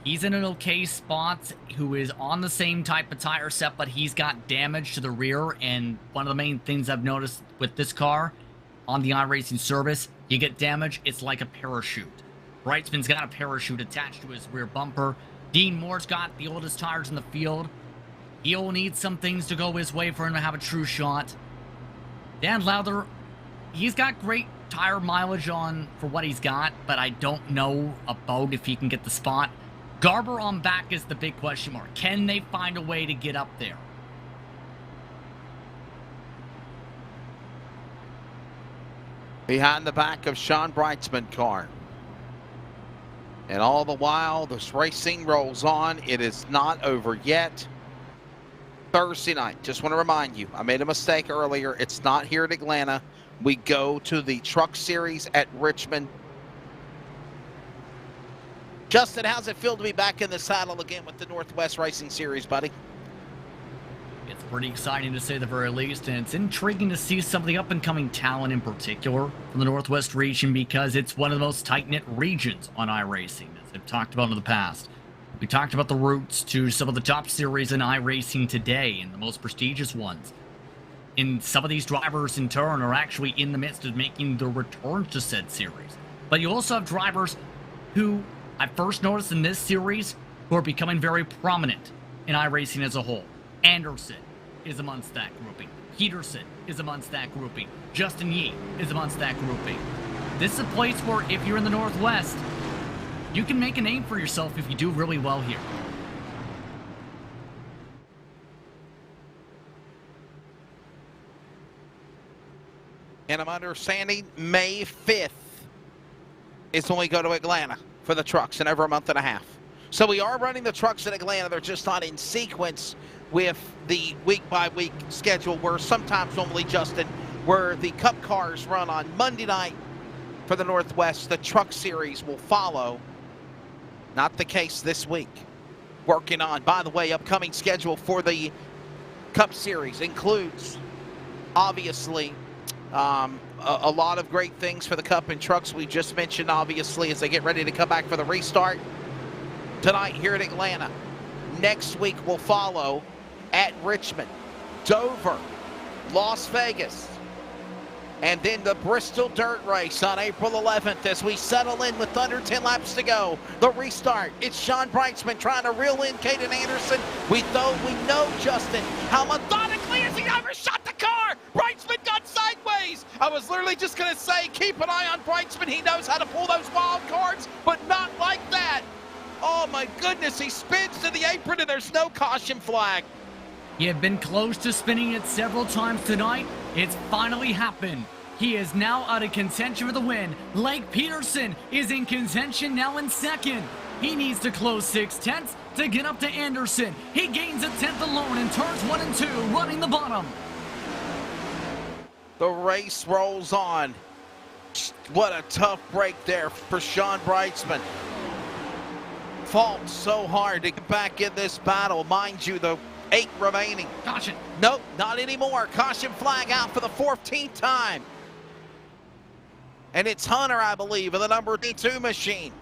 [SPEAKER 8] he's in an okay spot, who is on the same type of tire set, but he's got damage to the rear. And one of the main things I've noticed with this car on the iRacing service, you get damage, it's like a parachute. Brightsman's got a parachute attached to his rear bumper. Dean Moore's got the oldest tires in the field. He'll need some things to go his way for him to have a true shot. Dan Lowther, he's got great tire mileage on for what he's got, but I don't know about if he can get the spot. Garber on back is the big question mark. Can they find a way to get up there?
[SPEAKER 2] Behind the back of Sean Brightsman car. And all the while, this racing rolls on. It is not over yet. Thursday night, just want to remind you, I made a mistake earlier. It's not here at Atlanta. We go to the Truck Series at Richmond. Justin, how's it feel to be back in the saddle again with the Northwest Racing Series, buddy?
[SPEAKER 8] It's pretty exciting to say the very least, and it's intriguing to see some of the up-and-coming talent in particular from the Northwest region because it's one of the most tight-knit regions on iRacing, as I've talked about in the past. We talked about the routes to some of the top series in iRacing today and the most prestigious ones. And some of these drivers, in turn, are actually in the midst of making their return to said series. But you also have drivers who I first noticed in this series who are becoming very prominent in iRacing as a whole. Anderson is amongst that grouping. Peterson is amongst that grouping. Justin Yee is amongst that grouping. This is a place where if you're in the Northwest, you can make a name for yourself if you do really well here.
[SPEAKER 2] And I'm understanding May 5th is when we go to Atlanta for the trucks in over a month and a half. So we are running the trucks in Atlanta. They're just not in sequence with the week-by-week schedule where sometimes normally, Justin, where the Cup cars run on Monday night for the Northwest, the truck series will follow. Not the case this week. Working on, by the way, upcoming schedule for the Cup series includes, obviously, a lot of great things for the Cup and trucks. We just mentioned, obviously, as they get ready to come back for the restart tonight here in Atlanta. Next week will follow at Richmond, Dover, Las Vegas, and then the Bristol Dirt Race on April 11th as we settle in with under 10 laps to go. The restart. It's Sean Brightsman trying to reel in Caden Anderson. We know, Justin, how methodically as he overshot the car. Brightsman got sideways. I was literally just going to say, keep an eye on Brightsman. He knows how to pull those wild cards, but not like that. Oh my goodness, he spins to the apron and there's no caution flag.
[SPEAKER 8] He had been close to spinning it several times tonight. It's finally happened. He is now out of contention for the win. Blake Peterson is in contention now in second. He needs to close 6/10 to get up to Anderson. He gains a 10th alone in turns 1 and 2, running the bottom.
[SPEAKER 2] The race rolls on. What a tough break there for Sean Brightsman. Fought so hard to get back in this battle. Mind you, the 8 remaining.
[SPEAKER 8] Caution.
[SPEAKER 2] Nope, not anymore. Caution flag out for the 14th time. And it's Hunter, I believe, of the number 2 machine.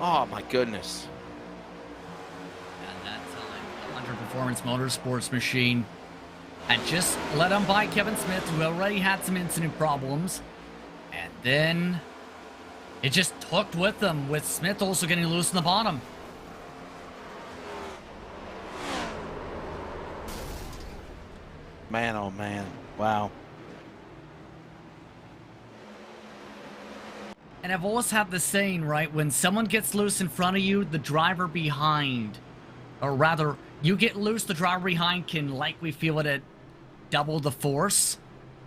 [SPEAKER 2] Oh, my goodness.
[SPEAKER 8] And that time, Hunter Performance Motorsports machine had just let him by Kevin Smith, who already had some incident problems. And then it just hooked with them, with Smith also getting loose in the bottom.
[SPEAKER 2] Man, oh man. Wow.
[SPEAKER 8] And I've always had the saying, right? When someone gets loose in front of you, the driver behind, or rather, you get loose, the driver behind can likely feel it at double the force.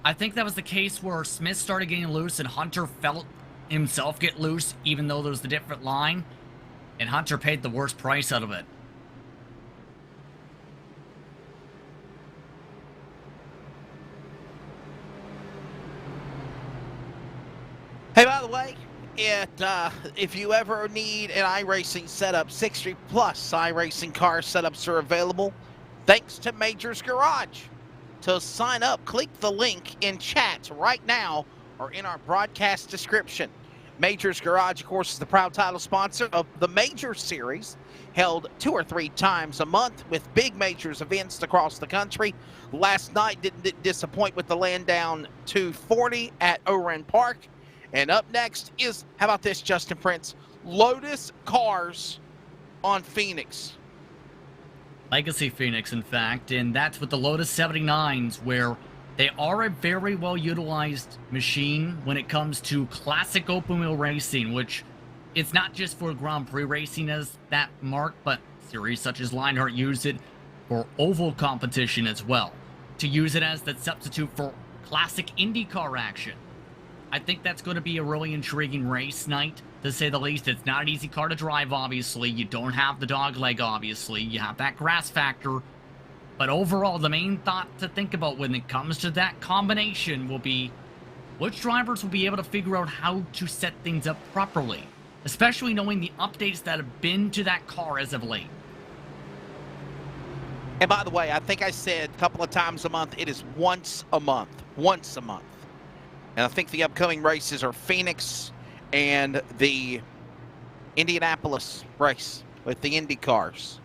[SPEAKER 8] I think that was the case where Smith started getting loose and Hunter felt himself get loose, even though there was the different line. And Hunter paid the worst price out of it.
[SPEAKER 2] Hey, by the way, if you ever need an iRacing setup, 60 plus iRacing car setups are available thanks to Major's Garage. To sign up, click the link in chat right now or in our broadcast description. Major's Garage, of course, is the proud title sponsor of the Major Series, held 2 or 3 times a month with big Majors events across the country. Last night didn't disappoint with the land down 240 at Oren Park. And up next is, how about this, Justin Prince? Lotus Cars on Phoenix.
[SPEAKER 8] Legacy Phoenix, in fact, and that's with the Lotus 79s, where they are a very well-utilized machine when it comes to classic open-wheel racing, which it's not just for Grand Prix racing as that mark, but series such as Lionheart use it for oval competition as well, to use it as the substitute for classic IndyCar action. I think that's going to be a really intriguing race night, to say the least. It's not an easy car to drive, obviously. You don't have the dog leg, obviously. You have that grass factor. But overall, the main thought to think about when it comes to that combination will be which drivers will be able to figure out how to set things up properly, especially knowing the updates that have been to that car as of late.
[SPEAKER 2] And by the way, I think I said a couple of times a month. It is once a month. Once a month. And I think the upcoming races are Phoenix and the Indianapolis race with the Indy cars.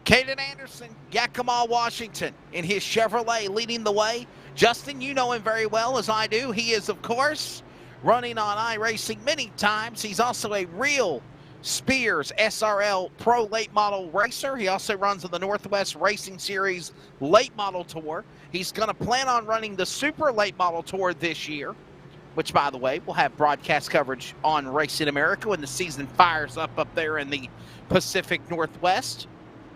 [SPEAKER 2] Caden Anderson, Yakima, Washington, in his Chevrolet leading the way. Justin, you know him very well, as I do. He is, of course, running on iRacing many times. He's also a real Spears SRL Pro Late Model racer. He also runs on the Northwest Racing Series Late Model Tour. He's going to plan on running the Super Late Model Tour this year, which, by the way, will have broadcast coverage on Racing America when the season fires up there in the Pacific Northwest,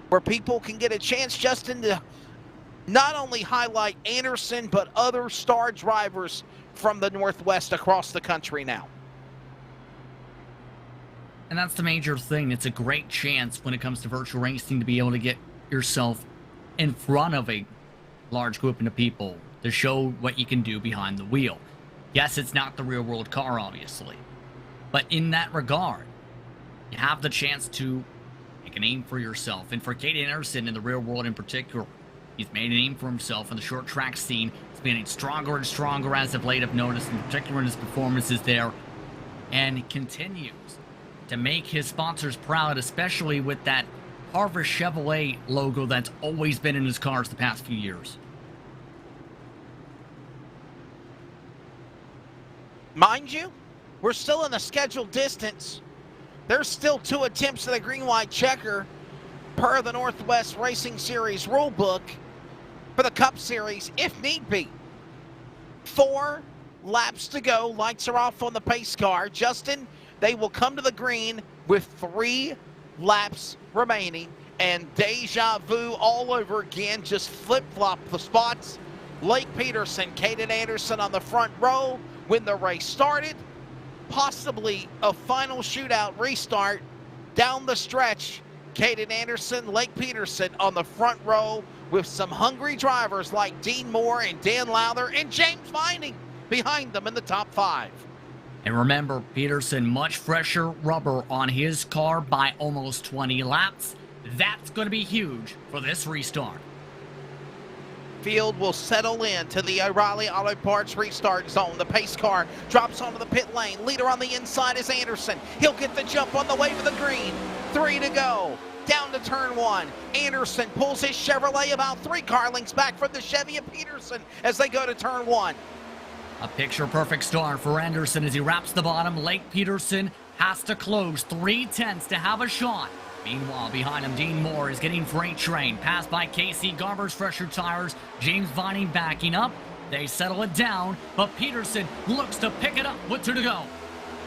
[SPEAKER 2] where people can get a chance, Justin, to not only highlight Anderson, but other star drivers from the Northwest across the country now.
[SPEAKER 8] And that's the major thing. It's a great chance when it comes to virtual racing to be able to get yourself in front of a large group of people to show what you can do behind the wheel. Yes, it's not the real world car, obviously, but in that regard, you have the chance to make a name for yourself. And for Caden Anderson in the real world in particular, he's made a name for himself in the short track scene. He's getting stronger and stronger as of late, I've noticed, in particular in his performances there, and he continues to make his sponsors proud, especially with that Harvest Chevrolet logo that's always been in his cars the past few years.
[SPEAKER 2] Mind you, we're still in the scheduled distance. There's still 2 attempts at a green-white checker per the Northwest Racing Series rulebook for the Cup Series, if need be. 4 laps to go. Lights are off on the pace car. Justin, they will come to the green with 3 laps remaining, and deja vu all over again. Just flip-flop the spots. Blake Peterson, Caden Anderson on the front row when the race started. Possibly a final shootout restart down the stretch. Caden Anderson, Blake Peterson on the front row with some hungry drivers like Dean Moore and Dan Lowther and James Vining behind them in the top 5.
[SPEAKER 8] And remember, Peterson, much fresher rubber on his car by almost 20 laps. That's going to be huge for this restart.
[SPEAKER 2] Field will settle in to the O'Reilly Auto Parts restart zone. The pace car drops onto the pit lane. Leader on the inside is Anderson. He'll get the jump on the way to the green. 3 to go. Down to turn 1. Anderson pulls his Chevrolet about 3 car lengths back from the Chevy of Peterson as they go to turn 1.
[SPEAKER 8] A picture-perfect start for Anderson as he wraps the bottom. Blake Peterson has to close 3/10 to have a shot. Meanwhile, behind him, Dean Moore is getting freight train. Passed by Casey Garber's fresher tires. James Vining backing up. They settle it down, but Peterson looks to pick it up with 2 to go.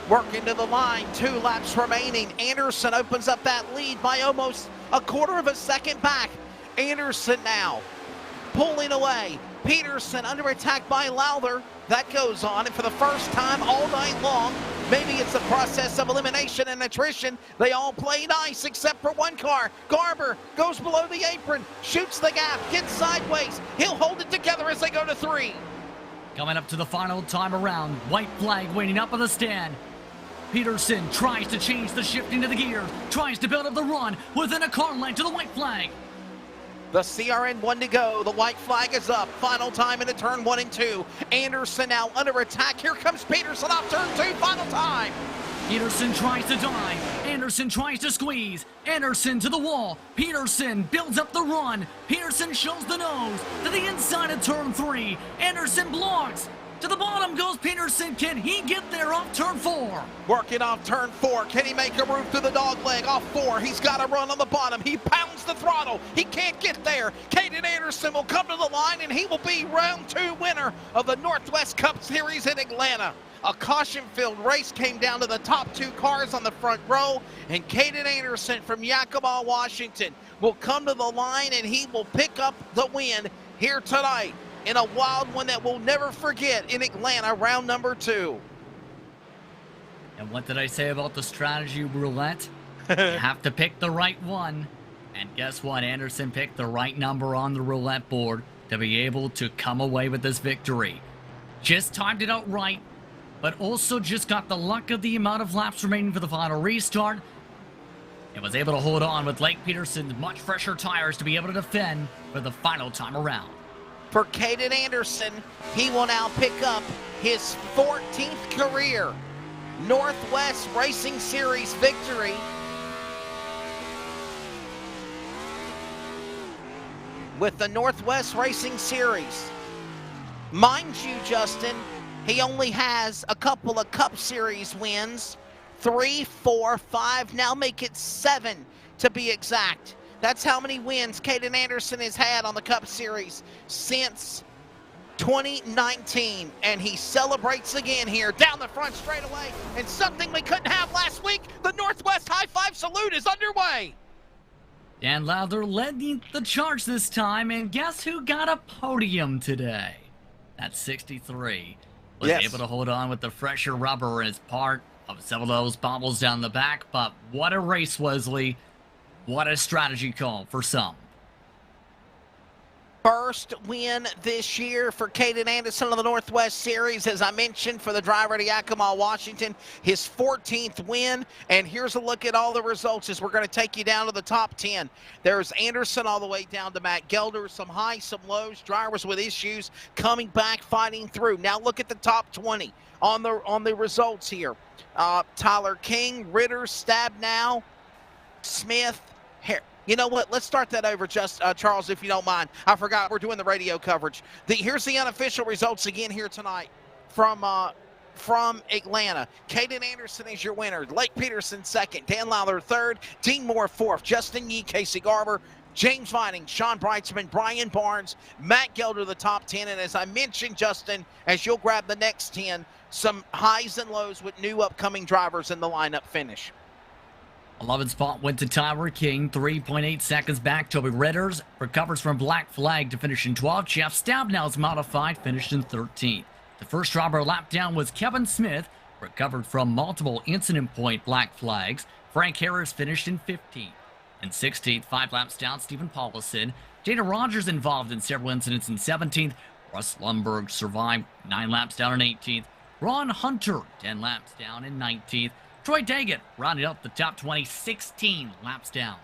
[SPEAKER 2] Working to the line, 2 laps remaining. Anderson opens up that lead by almost a quarter of a second back. Anderson now pulling away. Peterson under attack by Lowther. That goes on, and for the first time all night long, maybe it's the process of elimination and attrition. They all play nice except for 1 car. Garber goes below the apron, shoots the gap, gets sideways. He'll hold it together as they go to 3.
[SPEAKER 8] Coming up to the final time around, white flag waiting up on the stand. Peterson tries to change the shift into the gear, tries to build up the run within a car length to the white flag.
[SPEAKER 2] The CRN 1 to go. The white flag is up. Final time into turn 1 and 2. Anderson now under attack. Here comes Peterson off turn 2. Final time.
[SPEAKER 8] Peterson tries to dive. Anderson tries to squeeze. Anderson to the wall. Peterson builds up the run. Peterson shows the nose to the inside of turn 3. Anderson blocks. To the bottom goes Peterson. Can he get there off turn 4?
[SPEAKER 2] Working off turn 4. Can he make a move through the dog leg off 4? He's got to run on the bottom. He pounds the throttle. He can't get there. Caden Anderson will come to the line, and he will be round 2 winner of the Northwest Cup Series in Atlanta. A caution-filled race came down to the top 2 cars on the front row, and Caden Anderson from Yakima, Washington will come to the line, and he will pick up the win here tonight in a wild one that we'll never forget in Atlanta, round number 2.
[SPEAKER 8] And what did I say about the strategy roulette? You have to pick the right one. And guess what? Anderson picked the right number on the roulette board to be able to come away with this victory. Just timed it out right, but also just got the luck of the amount of laps remaining for the final restart. and was able to hold on with Lake Peterson's much fresher tires to be able to defend for the final time around.
[SPEAKER 2] For Caden Anderson, he will now pick up his 14th career Northwest Racing Series victory. With the Northwest Racing Series. Mind you, Justin, he only has a couple of Cup Series wins. 3, 4, 5, now make it 7 to be exact. That's how many wins Caden Anderson has had on the Cup Series since 2019. And he celebrates again here down the front straightaway. And something we couldn't have last week, the Northwest High Five Salute is underway.
[SPEAKER 8] Dan Lowther led the charge this time, and guess who got a podium today? That's 63. Was able to hold on with the fresher rubber as part of some of those bobbles down the back, but what a race, Wesley. What a strategy call for some.
[SPEAKER 2] First win this year for Caden Anderson of the Northwest Series, as I mentioned, for the driver at Yakima, Washington. His 14th win, and here's a look at all the results as we're going to take you down to the top 10. There's Anderson all the way down to Matt Gelder, some highs, some lows, drivers with issues coming back, fighting through. Now look at the top 20 on the results here. Tyler King, Ritter, Stabnow, Smith, Harris. You know what? Let's start that over, Charles, if you don't mind. I forgot we're doing the radio coverage. Here's the unofficial results again here tonight from Atlanta. Caden Anderson is your winner. Lake Peterson second. Dan Lowther third. Dean Moore fourth. Justin Yee, Casey Garber, James Vining, Sean Breitzman, Brian Barnes, Matt Gelder, the top 10. And as I mentioned, Justin, as you'll grab the next 10, some highs and lows with new upcoming drivers in the lineup finish.
[SPEAKER 8] 11th spot went to Tyler King, 3.8 seconds back. Toby Ritters recovers from black flag to finish in 12th. Jeff Stabnow's modified finished in 13th. The first driver lap down was Kevin Smith, recovered from multiple incident point black flags. Frank Harris finished in 15th. In 16th, 5 laps down, Stephen Paulison. Dana Rogers involved in several incidents in 17th. Russ Lundberg survived 9 laps down in 18th. Ron Hunter, 10 laps down in 19th. Troy Daggett rounded up the top 20, 16 laps down.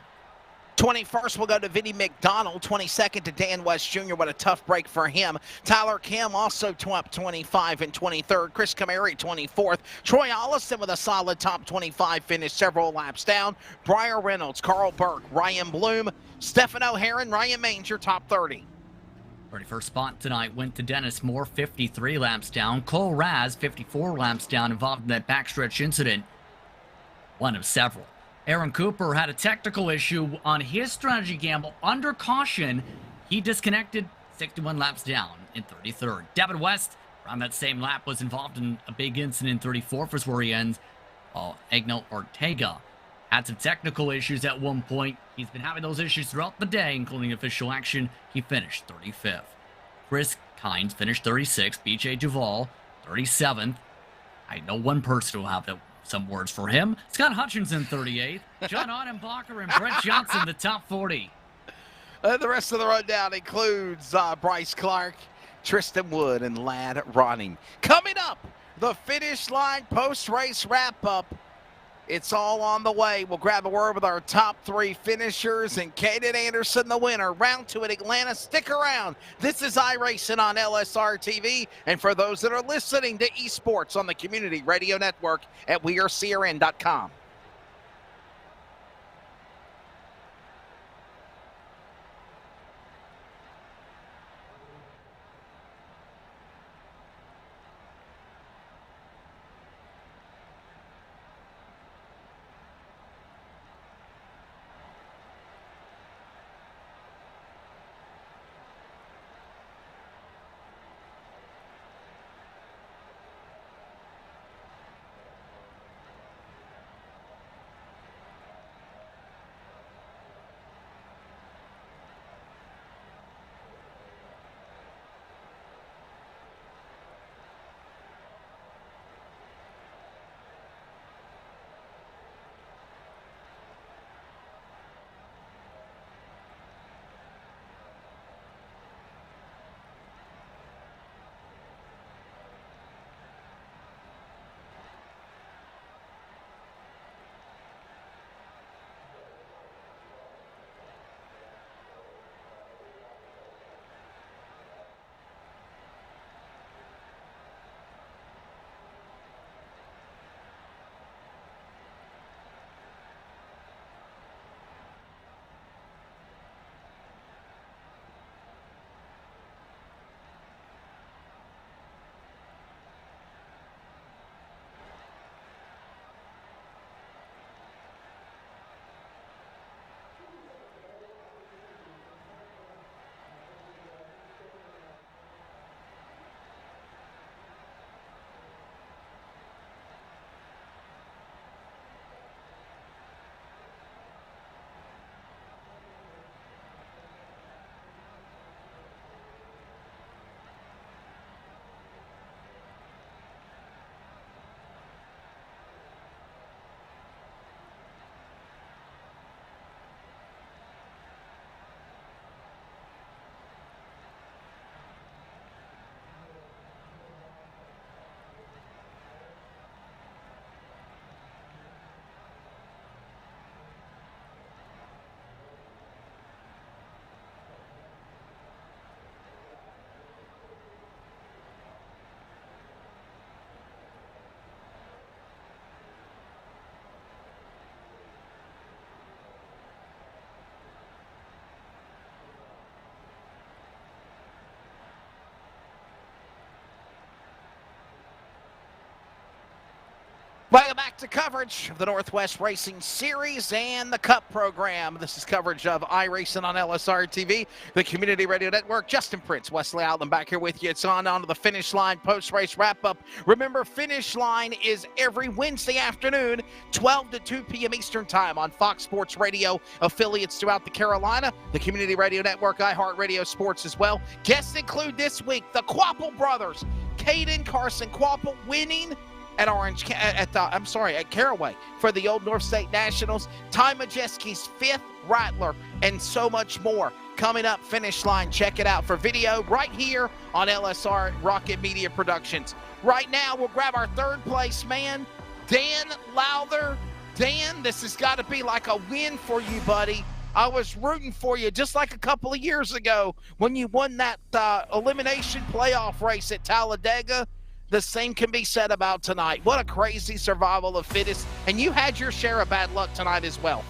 [SPEAKER 2] 21st will go to Vinnie McDonald. 22nd to Dan West Jr. What a tough break for him. Tyler Kim also top 25 and 23rd. Chris Camary 24th. Troy Allison with a solid top 25 finish, several laps down. Briar Reynolds, Carl Burke, Ryan Bloom, Stefano Heron, Ryan Manger top 30.
[SPEAKER 8] 31st spot tonight went to Dennis Moore, 53 laps down. Cole Raz, 54 laps down, involved in that backstretch incident. One of several. Aaron Cooper had a technical issue on his strategy gamble under caution. He disconnected 61 laps down in 33rd. Devin West, around that same lap, was involved in a big incident in 34th, is where he ends. Egno Ortega had some technical issues at one point. He's been having those issues throughout the day, including official action. He finished 35th. Chris Kynes finished 36th. BJ Duvall, 37th. I know one person will have some words for him. Scott Hutchinson, 38th. John Ottenbacher and Brett Johnson, the top 40.
[SPEAKER 2] The rest of the rundown includes Bryce Clark, Tristan Wood, and Ladd Ronning. Coming up, the finish line post-race wrap-up. It's all on the way. We'll grab a word with our top 3 finishers and Caden Anderson, the winner. Round 2 at Atlanta. Stick around. This is iRacing on LSRTV. And for those that are listening to esports on the Community Radio Network at wearecrn.com. Welcome back to coverage of the Northwest Racing Series and the Cup program. This is coverage of iRacing on LSRTV, the Community Radio Network. Justin Prince, Wesley Outland back here with you. It's on to the finish line post-race wrap-up. Remember, finish line is every Wednesday afternoon, 12 to 2 p.m. Eastern Time on Fox Sports Radio affiliates throughout the Carolina, the Community Radio Network, iHeartRadio Sports as well. Guests include this week the Quapple brothers, Caden Carson Quapple, winning at Caraway for the Old North State Nationals. Ty Majeski's 5th Rattler, and so much more coming up. Finish line, check it out for video right here on LSR Rocket Media Productions. Right now, we'll grab our third place man, Dan Lowther. Dan, this has got to be like a win for you, buddy. I was rooting for you just like a couple of years ago when you won that elimination playoff race at Talladega. The same can be said about tonight. What a crazy survival of fittest. And you had your share of bad luck tonight as well.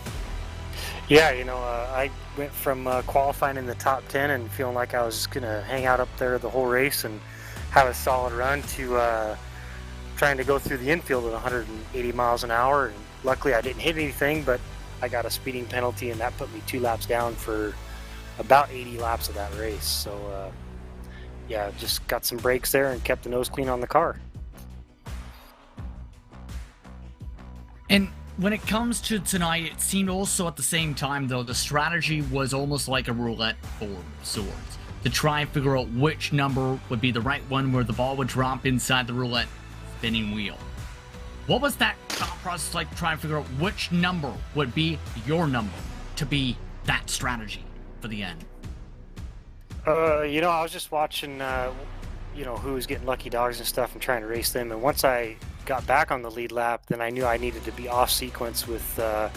[SPEAKER 9] Yeah, I went from qualifying in the top 10 and feeling like I was going to hang out up there the whole race and have a solid run to trying to go through the infield at 180 miles an hour. And luckily I didn't hit anything, but I got a speeding penalty, and that put me 2 laps down for about 80 laps of that race. So, yeah, just got some brakes there and kept the nose clean on the car.
[SPEAKER 8] And when it comes to tonight, it seemed also at the same time, though, the strategy was almost like a roulette for sorts to try and figure out which number would be the right one where the ball would drop inside the roulette spinning wheel. What was that thought process like to try and figure out which number would be your number to be that strategy for the end?
[SPEAKER 9] I was just watching, who was getting lucky dogs and stuff and trying to race them. And once I got back on the lead lap, then I knew I needed to be off sequence with the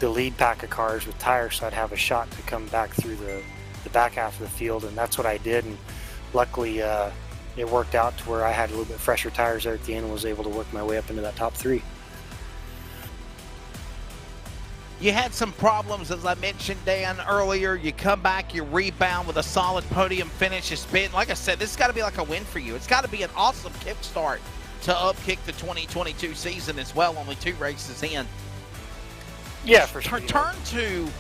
[SPEAKER 9] lead pack of cars with tires, so I'd have a shot to come back through the back half of the field. And that's what I did. And luckily, it worked out to where I had a little bit fresher tires there at the end and was able to work my way up into that top 3.
[SPEAKER 2] You had some problems, as I mentioned, Dan, earlier. You come back, you rebound with a solid podium finish. It's been, like I said, this has got to be like a win for you. It's got to be an awesome kickstart to upkick the 2022 season as well, only 2 races in.
[SPEAKER 9] Yeah, for sure.
[SPEAKER 2] Turn two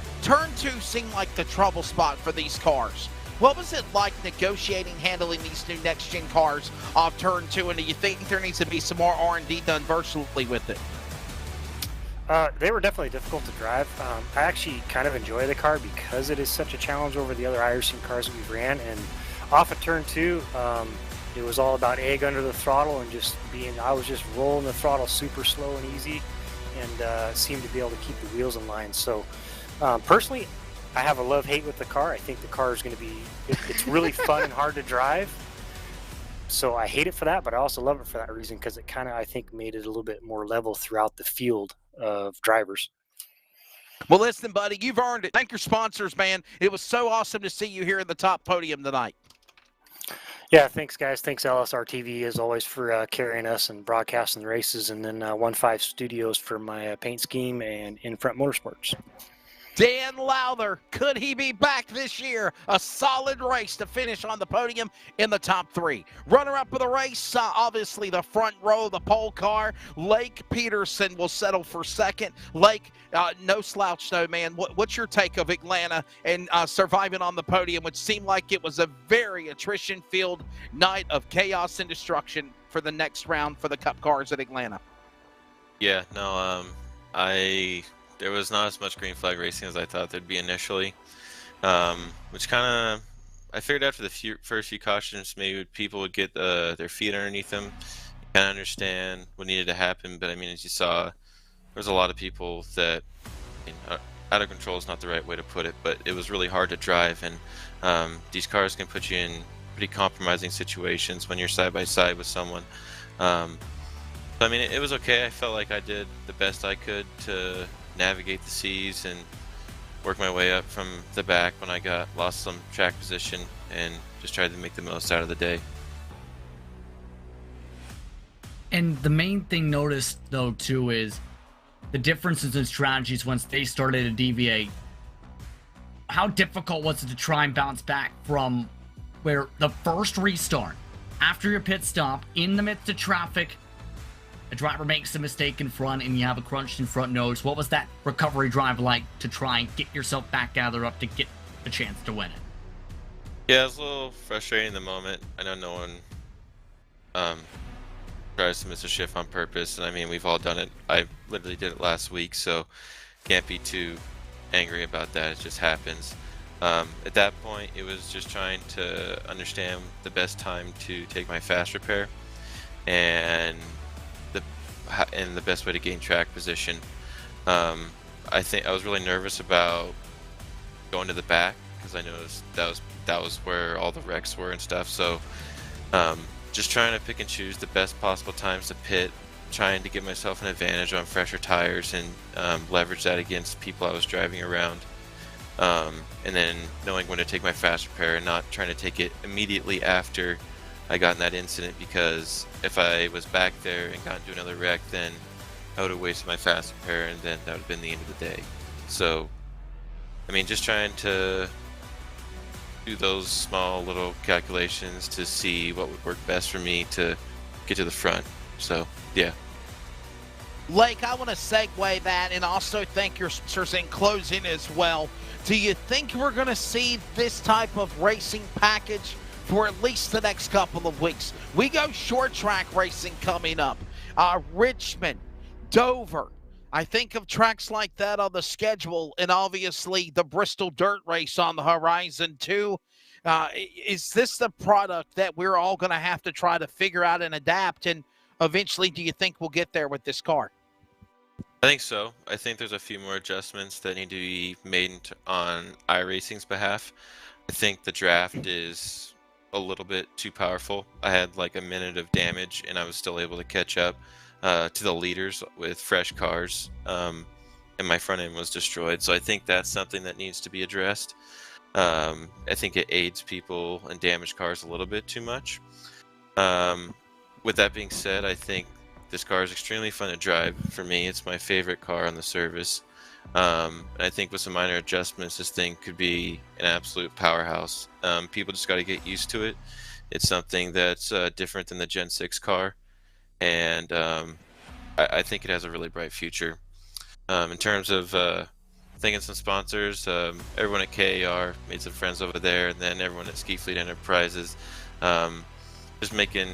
[SPEAKER 2] seemed like the trouble spot for these cars. What was it like negotiating, handling these new next-gen cars off turn 2, and do you think there needs to be some more R&D done virtually with it?
[SPEAKER 9] They were definitely difficult to drive. I actually kind of enjoy the car because it is such a challenge over the other iRacing cars that we've ran. And off of turn 2, it was all about egg under the throttle and I was just rolling the throttle super slow and easy, and seemed to be able to keep the wheels in line. So personally, I have a love-hate with the car. I think the car is going to be, it's really fun and hard to drive. So I hate it for that, but I also love it for that reason, because it kind of, I think, made it a little bit more level throughout the field of drivers.
[SPEAKER 2] Well, listen, buddy, you've earned it. Thank your sponsors, man. It was so awesome to see you here in the top podium tonight.
[SPEAKER 9] Yeah, thanks, guys. Thanks, LSRTV, as always, for carrying us and broadcasting the races, and then 1-5 Studios for my paint scheme and In Front Motorsports.
[SPEAKER 2] Dan Lowther, could he be back this year? A solid race to finish on the podium in the top 3. Runner-up of the race, obviously the front row, the pole car. Lake Peterson will settle for second. Lake, no slouch though, man. What's your take of Atlanta and surviving on the podium, which seemed like it was a very attrition-filled night of chaos and destruction for the next round for the Cup cars at Atlanta?
[SPEAKER 10] Yeah, no, there was not as much green flag racing as I thought there'd be initially, which kind of, I figured after the first few cautions, maybe people would get their feet underneath them, kind of understand what needed to happen. But I mean, as you saw, there was a lot of people that, out of control is not the right way to put it, but it was really hard to drive. And these cars can put you in pretty compromising situations when you're side by side with someone. So I mean, it was okay. I felt like I did the best I could to navigate the seas and work my way up from the back when I lost some track position, and just tried to make the most out of the day.
[SPEAKER 8] And the main thing noticed though too is the differences in strategies once they started to deviate. How difficult was it to try and bounce back from where the first restart after your pit stop in the midst of traffic, a driver makes a mistake in front and you have a crunched in front nose. What was that recovery drive like to try and get yourself back gathered up to get the chance to win it?
[SPEAKER 10] Yeah, it was a little frustrating in the moment. I know no one tries to miss a shift on purpose, and I mean, we've all done it. I literally did it last week, so can't be too angry about that. It just happens. At that point, it was just trying to understand the best time to take my fast repair and the best way to gain track position. I think I was really nervous about going to the back because I noticed that was where all the wrecks were and stuff. So just trying to pick and choose the best possible times to pit, trying to give myself an advantage on fresher tires and leverage that against people I was driving around. And then knowing when to take my fast repair and not trying to take it immediately after I got in that incident, because if I was back there and got into another wreck, then I would have wasted my fast repair and then that would have been the end of the day. So, I mean, just trying to do those small little calculations to see what would work best for me to get to the front. So, yeah.
[SPEAKER 2] Lake, I want to segue that and also thank your sponsors in closing as well. Do you think we're going to see this type of racing package for at least the next couple of weeks? We go short track racing coming up. Richmond, Dover. I think of tracks like that on the schedule, and obviously the Bristol Dirt Race on the horizon too. Is this the product that we're all going to have to try to figure out and adapt? And eventually, do you think we'll get there with this car?
[SPEAKER 10] I think so. I think there's a few more adjustments that need to be made on iRacing's behalf. I think the draft is a little bit too powerful. I had like a minute of damage and I was still able to catch up to the leaders with fresh cars, and my front end was destroyed. So I think that's something that needs to be addressed. I think it aids people and damaged cars a little bit too much. With that being said, I think this car is extremely fun to drive. For me, it's my favorite car on the service. And I think with some minor adjustments, this thing could be an absolute powerhouse. People just got to get used to it. It's something that's different than the Gen 6 car. And I think it has a really bright future. In terms of thanking some sponsors, everyone at KAR, made some friends over there, and then everyone at Ski Fleet Enterprises, just making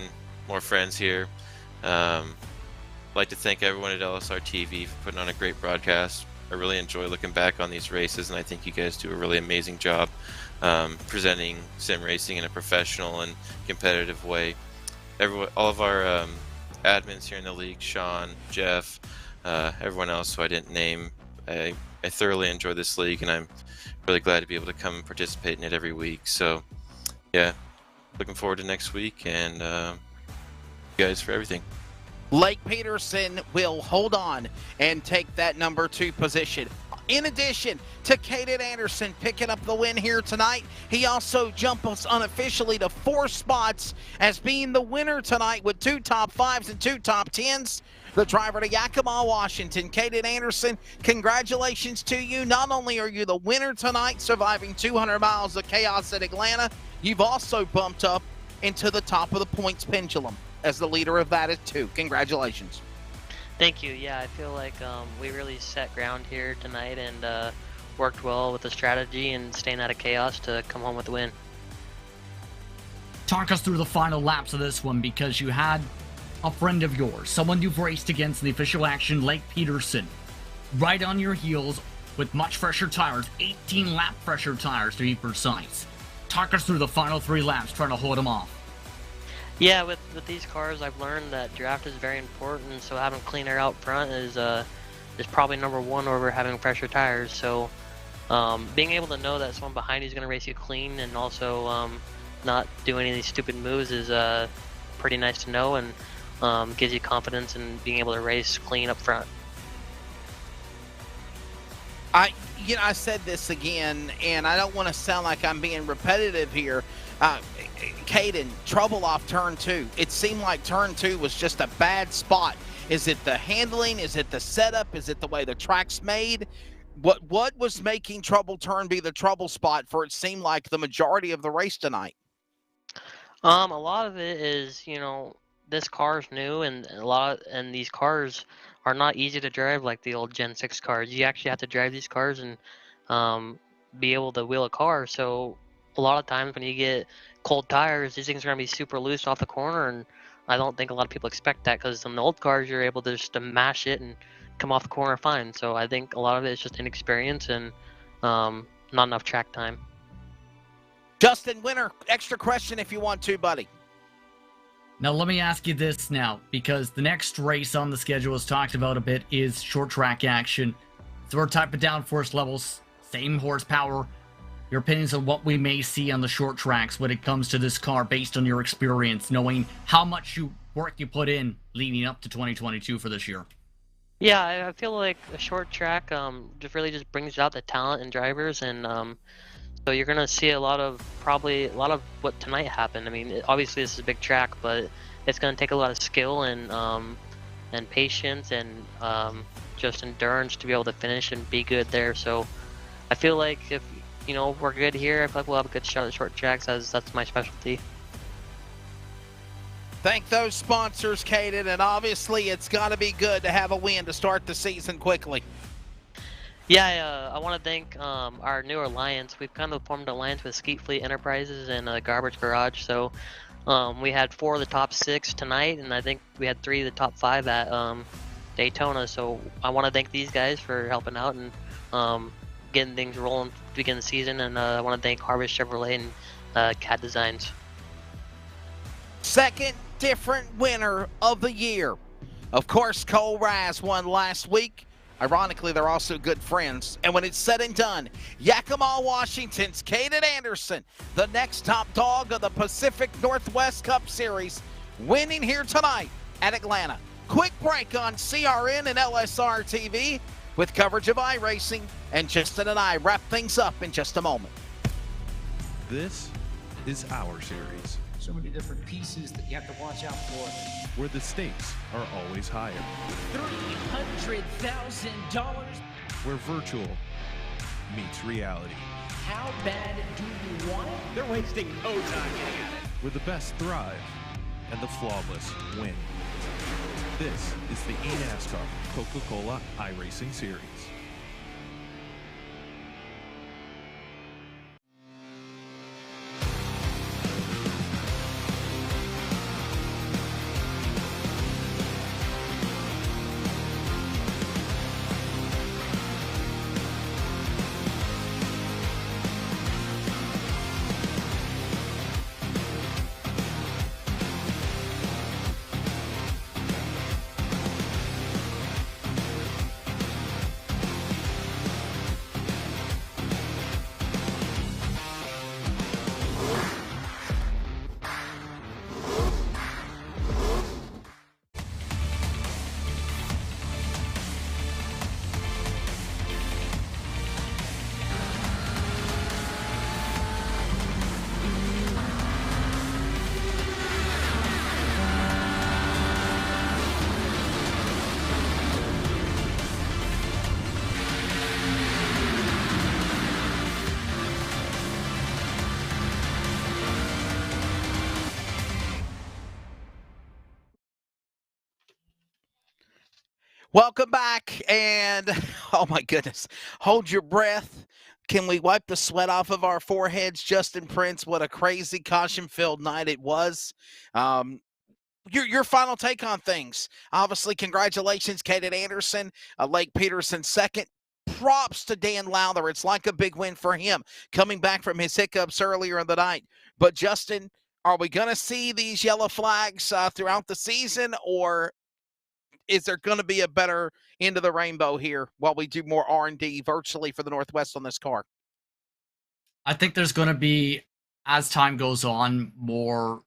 [SPEAKER 10] more friends here. I'd like to thank everyone at LSRTV for putting on a great broadcast. I really enjoy looking back on these races, and I think you guys do a really amazing job presenting sim racing in a professional and competitive way. All of our admins here in the league, Sean, Jeff, everyone else who I didn't name, I thoroughly enjoy this league, and I'm really glad to be able to come and participate in it every week. So, yeah, looking forward to next week, and you guys for everything.
[SPEAKER 2] Lake Peterson will hold on and take that number 2 position. In addition to Caden Anderson picking up the win here tonight, he also jumped us unofficially to 4 spots as being the winner tonight with 2 top 5s and 2 top 10s. The driver to Yakima, Washington, Caden Anderson, congratulations to you. Not only are you the winner tonight, surviving 200 miles of chaos at Atlanta, you've also bumped up into the top of the points pendulum as the leader of that is 2. Congratulations.
[SPEAKER 11] Thank you. Yeah, I feel like we really set ground here tonight and worked well with the strategy and staying out of chaos to come home with the win.
[SPEAKER 8] Talk us through the final laps of this one, because you had a friend of yours, someone you've raced against in the official action, Lake Peterson, right on your heels with much fresher tires, 18 lap fresher tires to be precise. Talk us through the final 3 laps, trying to hold him off.
[SPEAKER 11] Yeah, with these cars, I've learned that draft is very important, so having clean air out front is probably number 1 over having fresher tires. So being able to know that someone behind you is going to race you clean and also not do any of these stupid moves is pretty nice to know, and gives you confidence in being able to race clean up front.
[SPEAKER 2] I said this again, and I don't want to sound like I'm being repetitive here. Caden, trouble off turn 2. It seemed like turn 2 was just a bad spot. Is it the handling? Is it the setup? Is it the way the track's made? What was making trouble turn be the trouble spot for it seemed like the majority of the race tonight?
[SPEAKER 11] A lot of it is, this car is new, and and these cars are not easy to drive like the old Gen 6 cars. You actually have to drive these cars and be able to wheel a car. So a lot of times when you get cold tires, these things are going to be super loose off the corner, and I don't think a lot of people expect that, because on the old cars you're able to just to mash it and come off the corner fine. So I think a lot of it is just inexperience and not enough track time.
[SPEAKER 2] Justin Winter, extra question if you want to, buddy.
[SPEAKER 8] Now, let me ask you this now, because the next race on the schedule is talked about a bit is short track action. Similar type of downforce levels, same horsepower. Your opinions on what we may see on the short tracks when it comes to this car based on your experience, knowing how much work you put in leading up to 2022 for this year.
[SPEAKER 11] Yeah, I feel like a short track just really just brings out the talent in drivers, and so you're gonna see probably a lot of what tonight happened. I mean, obviously this is a big track, but it's gonna take a lot of skill and patience and just endurance to be able to finish and be good there. So I feel like if we're good here, I feel like we'll have a good shot at short tracks, as that's my specialty.
[SPEAKER 2] Thank those sponsors, Caden, and obviously it's got to be good to have a win to start the season quickly.
[SPEAKER 11] Yeah, I want to thank our new alliance. We've kind of formed an alliance with Skeet Fleet Enterprises and Garbage Garage. So we had 4 of the top 6 tonight, and I think we had 3 of the top 5 at Daytona. So I want to thank these guys for helping out and getting things rolling to begin the season. And I want to thank Harvest Chevrolet and CAD Designs.
[SPEAKER 2] Second different winner of the year. Of course, Cole Raz won last week. Ironically, they're also good friends. And when it's said and done, Yakima, Washington's Caden Anderson, the next top dog of the Pacific Northwest Cup Series, winning here tonight at Atlanta. Quick break on CRN and LSRTV with coverage of iRacing, and Justin and I wrap things up in just a moment.
[SPEAKER 3] This is our series,
[SPEAKER 4] So many different pieces that you have to watch out for.
[SPEAKER 3] where the stakes are always higher,
[SPEAKER 5] $300,000.
[SPEAKER 3] where virtual meets reality,
[SPEAKER 5] How bad do you want it? They're wasting no time getting at it.
[SPEAKER 3] where the best thrive and the flawless win. This is the eNASCAR Coca-Cola iRacing Series.
[SPEAKER 2] Welcome back, and oh my goodness, hold your breath. Can we wipe the sweat off of our foreheads? Justin Prince, what a crazy caution-filled night it was. Your final take on things. Obviously, congratulations, Caden Anderson, Lake Peterson second. Props to Dan Lowther. It's like a big win for him coming back from his hiccups earlier in the night. But Justin, are we going to see these yellow flags throughout the season, or is there going to be a better end of the rainbow here while we do more R&D virtually for the Northwest on this car?
[SPEAKER 8] I think there's going to be, as time goes on, more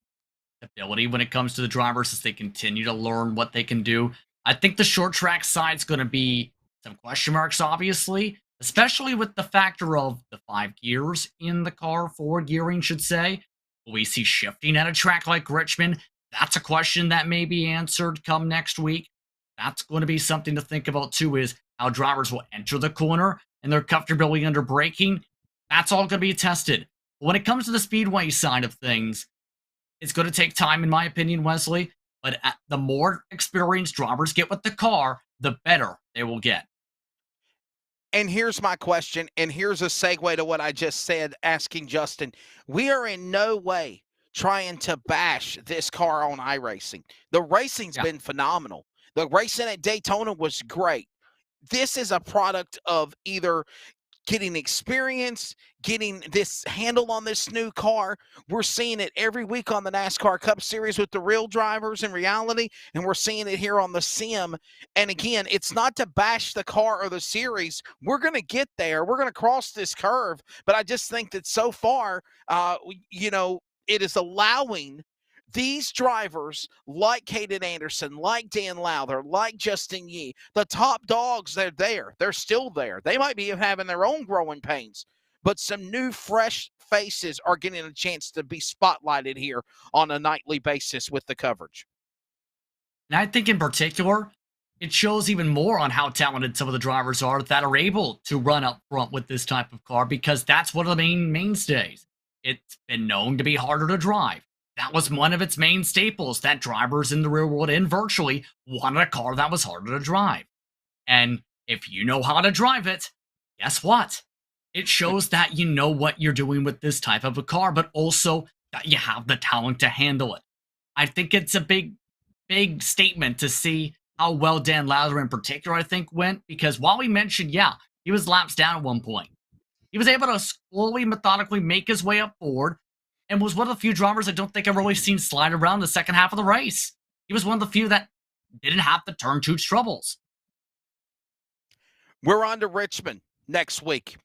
[SPEAKER 8] ability when it comes to the drivers as they continue to learn what they can do. I think the short track side's going to be some question marks, obviously, especially with the factor of the 5 gears in the car, 4 gearing, should say. Will we see shifting at a track like Richmond? That's a question that may be answered come next week. That's going to be something to think about, too, is how drivers will enter the corner and their comfortability under braking. That's all going to be tested. When it comes to the speedway side of things, it's going to take time, in my opinion, Wesley. But the more experienced drivers get with the car, the better they will get.
[SPEAKER 2] And here's my question, and here's a segue to what I just said, asking Justin. We are in no way trying to bash this car on iRacing. The racing's been phenomenal. The racing at Daytona was great. This is a product of either getting experience, getting this handle on this new car. We're seeing it every week on the NASCAR Cup Series with the real drivers in reality, and we're seeing it here on the sim. And again, it's not to bash the car or the series. We're going to get there. We're going to cross this curve. But I just think that so far, it is allowing these drivers like Caden Anderson, like Dan Lowther, like Justin Yee, the top dogs, they're there. They're still there. They might be having their own growing pains, but some new, fresh faces are getting a chance to be spotlighted here on a nightly basis with the coverage.
[SPEAKER 8] And I think in particular, it shows even more on how talented some of the drivers are that are able to run up front with this type of car, because that's one of the main mainstays. It's been known to be harder to drive. That was one of its main staples, that drivers in the real world and virtually wanted a car that was harder to drive. And if you know how to drive it, guess what? It shows that you know what you're doing with this type of a car, but also that you have the talent to handle it. I think it's a big statement to see how well Dan Lowther in particular, I think, went, because while we mentioned, he was laps down at one point, he was able to slowly, methodically make his way up forward, and was one of the few drivers I don't think I've really seen slide around the second half of the race. He was one of the few that didn't have the turn two troubles.
[SPEAKER 2] We're on to Richmond next week.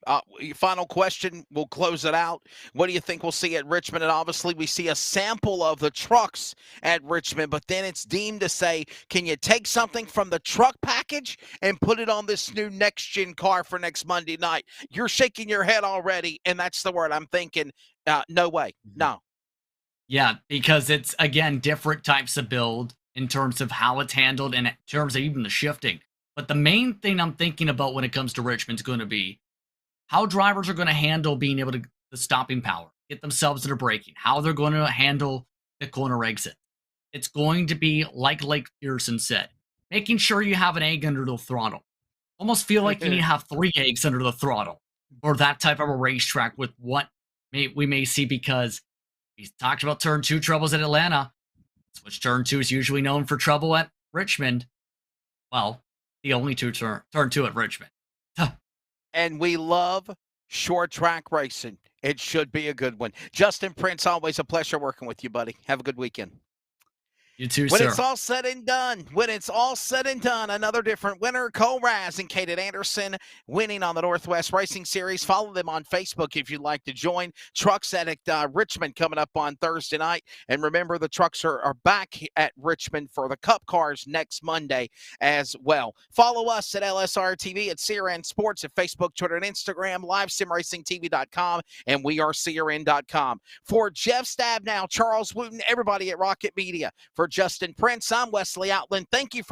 [SPEAKER 2] Final question, we'll close it out. What do you think we'll see at Richmond? And obviously we see a sample of the trucks at Richmond, but then it's deemed to say, can you take something from the truck package and put it on this new next-gen car for next Monday night? You're shaking your head already, and that's the word I'm thinking. No way. No.
[SPEAKER 8] Yeah, because it's, again, different types of build in terms of how it's handled and in terms of even the shifting. But the main thing I'm thinking about when it comes to Richmond is going to be how drivers are going to handle being able to the stopping power, get themselves into braking, how they're going to handle the corner exit. It's going to be like Pearson said, making sure you have an egg under the throttle. Almost feel like you need to have 3 eggs under the throttle for that type of a racetrack with what we may see, because we talked about turn 2 troubles at Atlanta, which turn 2 is usually known for trouble at Richmond. Well, the only turn 2 at Richmond.
[SPEAKER 2] And we love short track racing. It should be a good one. Justin Prince, always a pleasure working with you, buddy. Have a good weekend.
[SPEAKER 8] You too,
[SPEAKER 2] when
[SPEAKER 8] sir.
[SPEAKER 2] It's all said and done, another different winner, Cole Raz and Caden Anderson winning on the Northwest Racing Series. Follow them on Facebook if you'd like to join. Trucks at Richmond coming up on Thursday night. And remember, the trucks are back at Richmond for the Cup cars next Monday as well. Follow us at LSRTV, at CRN Sports, at Facebook, Twitter, and Instagram, livesimracingtv.com, and we are CRN.com. For Jeff Stabnow, Charles Wooten, everybody at Rocket Media, for Justin Prince, I'm Wesley Outland. Thank you for